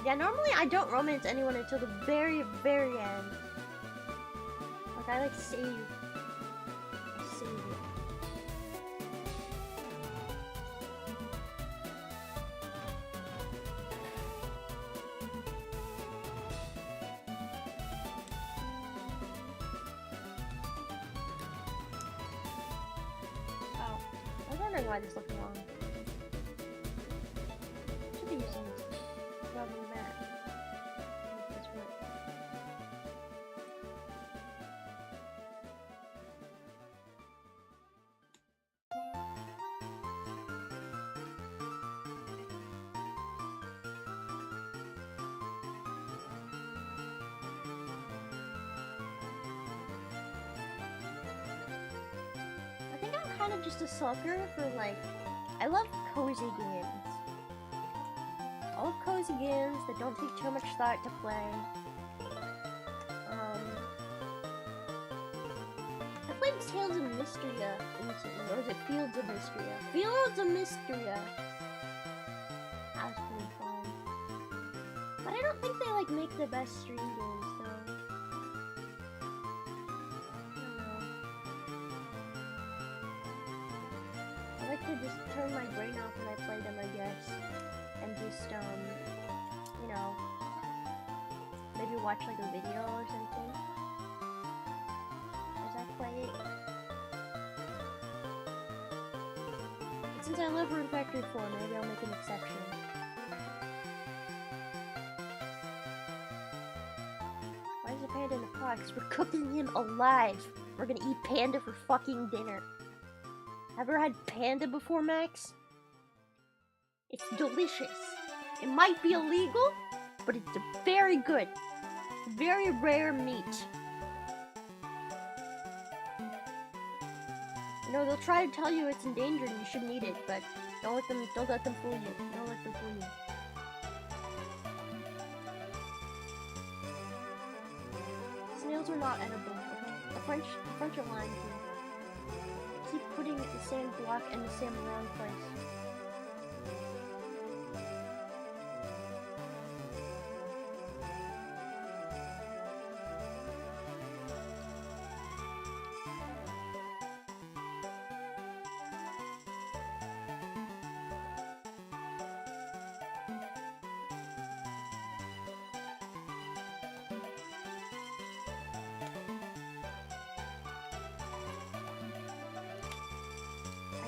Yeah, normally I don't romance anyone until the very, very end. Like, I like save it. Oh, I was wondering why this looked wrong. Should be using this. Rather than that. Make this work. I think I'm kind of just a sucker for, like, I love cozy games. I love cozy games that don't take too much thought to play. I played Tales of Mystria recently, or is it Fields of Mystria? Fields of Mystria! That was pretty fun. But I don't think they, like, make the best stream games, though. I like to just turn my brain off when I play them, I guess. And just, you know, maybe watch like a video or something as I play it. But since I love Rune Factory 4, maybe I'll make an exception. Why is the panda in the pot? Because we're cooking him alive. We're gonna eat panda for fucking dinner. Ever had panda before, Max? It's delicious. It might be illegal, but it's very good. Very rare meat. You know, they'll try to tell you it's endangered and you shouldn't eat it, but don't let them fool you. Don't let them fool you. Snails are not edible. The French are lying to you. Keep putting the same block in the same wrong place.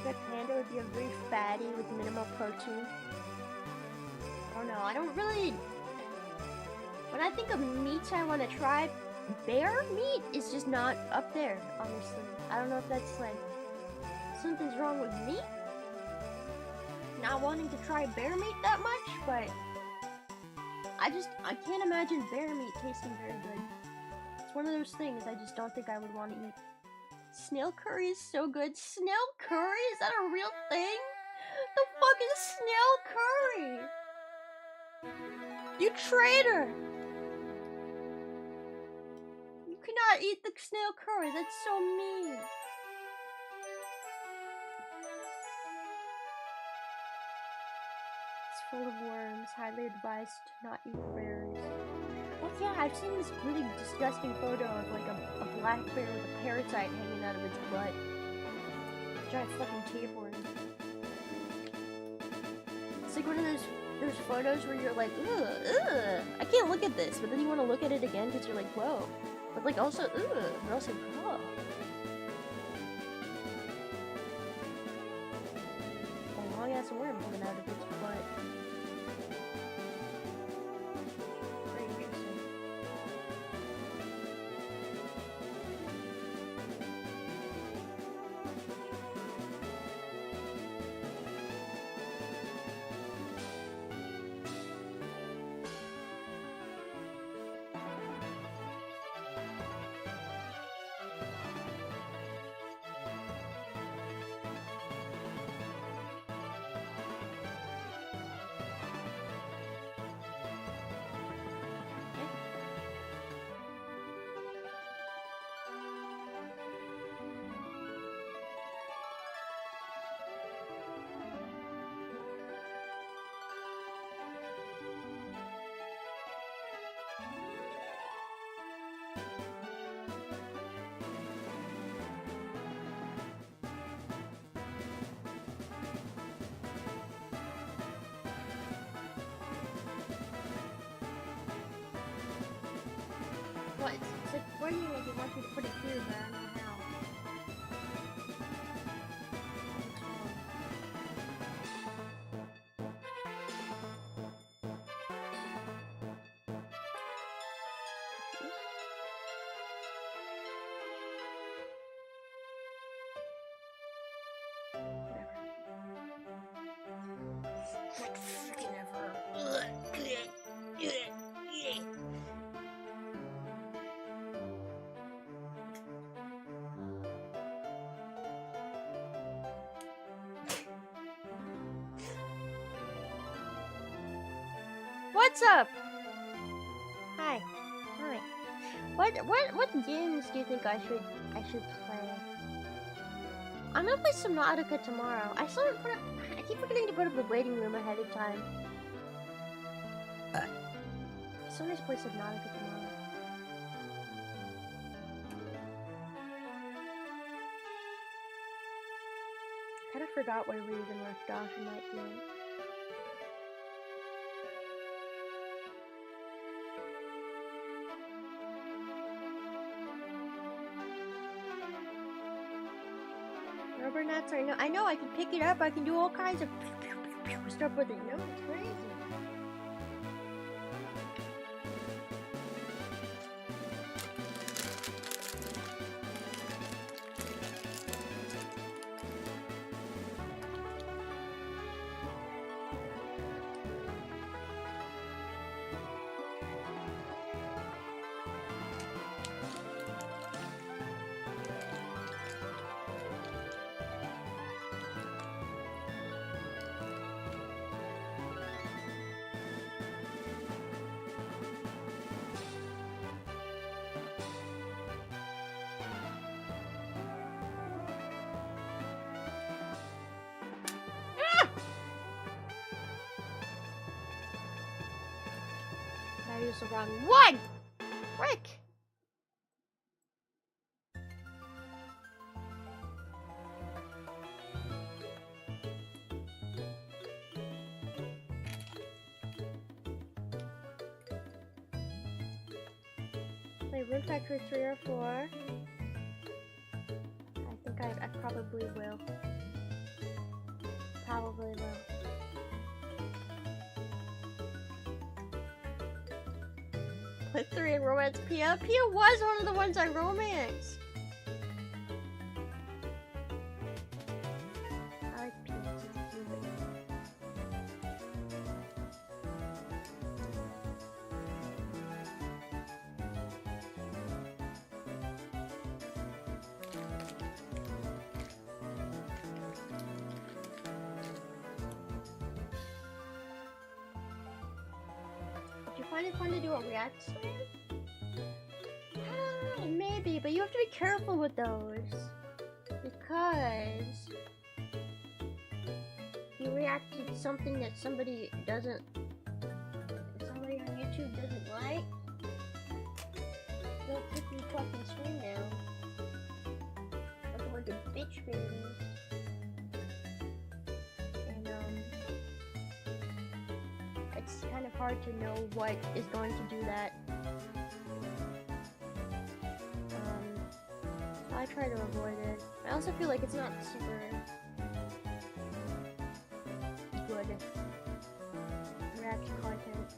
Red panda would be a very fatty with minimal protein. I don't know. I don't really. When I think of meats I want to try, bear meat is just not up there, honestly. I don't know if that's like something's wrong with me, not wanting to try bear meat that much, but I can't imagine bear meat tasting very good. It's one of those things I just don't think I would want to eat. Snail curry is so good. Snail curry? Is that a real thing? The fuck is snail curry? You traitor! You cannot eat the snail curry. That's so mean. It's full of worms. Highly advised to not eat berries. Oh yeah, I've seen this really disgusting photo of like a black bear with a parasite hanging out of its butt. Giant fucking tapeworm. It's like one of those photos where you're like, ugh, I can't look at this, but then you want to look at it again because you're like, whoa. But like also, but also, oh. A long ass worm coming out of its butt. Very interesting. What? It's like pointing like it wants me to put it here, but I don't know how. What's up? Hi. Hi. What games do you think I should play? I'm gonna play Subnautica tomorrow. I keep forgetting to put up the waiting room ahead of time. So nice to play Subnautica tomorrow. I kinda forgot where we even left off in that game. Rubber nuts are I know I can pick it up, I can do all kinds of stuff with it, you know? It's crazy. I used the wrong one! Frick! Play Rune Factory 3 or 4. I think I probably will. probably will. Put 3 in romance. Pia was one of the ones I romanced. I like Pia too. Did you find it fun to do a react stream? Maybe, but you have to be careful with those. Because if you react to something that somebody on YouTube doesn't like, they'll kick your fucking stream down. Like a bunch of bitch babies. And it's kind of hard to know what is going to do that. I try to avoid it. I also feel like it's not super good reaction content.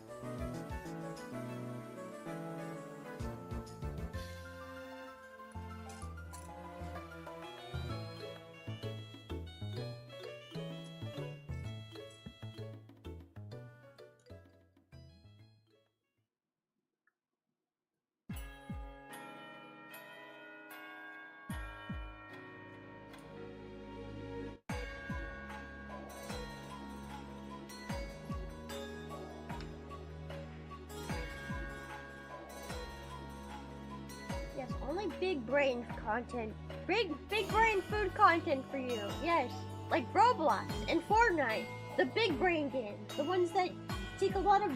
Only big brain content. Big brain food content for you. Yes. Like Roblox and Fortnite. The big brain games. The ones that take a lot of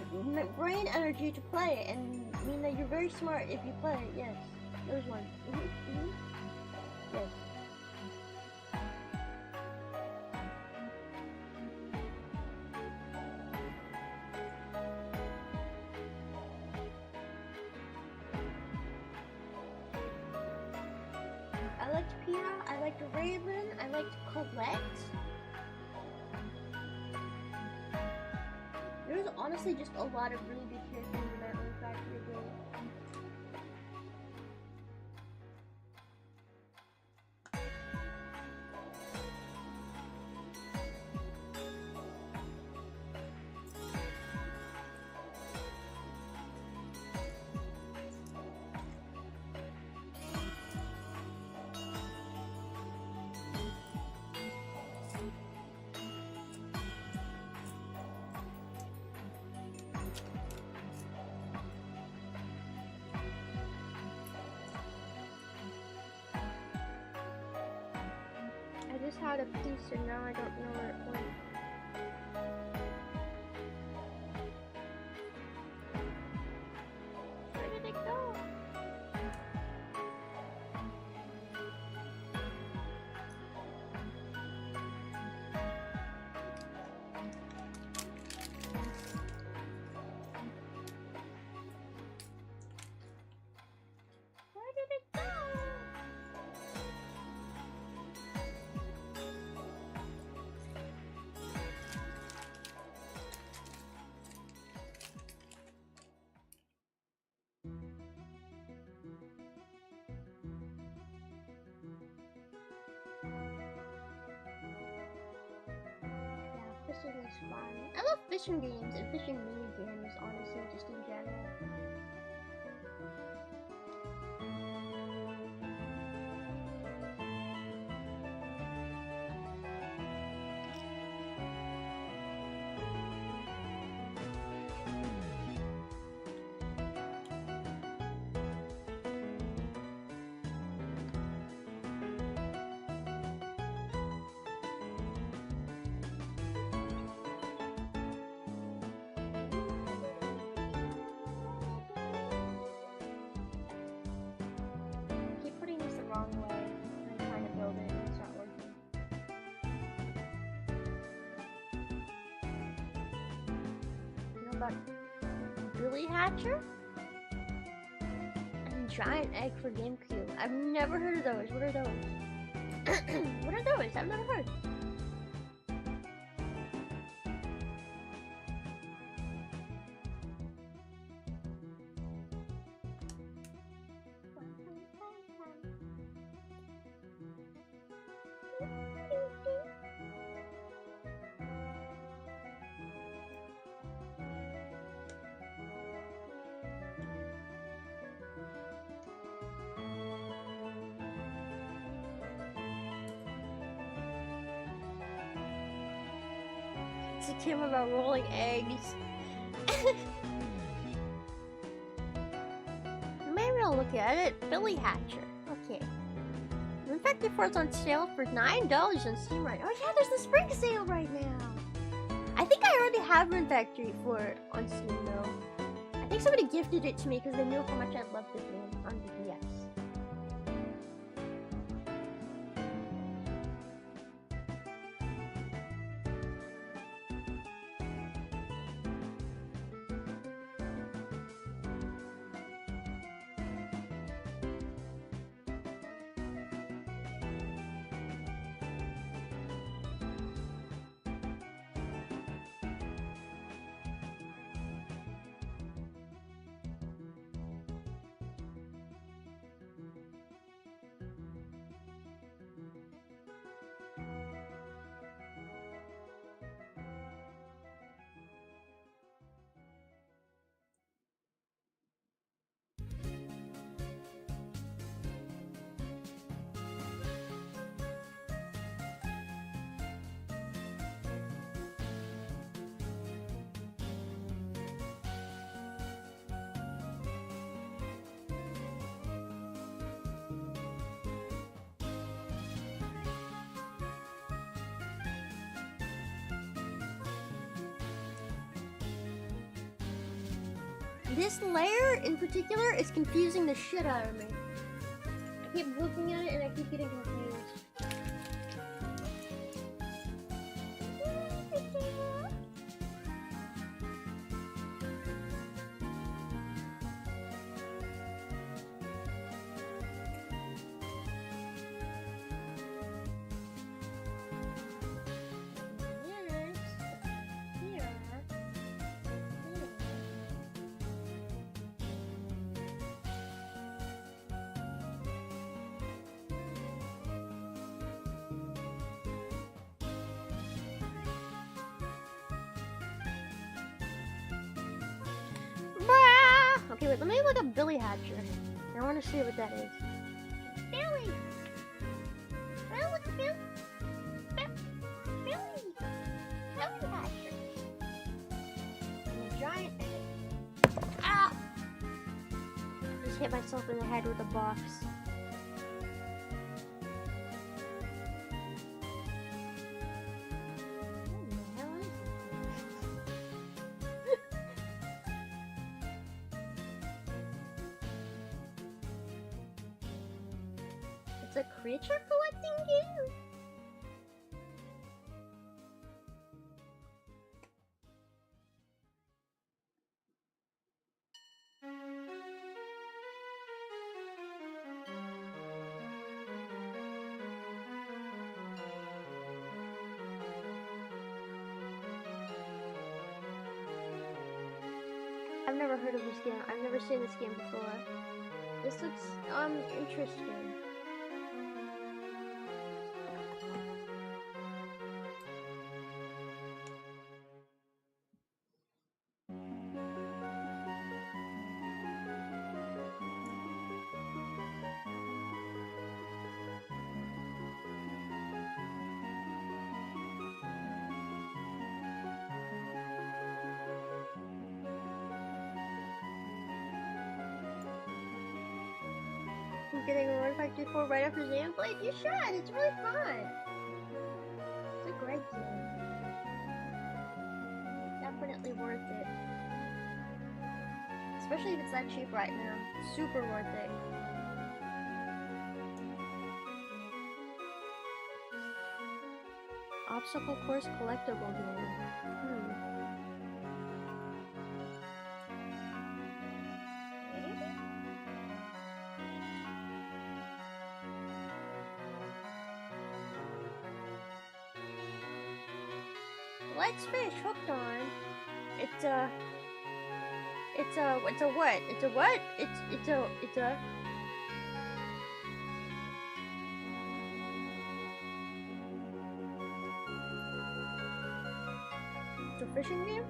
brain energy to play and mean that you're very smart if you play it. Yes. Those ones. Yes. I liked Pia, I liked Raven, I liked Colette. There's honestly just a lot of really good characters in that Rune Factory game. I just had a piece and now I don't know where it went. Where did it go? Where did it go? Fishing is fun. I love fishing games and fishing mini games, honestly, just in general. Keep putting this the wrong way. I'm trying to build it and it's not working. You know about Billy Hatcher? And Giant Egg for GameCube. I've never heard of those. What are those? What are those? I've never heard. to Kim about rolling eggs. Maybe I'll look at it. Billy Hatcher. Okay. Rune Factory 4 is on sale for $9 on Steam right now. Oh yeah, there's the spring sale right now. I think I already have Rune Factory 4 on Steam though. I think somebody gifted it to me because they knew how much I loved the game on the DS. This layer in particular is confusing the shit out of me. I keep looking at it and I keep getting confused. Okay, wait, let me look up Billy Hatcher. I want to see what that is. Billy! Oh, look, Billy! Billy! Billy Hatcher! A giant egg. Ah! Just hit myself in the head with a box. It's a creature collecting game? I've never heard of this game. I've never seen this game before. This looks interesting. I'm getting a Rune Factory 4 right after Xenoblade? You should! It's really fun! It's a great game. Definitely worth it. Especially if it's that cheap right now. Super worth it. Obstacle course collectible game. Let's Fish Hooked On. It's a what? It's a what? It's a fishing game?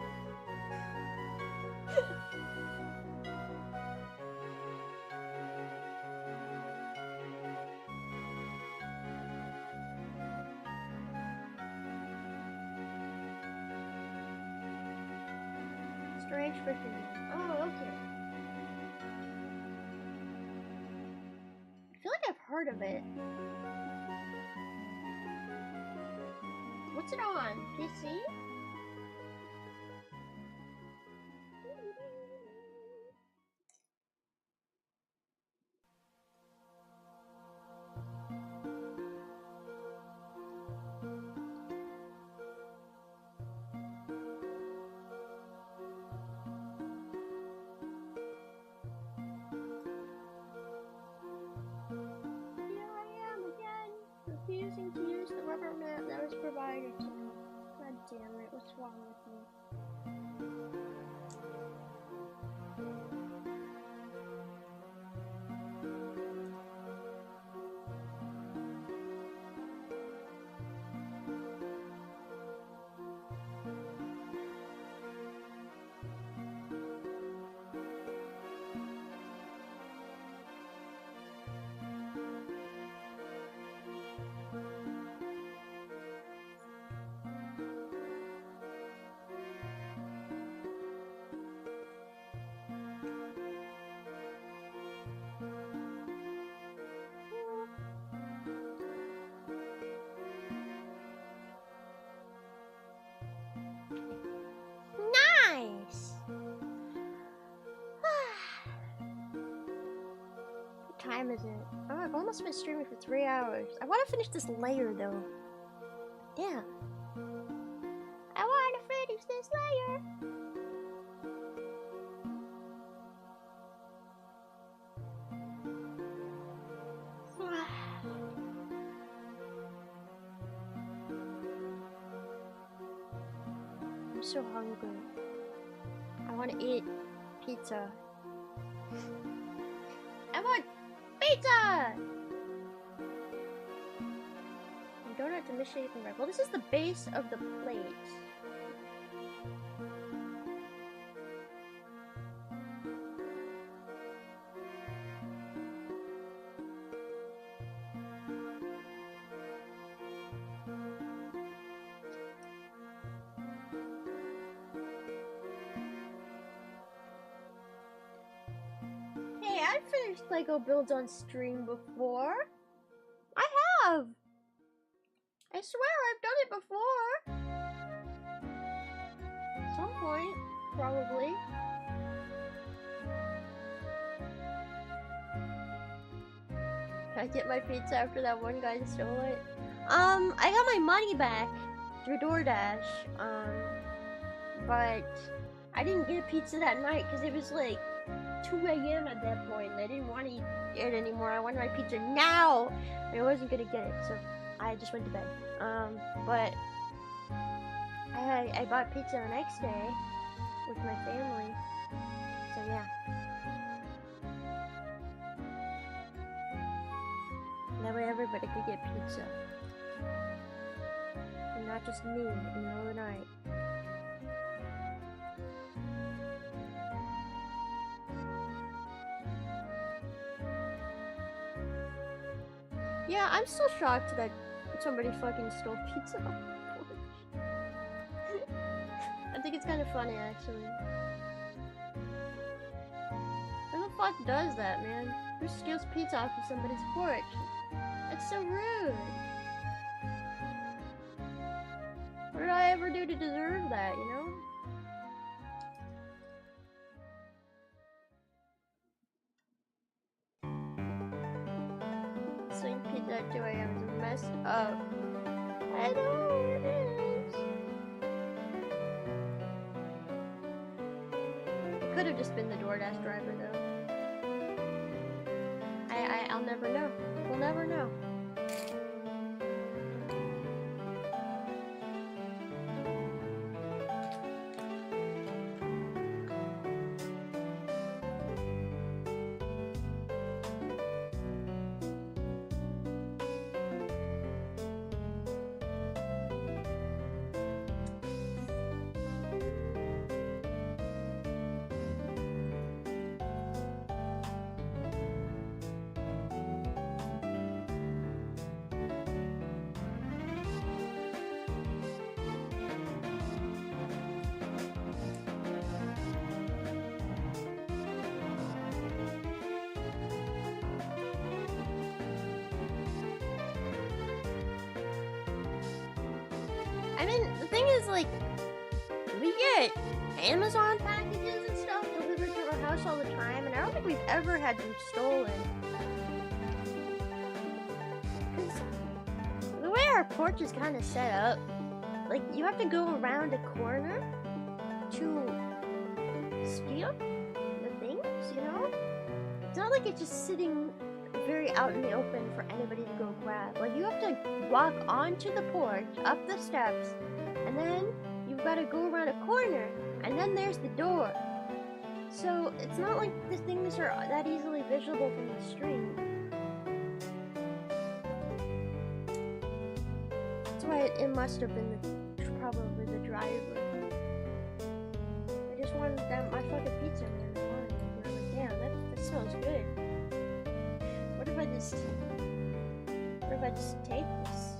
Strange fishing. Oh, okay. I feel like I've heard of it. What's it on? PC? Refusing to use the rubber mat that was provided to me. God damn it, what's wrong with me? Nice! What time is it? Oh, I've almost been streaming for 3 hours. I want to finish this layer though. Damn. I want to finish this layer. I'm so hungry. I want to eat pizza. I want pizza! And donut to misshapen bread. Well, this is the base of the plate. I've finished Lego builds on stream before. I have. I swear I've done it before. At some point, probably. Can I get my pizza after that one guy stole it? I got my money back through DoorDash. But I didn't get a pizza that night because it was like 2 a.m. at that point, and I didn't want to eat it anymore. I wanted my pizza now, and I wasn't gonna get it, so I just went to bed. But I bought pizza the next day with my family, so yeah. That way everybody could get pizza, and not just me in the middle of the night. Yeah, I'm still shocked that somebody fucking stole pizza off the porch. I think it's kind of funny, actually. Who the fuck does that, man? Who steals pizza off of somebody's porch? That's so rude. What did I ever do to deserve that, you know? Sweet pizza at 2 a.m. is messed up. I know it is. It could have just been the DoorDash driver, though. I'll never know. We'll never know. I mean, the thing is, like, we get Amazon packages and stuff delivered to our house all the time, and I don't think we've ever had them stolen. Because the way our porch is kind of set up, like, you have to go around a corner to steal the things, you know? It's not like it's just sitting very out in the open for anybody to go grab. Like, you have to walk onto the porch, up the steps, and then you've got to go around a corner, and then there's the door. So it's not like the things are that easily visible from the street. That's why it must have been probably the driver. I just wanted my fucking pizza, man. I wanted it. And I'm like, damn, that smells good. What if I just take this?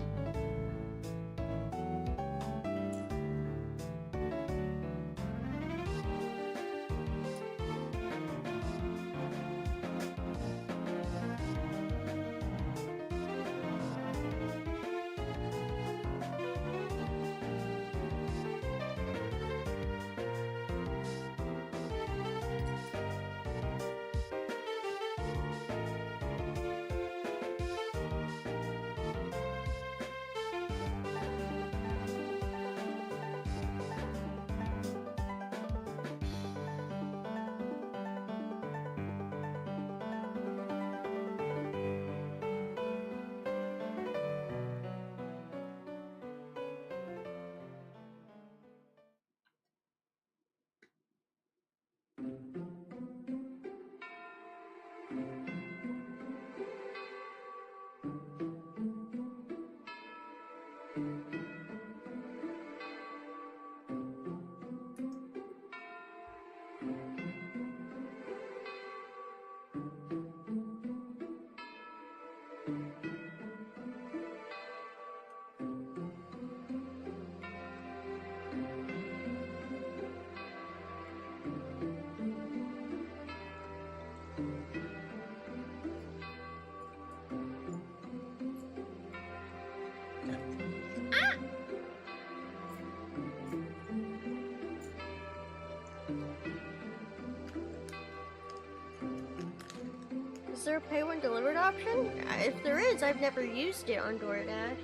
Is there a pay when delivered option? If there is, I've never used it on DoorDash.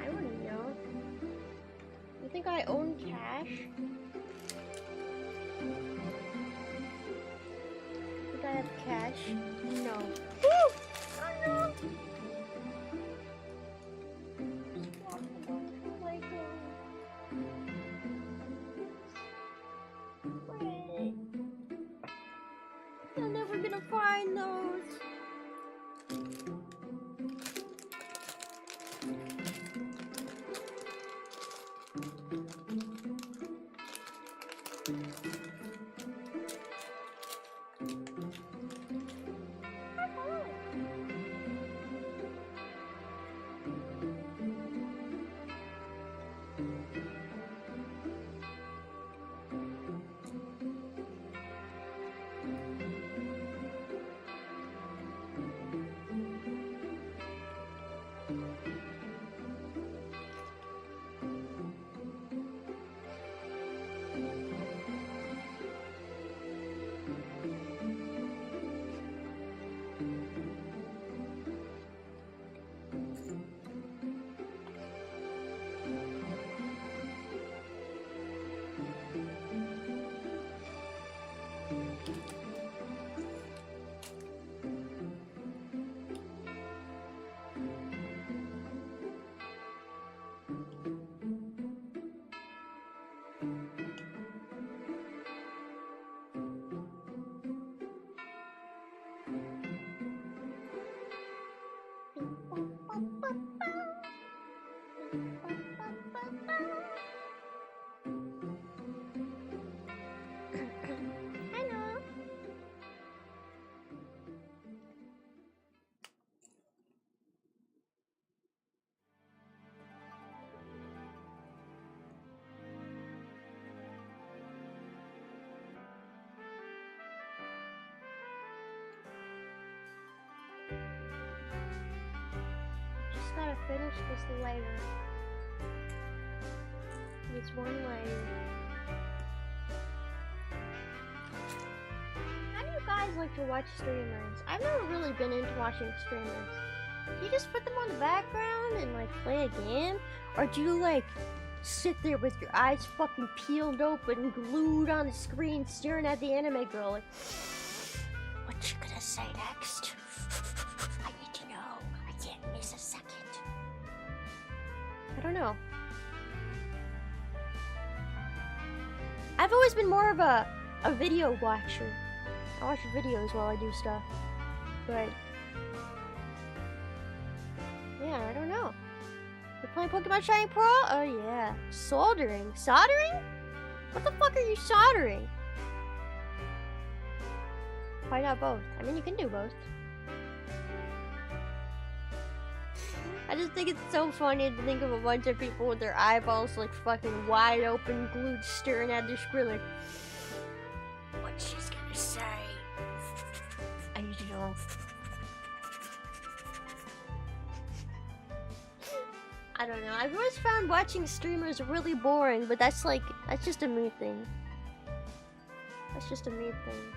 I wouldn't know. You think I own cash? You think I have cash? No. Woo! Oh no! I'm never gonna find those. just gotta finish this layer. This one layer. How do you guys like to watch streamers? I've never really been into watching streamers. Do you just put them on the background and like play a game? Or do you like sit there with your eyes fucking peeled open, glued on the screen, staring at the anime girl like, what you gonna say next? I need to know. I can't miss a second. I don't know. I've always been more of a video watcher. I watch videos while I do stuff. But yeah, I don't know. You're playing Pokemon Shining Pearl? Oh yeah. Soldering. Soldering? What the fuck are you soldering? Why not both? I mean, you can do both. I just think it's so funny to think of a bunch of people with their eyeballs like fucking wide open, glued, staring at their screen like, what she's gonna say? I need to know. I don't know. I've always found watching streamers really boring, but that's just a me thing. That's just a me thing.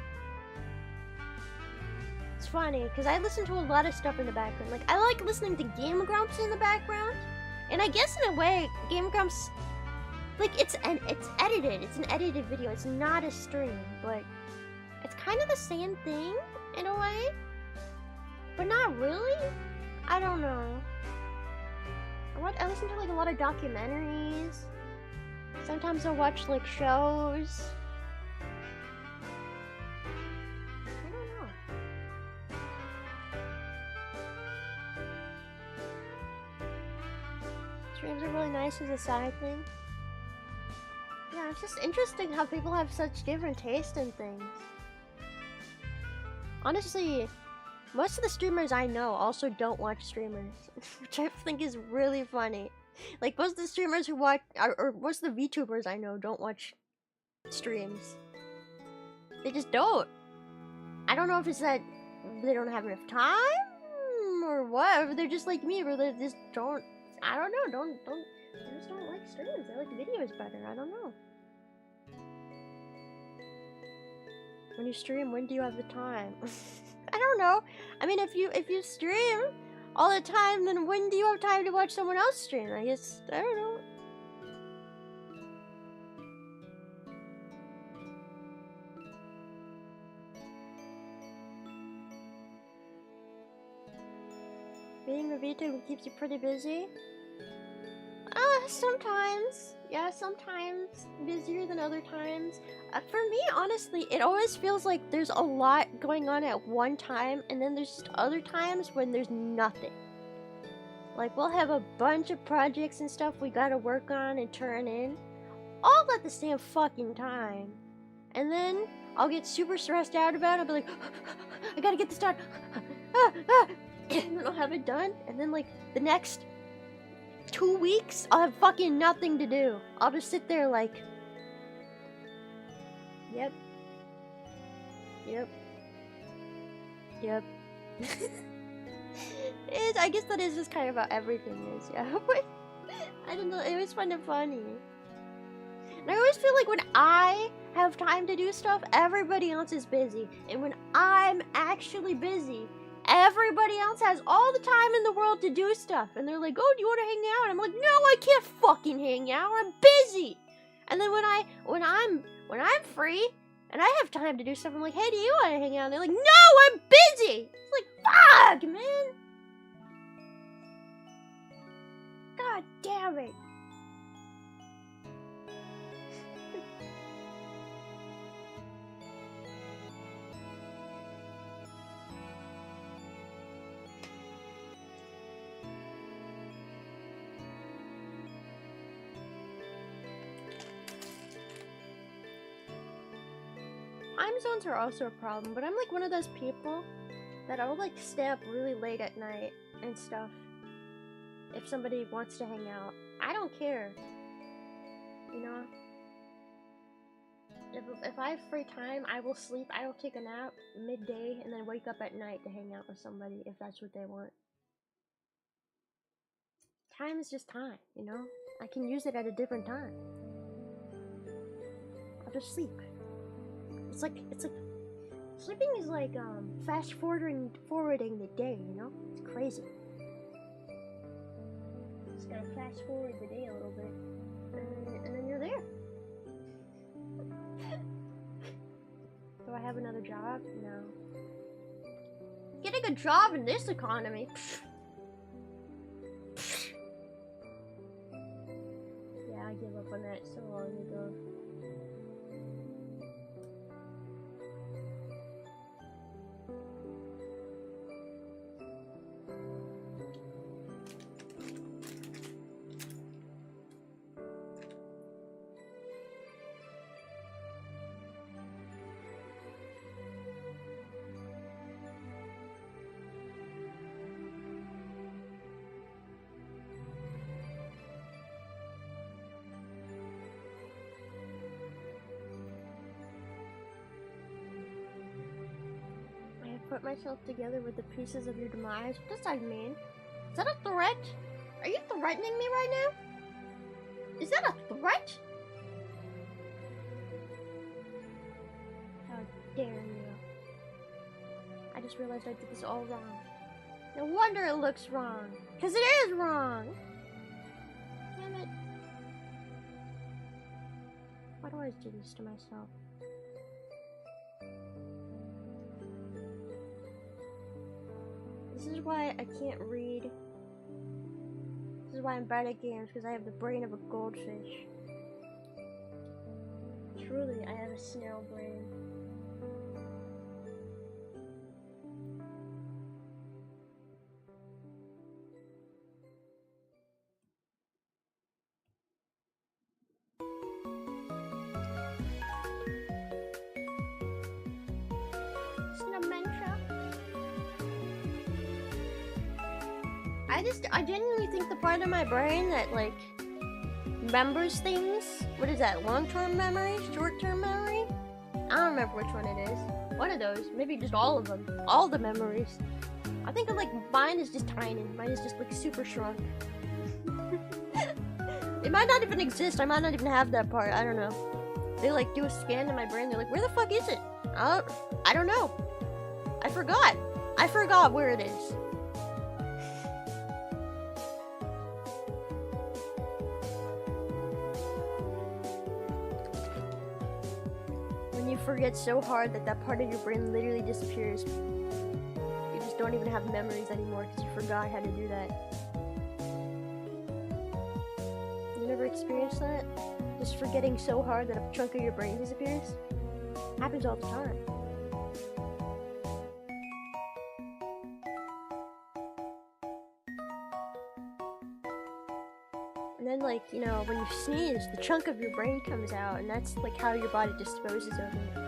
It's funny, because I listen to a lot of stuff in the background. Like, I like listening to Game Grumps in the background. And I guess in a way, Game Grumps, like, it's edited. It's an edited video. It's not a stream, but it's kind of the same thing, in a way. But not really? I don't know. I listen to, like, a lot of documentaries. Sometimes I'll watch, like, shows. Streams are really nice as a side thing. Yeah, it's just interesting how people have such different taste in things. Honestly, most of the streamers I know also don't watch streamers, which I think is really funny. Like, most of the streamers who watch, or most of the VTubers I know don't watch streams. They just don't. I don't know if it's that they don't have enough time, or what, or they're just like me, where they just don't. I don't know, I just don't like streams. I like videos better, I don't know. When you stream, when do you have the time? I don't know. I mean, if you stream all the time, then when do you have time to watch someone else stream? I guess, I don't know. Being a VTuber keeps you pretty busy? Sometimes. Yeah, sometimes busier than other times. For me, honestly, it always feels like there's a lot going on at one time, and then there's just other times when there's nothing. Like, we'll have a bunch of projects and stuff we gotta work on and turn in, all at the same fucking time. And then I'll get super stressed out about it. I'll be like, I gotta get this done. And then I'll have it done, and then, like, the next 2 weeks, I'll have fucking nothing to do. I'll just sit there like, yep. I guess that is just kind of how everything is, yeah. I don't know, it was kind of funny. And I always feel like when I have time to do stuff, everybody else is busy. And when I'm actually busy, everybody else has all the time in the world to do stuff. And they're like, oh, do you want to hang out? And I'm like, no, I can't fucking hang out. I'm busy. And then when I'm free and I have time to do stuff, I'm like, hey, do you want to hang out? And they're like, no, I'm busy. It's like, fuck, man. God damn it. Time zones are also a problem, but I'm like one of those people that I'll like stay up really late at night and stuff if somebody wants to hang out. I don't care, you know? If I have free time, I will sleep, I will take a nap midday and then wake up at night to hang out with somebody if that's what they want. time is just time, you know? I can use it at a different time. I'll just sleep. It's like sleeping is like fast forwarding the day, you know? It's crazy. Just gotta fast forward the day a little bit, and then you're there. Do I have another job? No. Getting a job in this economy. Yeah, I gave up on that so long ago. Put myself together with the pieces of your demise. What does that mean? Is that a threat? Are you threatening me right now? Is that a threat? How dare you? I just realized I did this all wrong. No wonder it looks wrong. Because it is wrong! Damn it. Why do I always do this to myself? This is why I can't read. This is why I'm bad at games, because I have the brain of a goldfish. Truly, I have a snail brain. I genuinely think the part of my brain that, like, remembers things. What is that? Long-term memory? Short-term memory? I don't remember which one it is. One of those. Maybe just all of them. All the memories. I think, like, mine is just tiny. Mine is just, like, super shrunk. It might not even exist. I might not even have that part. I don't know. They, like, do a scan in my brain. They're like, where the fuck is it? I don't know. I forgot. I forgot where it is. Forget so hard that that part of your brain literally disappears. You just don't even have memories anymore because you forgot how to do that. You never experienced that? Just forgetting so hard that a chunk of your brain disappears? Happens all the time. And then, like, you know, when you sneeze, the chunk of your brain comes out, and that's, like, how your body disposes of it.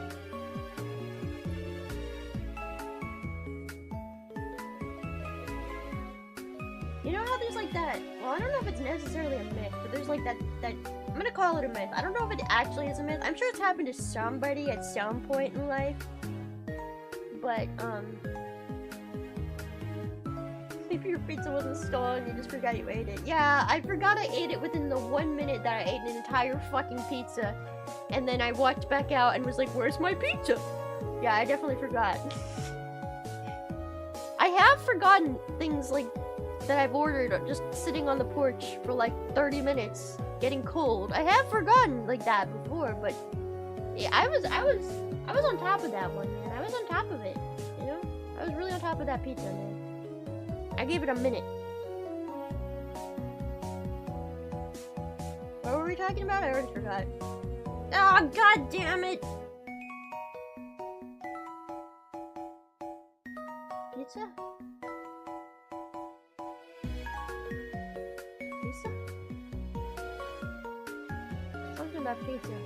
You know how there's, like, that, well, I don't know if it's necessarily a myth, but there's, like, that, I'm gonna call it a myth. I don't know if it actually is a myth. I'm sure it's happened to somebody at some point in life. But, if your pizza wasn't stalled, you just forgot you ate it. Yeah, I forgot I ate it within the 1 minute that I ate an entire fucking pizza. And then I walked back out and was like, where's my pizza? Yeah, I definitely forgot. I have forgotten things like that I've ordered just sitting on the porch for like 30 minutes, getting cold. I have forgotten like that before, but yeah, I was on top of that one, man. I was on top of it, you know? I was really on top of that pizza, man. I gave it a minute. What were we talking about? I already forgot. Oh, god damn it! Pizza? Pizza? Something about pizza.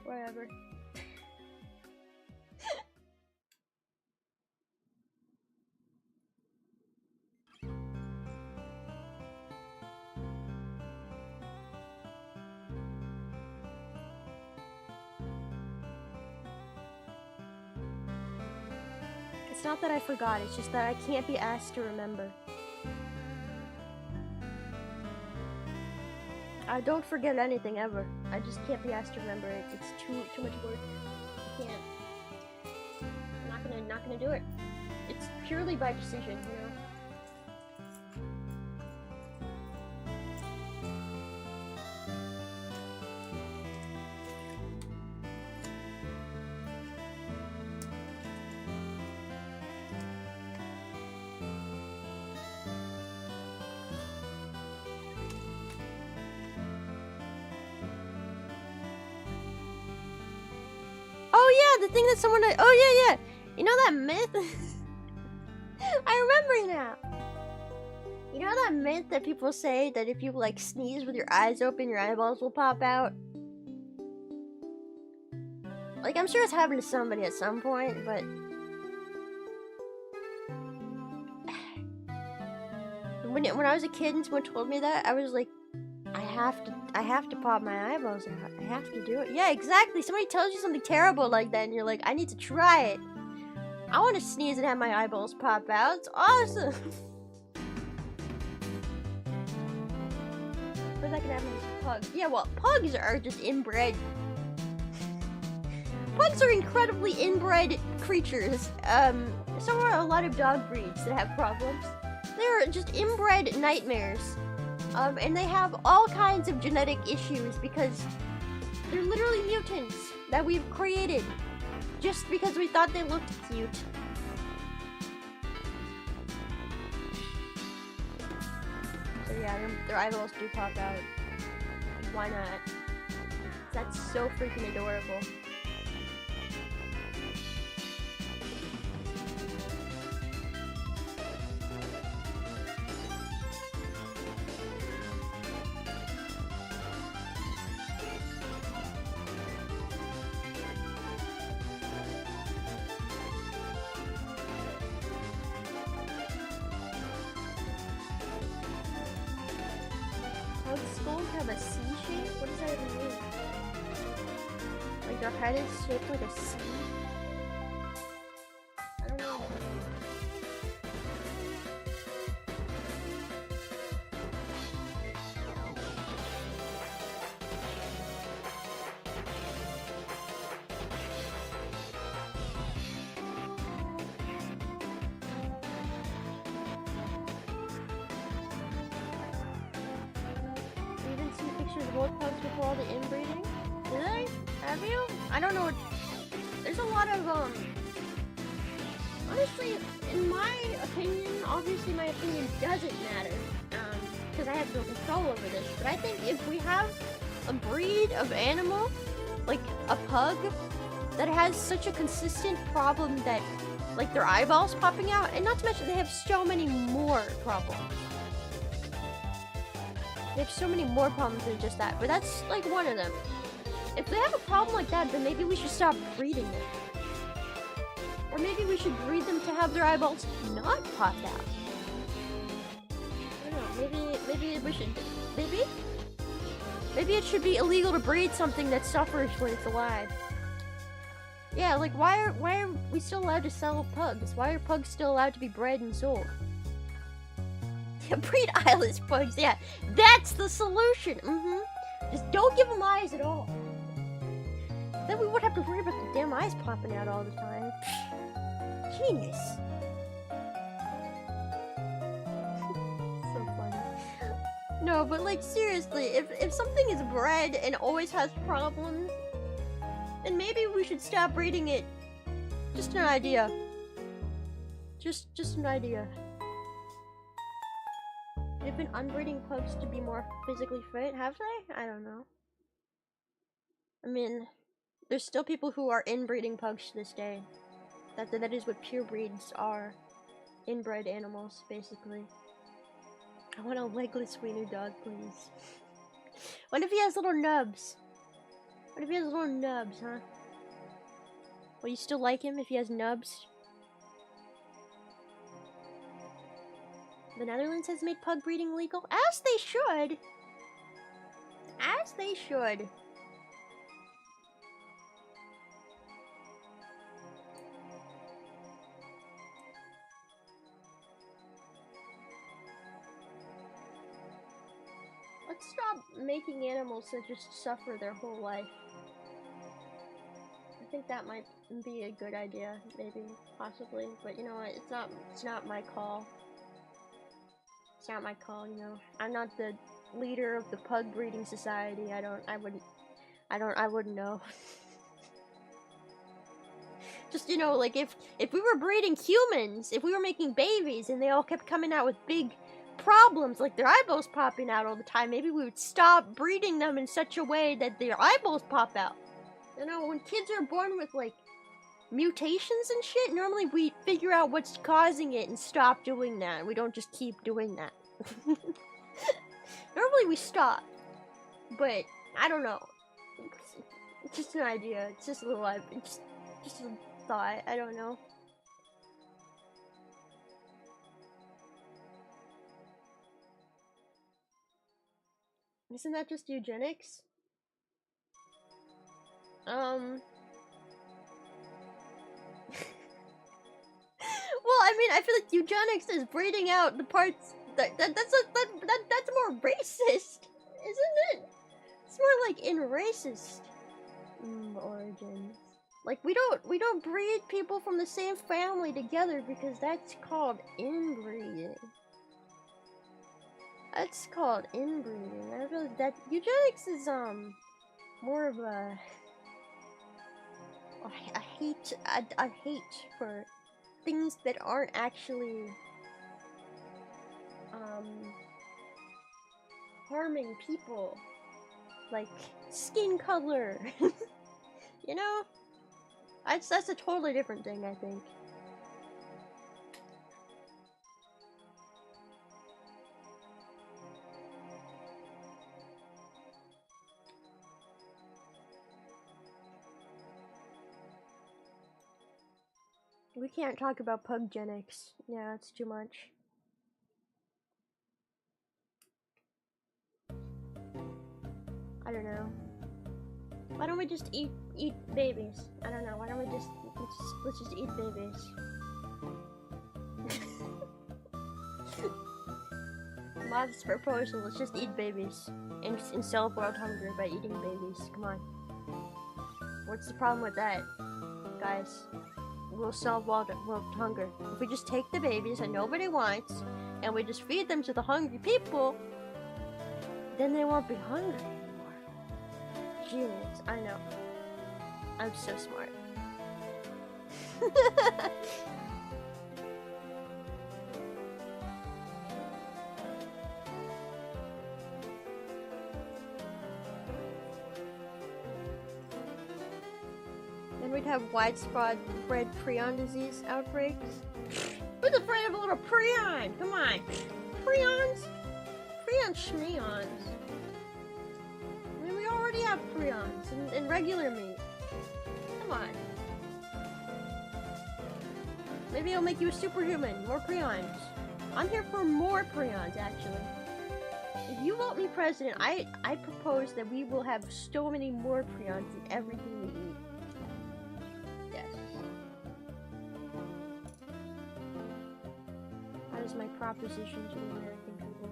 Whatever. It's not that I forgot, it's just that I can't be asked to remember. I don't forget anything ever. I just can't be asked to remember it. It's too much work. I can't. I'm not gonna do it. It's purely by decision, you know. Oh yeah, the thing that someone. Oh yeah. You know that myth? I remember now. You know that myth that people say that if you like sneeze with your eyes open, your eyeballs will pop out? Like, I'm sure it's happened to somebody at some point, but when I was a kid and someone told me that, I was like, I have to pop my eyeballs out. I have to do it. Yeah, exactly. Somebody tells you something terrible like that, and you're like, I need to try it. I want to sneeze and have my eyeballs pop out. It's awesome. But that could happen with pugs. Yeah, well, pugs are just inbred. Pugs are incredibly inbred creatures. So are a lot of dog breeds that have problems. They're just inbred nightmares. And they have all kinds of genetic issues because they're literally mutants that we've created just because we thought they looked cute. So yeah, their eyeballs do pop out. Why not? That's so freaking adorable. Oh, the skulls have a C shape? What does that even mean? Like their head is shaped like a C? I don't know. Of old pugs before all the inbreeding? Did I? Have you? I don't know. There's a lot of, honestly, in my opinion, obviously my opinion doesn't matter, because I have no control over this, but I think if we have a breed of animal, like a pug, that has such a consistent problem that, like, their eyeballs popping out, and not to mention they have so many more problems. They have so many more problems than just that, but that's like one of them. If they have a problem like that, then maybe we should stop breeding them. Or maybe we should breed them to have their eyeballs not popped out. I don't know, maybe we should, maybe it should be illegal to breed something that suffers when it's alive. Yeah, like why are we still allowed to sell pugs? Why are pugs still allowed to be bred and sold? Breed eyeless pugs, yeah. That's the solution, Just don't give them eyes at all. Then we wouldn't have to worry about the damn eyes popping out all the time. Genius. So funny. No, but like seriously, if something is bred and always has problems, then maybe we should stop breeding it. Just an idea. Just an idea. They've been unbreeding pugs to be more physically fit, have they? I don't know. I mean, there's still people who are inbreeding pugs to this day. That is what pure breeds are. Inbred animals, basically. I want a legless wiener dog, please. What if he has little nubs? What if he has little nubs, huh? Will you still like him if he has nubs? The Netherlands has made pug breeding legal, as they should. As they should. Let's stop making animals that just suffer their whole life. I think that might be a good idea, maybe, possibly. But you know what? It's not my call. It's not my call, you know. I'm not the leader of the pug breeding society. I wouldn't know. Just, you know, like if we were breeding humans, if we were making babies and they all kept coming out with big problems, like their eyeballs popping out all the time, maybe we would stop breeding them in such a way that their eyeballs pop out. You know, when kids are born with, like, mutations and shit, normally we figure out what's causing it and stop doing that. We don't just keep doing that. Normally we stop. But, I don't know. It's just an idea. It's just a little, just a thought. I don't know. Isn't that just eugenics? Well, I mean, I feel like eugenics is breeding out the parts that's more racist, isn't it? It's more like in racist origins. Like we don't breed people from the same family together because that's called inbreeding. That's called inbreeding. I feel like that eugenics is more of a I hate for things that aren't actually harming people, like skin color. You know, that's a totally different thing, I think. We can't talk about puggenics. Yeah, it's too much. I don't know. Why don't we just eat babies? I don't know. Why don't we just let's just eat babies? Mom's proposal. Let's just eat babies and solve world hunger by eating babies. Come on. What's the problem with that, guys? We'll solve world hunger. If we just take the babies that nobody wants, and we just feed them to the hungry people, then they won't be hungry anymore. Genius, I know. I'm so smart. We'd have widespread prion disease outbreaks. Who's afraid of a little prion? Come on. Prions? Prion schneons. I mean, we already have prions in regular meat. Come on. Maybe it'll make you a superhuman. More prions. I'm here for more prions, actually. If you vote me president, I propose that we will have so many more prions in everything we eat. That is my proposition to the American people.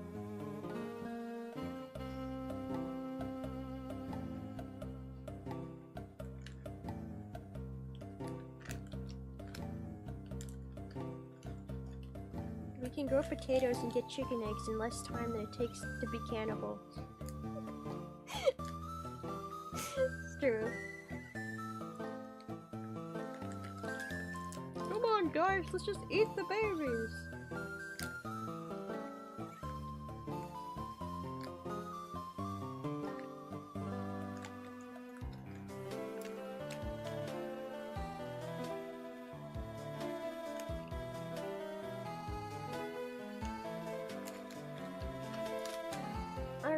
We can grow potatoes and get chicken eggs in less time than it takes to be cannibals. It's true. Come on, guys, let's just eat the babies.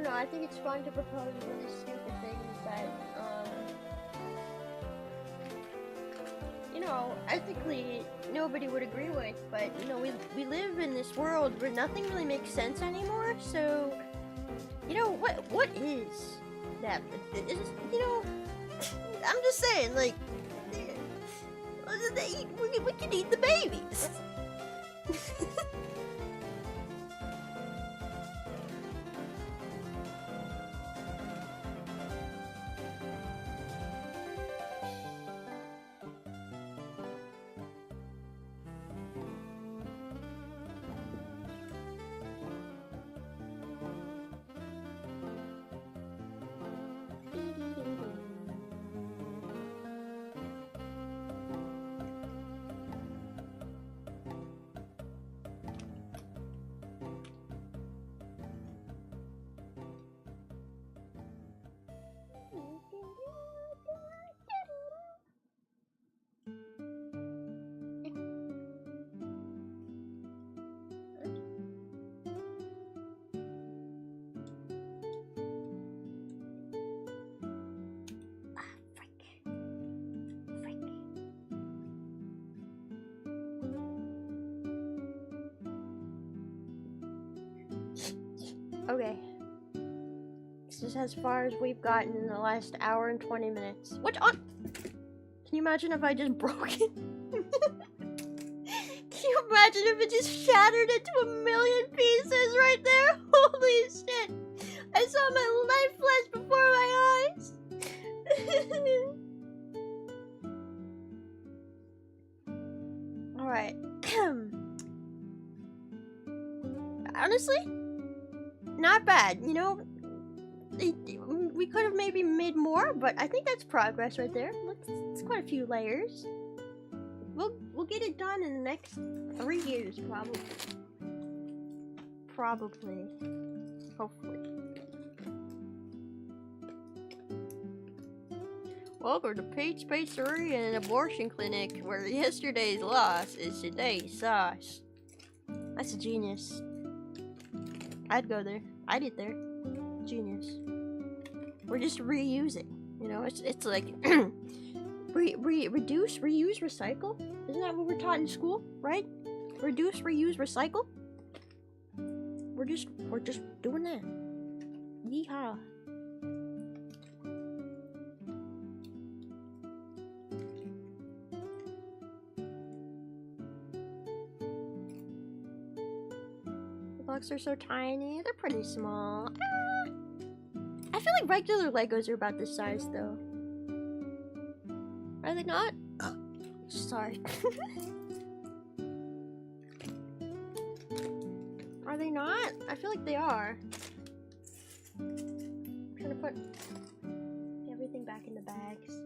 I think it's fun to propose really stupid things that, you know, ethically nobody would agree with, but, you know, we live in this world where nothing really makes sense anymore, so, you know, what is that? It's, you know, I'm just saying, like, we can eat the babies. Okay. This is as far as we've gotten in the last hour and 20 minutes. What on? Can you imagine if I just broke it? Can you imagine if it just shattered into a million pieces right there? Holy shit! I saw my life flash before my eyes! Alright. Honestly, not bad. You know, we could have maybe made more, but I think that's progress right there. It's quite a few layers. We'll get it done in the next 3 years, probably. Probably. Hopefully. Welcome to Page Spacery and an abortion clinic, where yesterday's loss is today's sauce. That's a genius. I'd go there. I'd eat there. Genius. We're just reusing. You know, it's like reduce, reuse, recycle. Isn't that what we're taught in school, right? Reduce, reuse, recycle. We're just doing that. Yeehaw. Blocks are so tiny. They're pretty small. Ah. I feel like regular Legos are about this size, though. Are they not? Sorry. Are they not? I feel like they are. I'm trying to put everything back in the bags.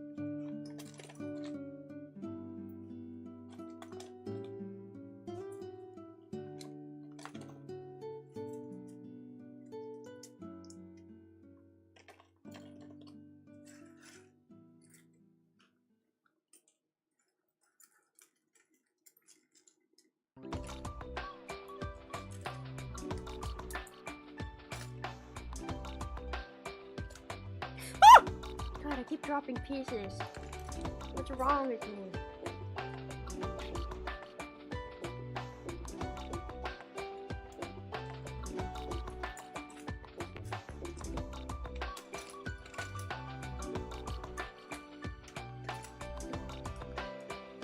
God, I keep dropping pieces. What's wrong with me?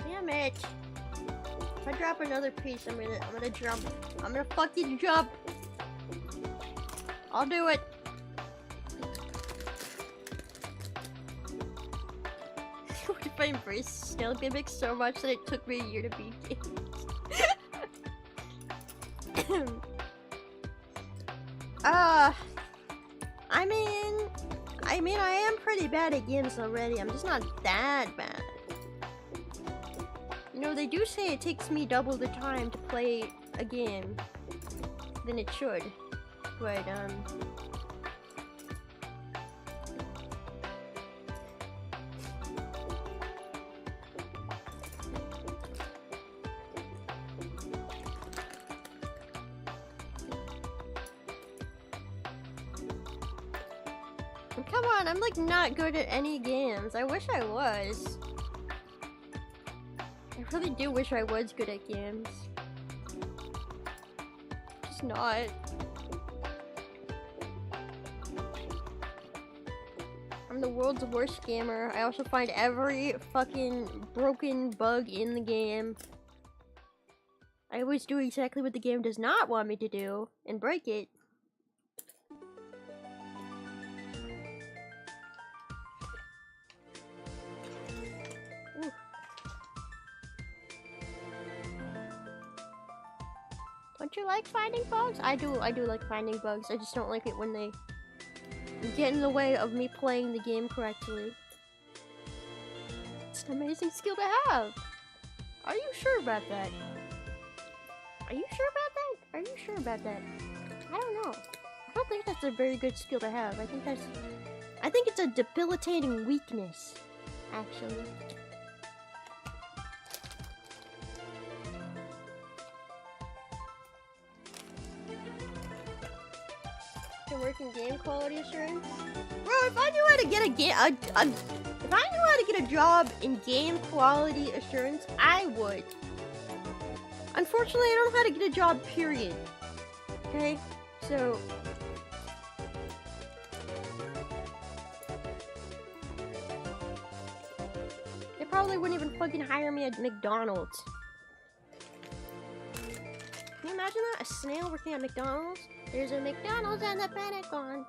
Damn it! If I drop another piece, I'm gonna jump. I'm gonna fucking jump. I'll do it. What if I embrace Snail gimmicks so much that it took me a year to beat games? I mean, I am pretty bad at games already. I'm just not that bad. You know, they do say it takes me double the time to play a game than it should, but come on, I'm like not good at any games. I wish I was. I really do wish I was good at games. Just not. I'm the world's worst gamer. I also find every fucking broken bug in the game. I always do exactly what the game does not want me to do and break it. Ooh. Don't you like finding bugs? I do like finding bugs. I just don't like it when they get in the way of me playing the game correctly. It's an amazing skill to have. Are you sure about that? Are you sure about that? Are you sure about that? I don't know. I don't think that's a very good skill to have. I think it's a debilitating weakness, actually. Can work in game quality assurance? Bro, if I knew how to get a game, if I knew how to get a job in game quality assurance, I would. Unfortunately, I don't know how to get a job, period. Okay? So, probably wouldn't even fucking hire me at McDonald's. Can you imagine that? A snail working at McDonald's? There's a McDonald's and the Pentagon.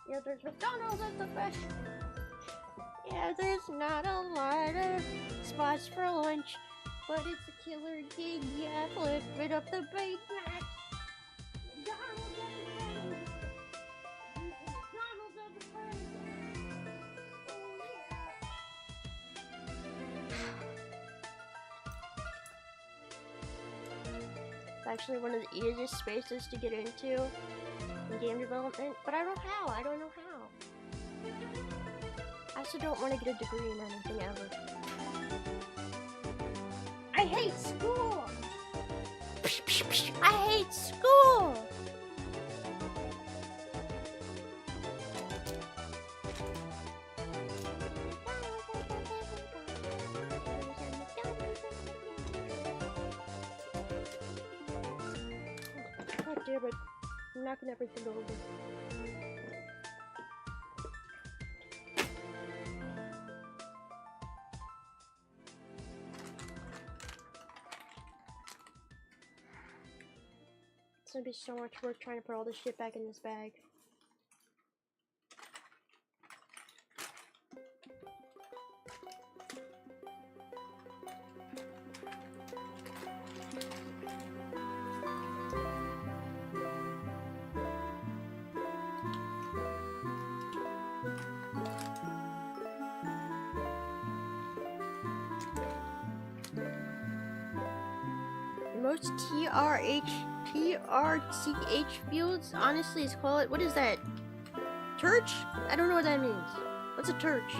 Yeah, there's McDonald's at the best. Yeah, there's not a lot of spots for lunch, but it's a killer gig. Yeah, flip it up the Big Mac. McDonald's at the best. McDonald's at the best. It's actually one of the easiest spaces to get into in game development, but I don't know how. I don't know how. I also don't want to get a degree in anything ever. I hate school! I hate school! God damn it. I'm knocking everything over. It's gonna be so much work trying to put all this shit back in this bag. Most TRCH fields, honestly, is call it, what is that? Church? I don't know what that means. What's a church?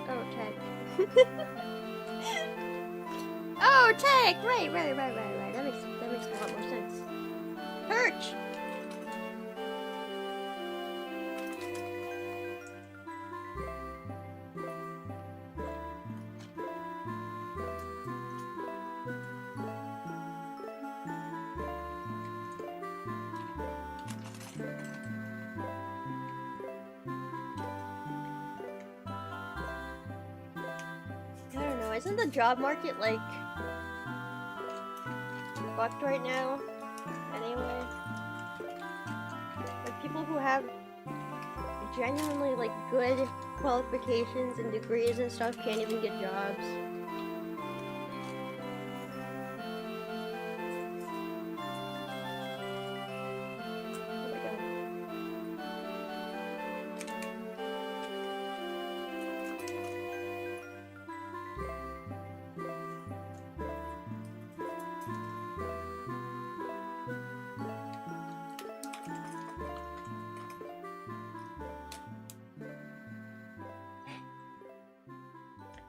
Oh, tech. Oh, tech! Right. That makes a lot more sense. Church! Isn't the job market, like, fucked right now? Anyway. Like, people who have genuinely, like, good qualifications and degrees and stuff can't even get jobs.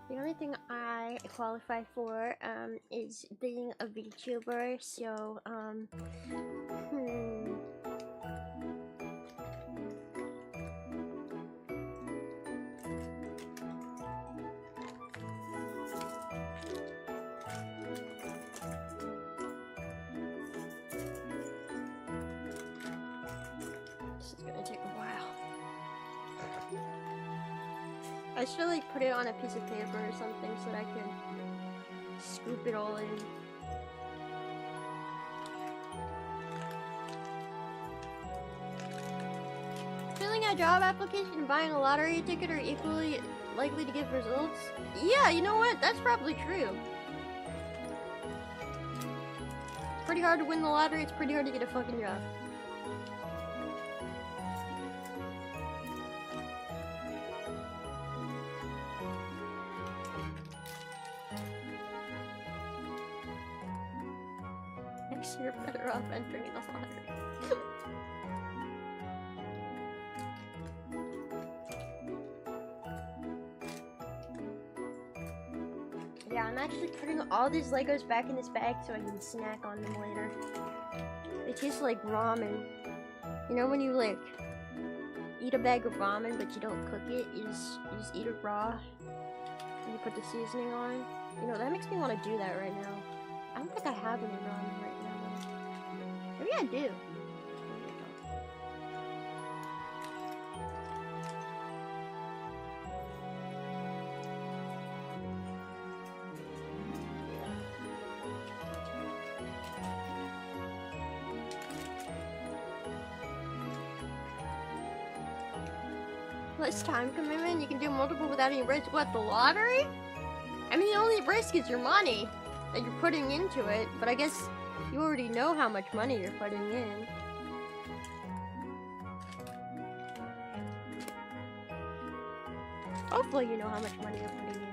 The only thing I qualify for is being a VTuber, so this is gonna take a while. I should like put it on a piece of paper or something so that I can scoop it all in. Filling out a job application and buying a lottery ticket are equally likely to give results? Yeah, you know what? That's probably true. It's pretty hard to win the lottery, it's pretty hard to get a fucking job. You're better off entering the lottery. Yeah, I'm actually putting all these Legos back in this bag so I can snack on them later. They taste like ramen. You know when you like eat a bag of ramen but you don't cook it, you just eat it raw and you put the seasoning on? You know, that makes me want to do that right now. I don't think I have any ramen right now. Maybe I do. Less time commitment, you can do multiple without any risk. What, the lottery? I mean, the only risk is your money that you're putting into it, but I guess you already know how much money you're putting in. Hopefully you know how much money you're putting in.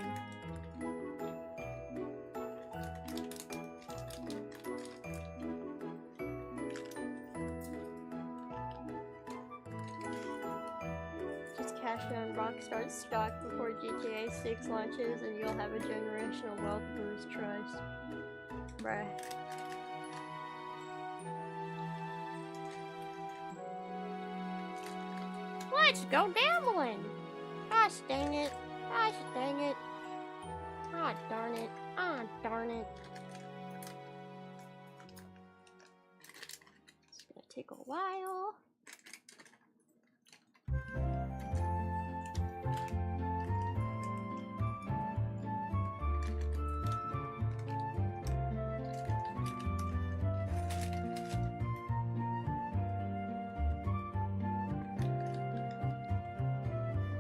Rockstar stock before GTA 6 launches and you'll have a generational wealth boost, trust. Bruh. Let's go gambling! Gosh dang it. Gosh dang it. Ah darn it. Ah darn it. It's gonna take a while.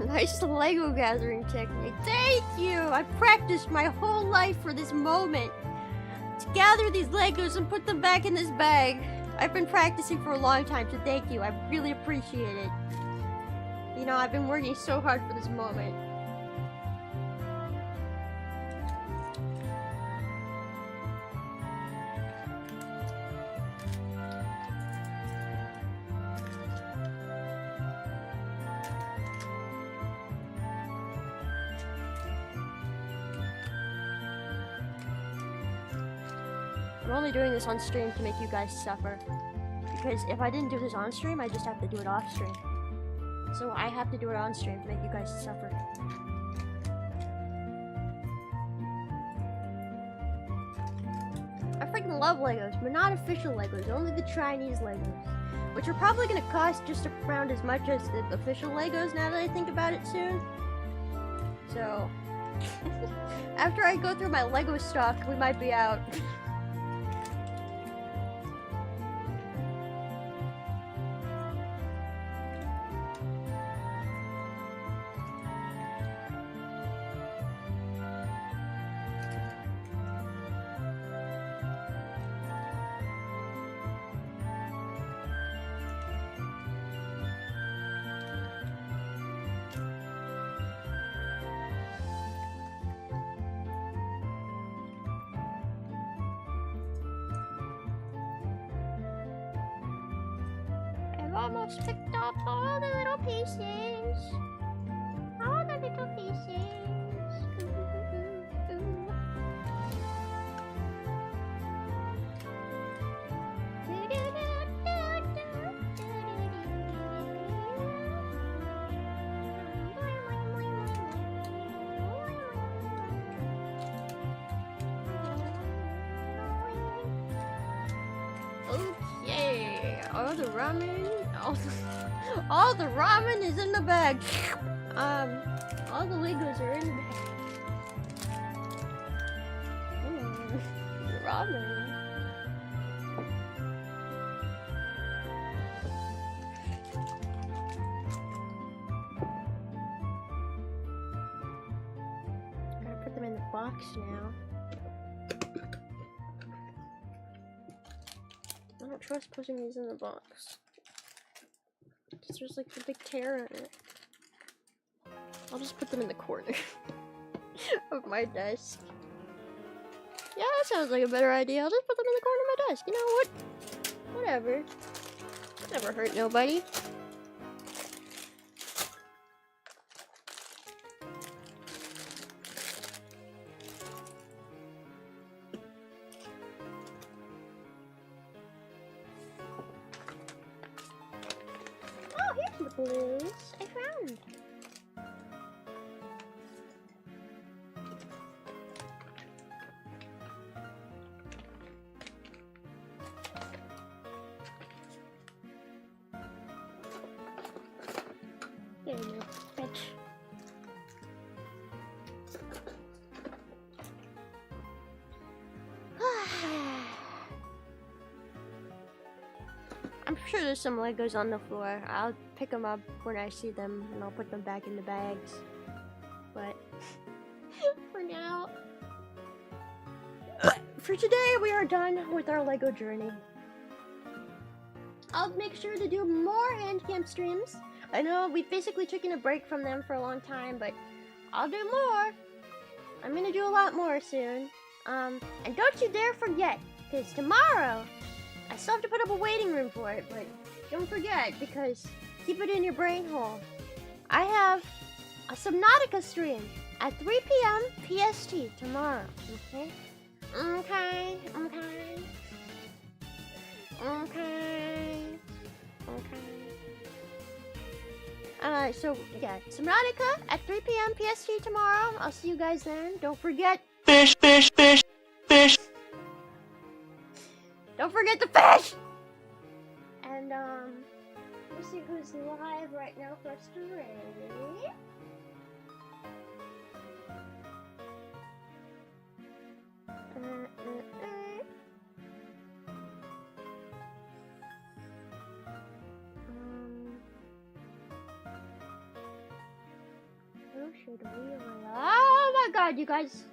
Nice Lego gathering technique. Thank you! I practiced my whole life for this moment. To gather these Legos and put them back in this bag. I've been practicing for a long time, so thank you. I really appreciate it. You know, I've been working so hard for this moment. I'm only doing this on stream to make you guys suffer. Because if I didn't do this on stream, I just have to do it off stream. So I have to do it on stream to make you guys suffer. I freaking love Legos, but not official Legos, only the Chinese Legos. Which are probably gonna cost just around as much as the official Legos now that I think about it soon. So, after I go through my Lego stock, we might be out. Almost picked up all the little pieces. All the little pieces. Okay, all the ramen. All the ramen is in the bag. All the Legos are in the bag. Ramen. Gotta put them in the box now. I don't trust putting these in the box. There's like a big tear in it. I'll just put them in the corner of my desk. Yeah, that sounds like a better idea. I'll just put them in the corner of my desk. You know what? Whatever. Never hurt nobody. The blues I found. sure there's some Legos on the floor. I'll pick them up when I see them, and I'll put them back in the bags. But for now, for today, we are done with our Lego journey. I'll make sure to do more Handcam streams. I know we've basically taken a break from them for a long time, but I'll do more. I'm gonna do a lot more soon. And don't you dare forget, because tomorrow, I still have to put up a waiting room for it, but don't forget, because keep it in your brain hole. I have a Subnautica stream at 3 p.m. PST tomorrow, okay? Okay. So, yeah, Subnautica at 3 p.m. PST tomorrow. I'll see you guys then. Don't forget... Fish. Don't forget the fish! And, let's see who's live right now for us to rate. Who should we rate? Oh my god, you guys!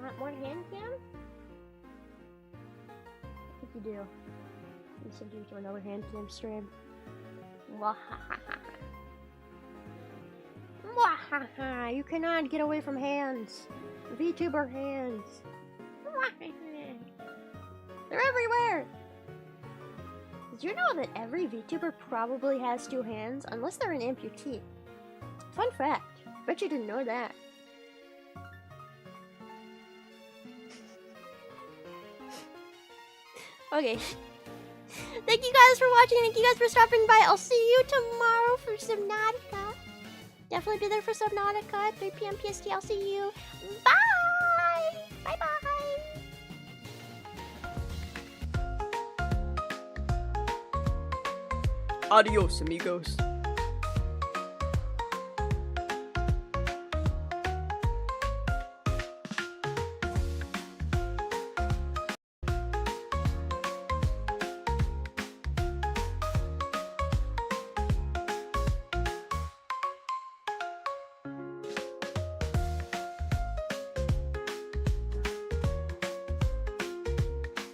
Want more Handcam? I think you do. You send you to another Handcam stream. You cannot get away from hands. VTuber hands. They're everywhere. Did you know that every VTuber probably has 2 hands, unless they're an amputee? Fun fact. Bet you didn't know that. Okay. Thank you guys for watching. Thank you guys for stopping by. I'll see you tomorrow for Subnautica. Definitely be there for Subnautica at 3 p.m. PST. I'll see you. Bye! Bye-bye! Adios, amigos.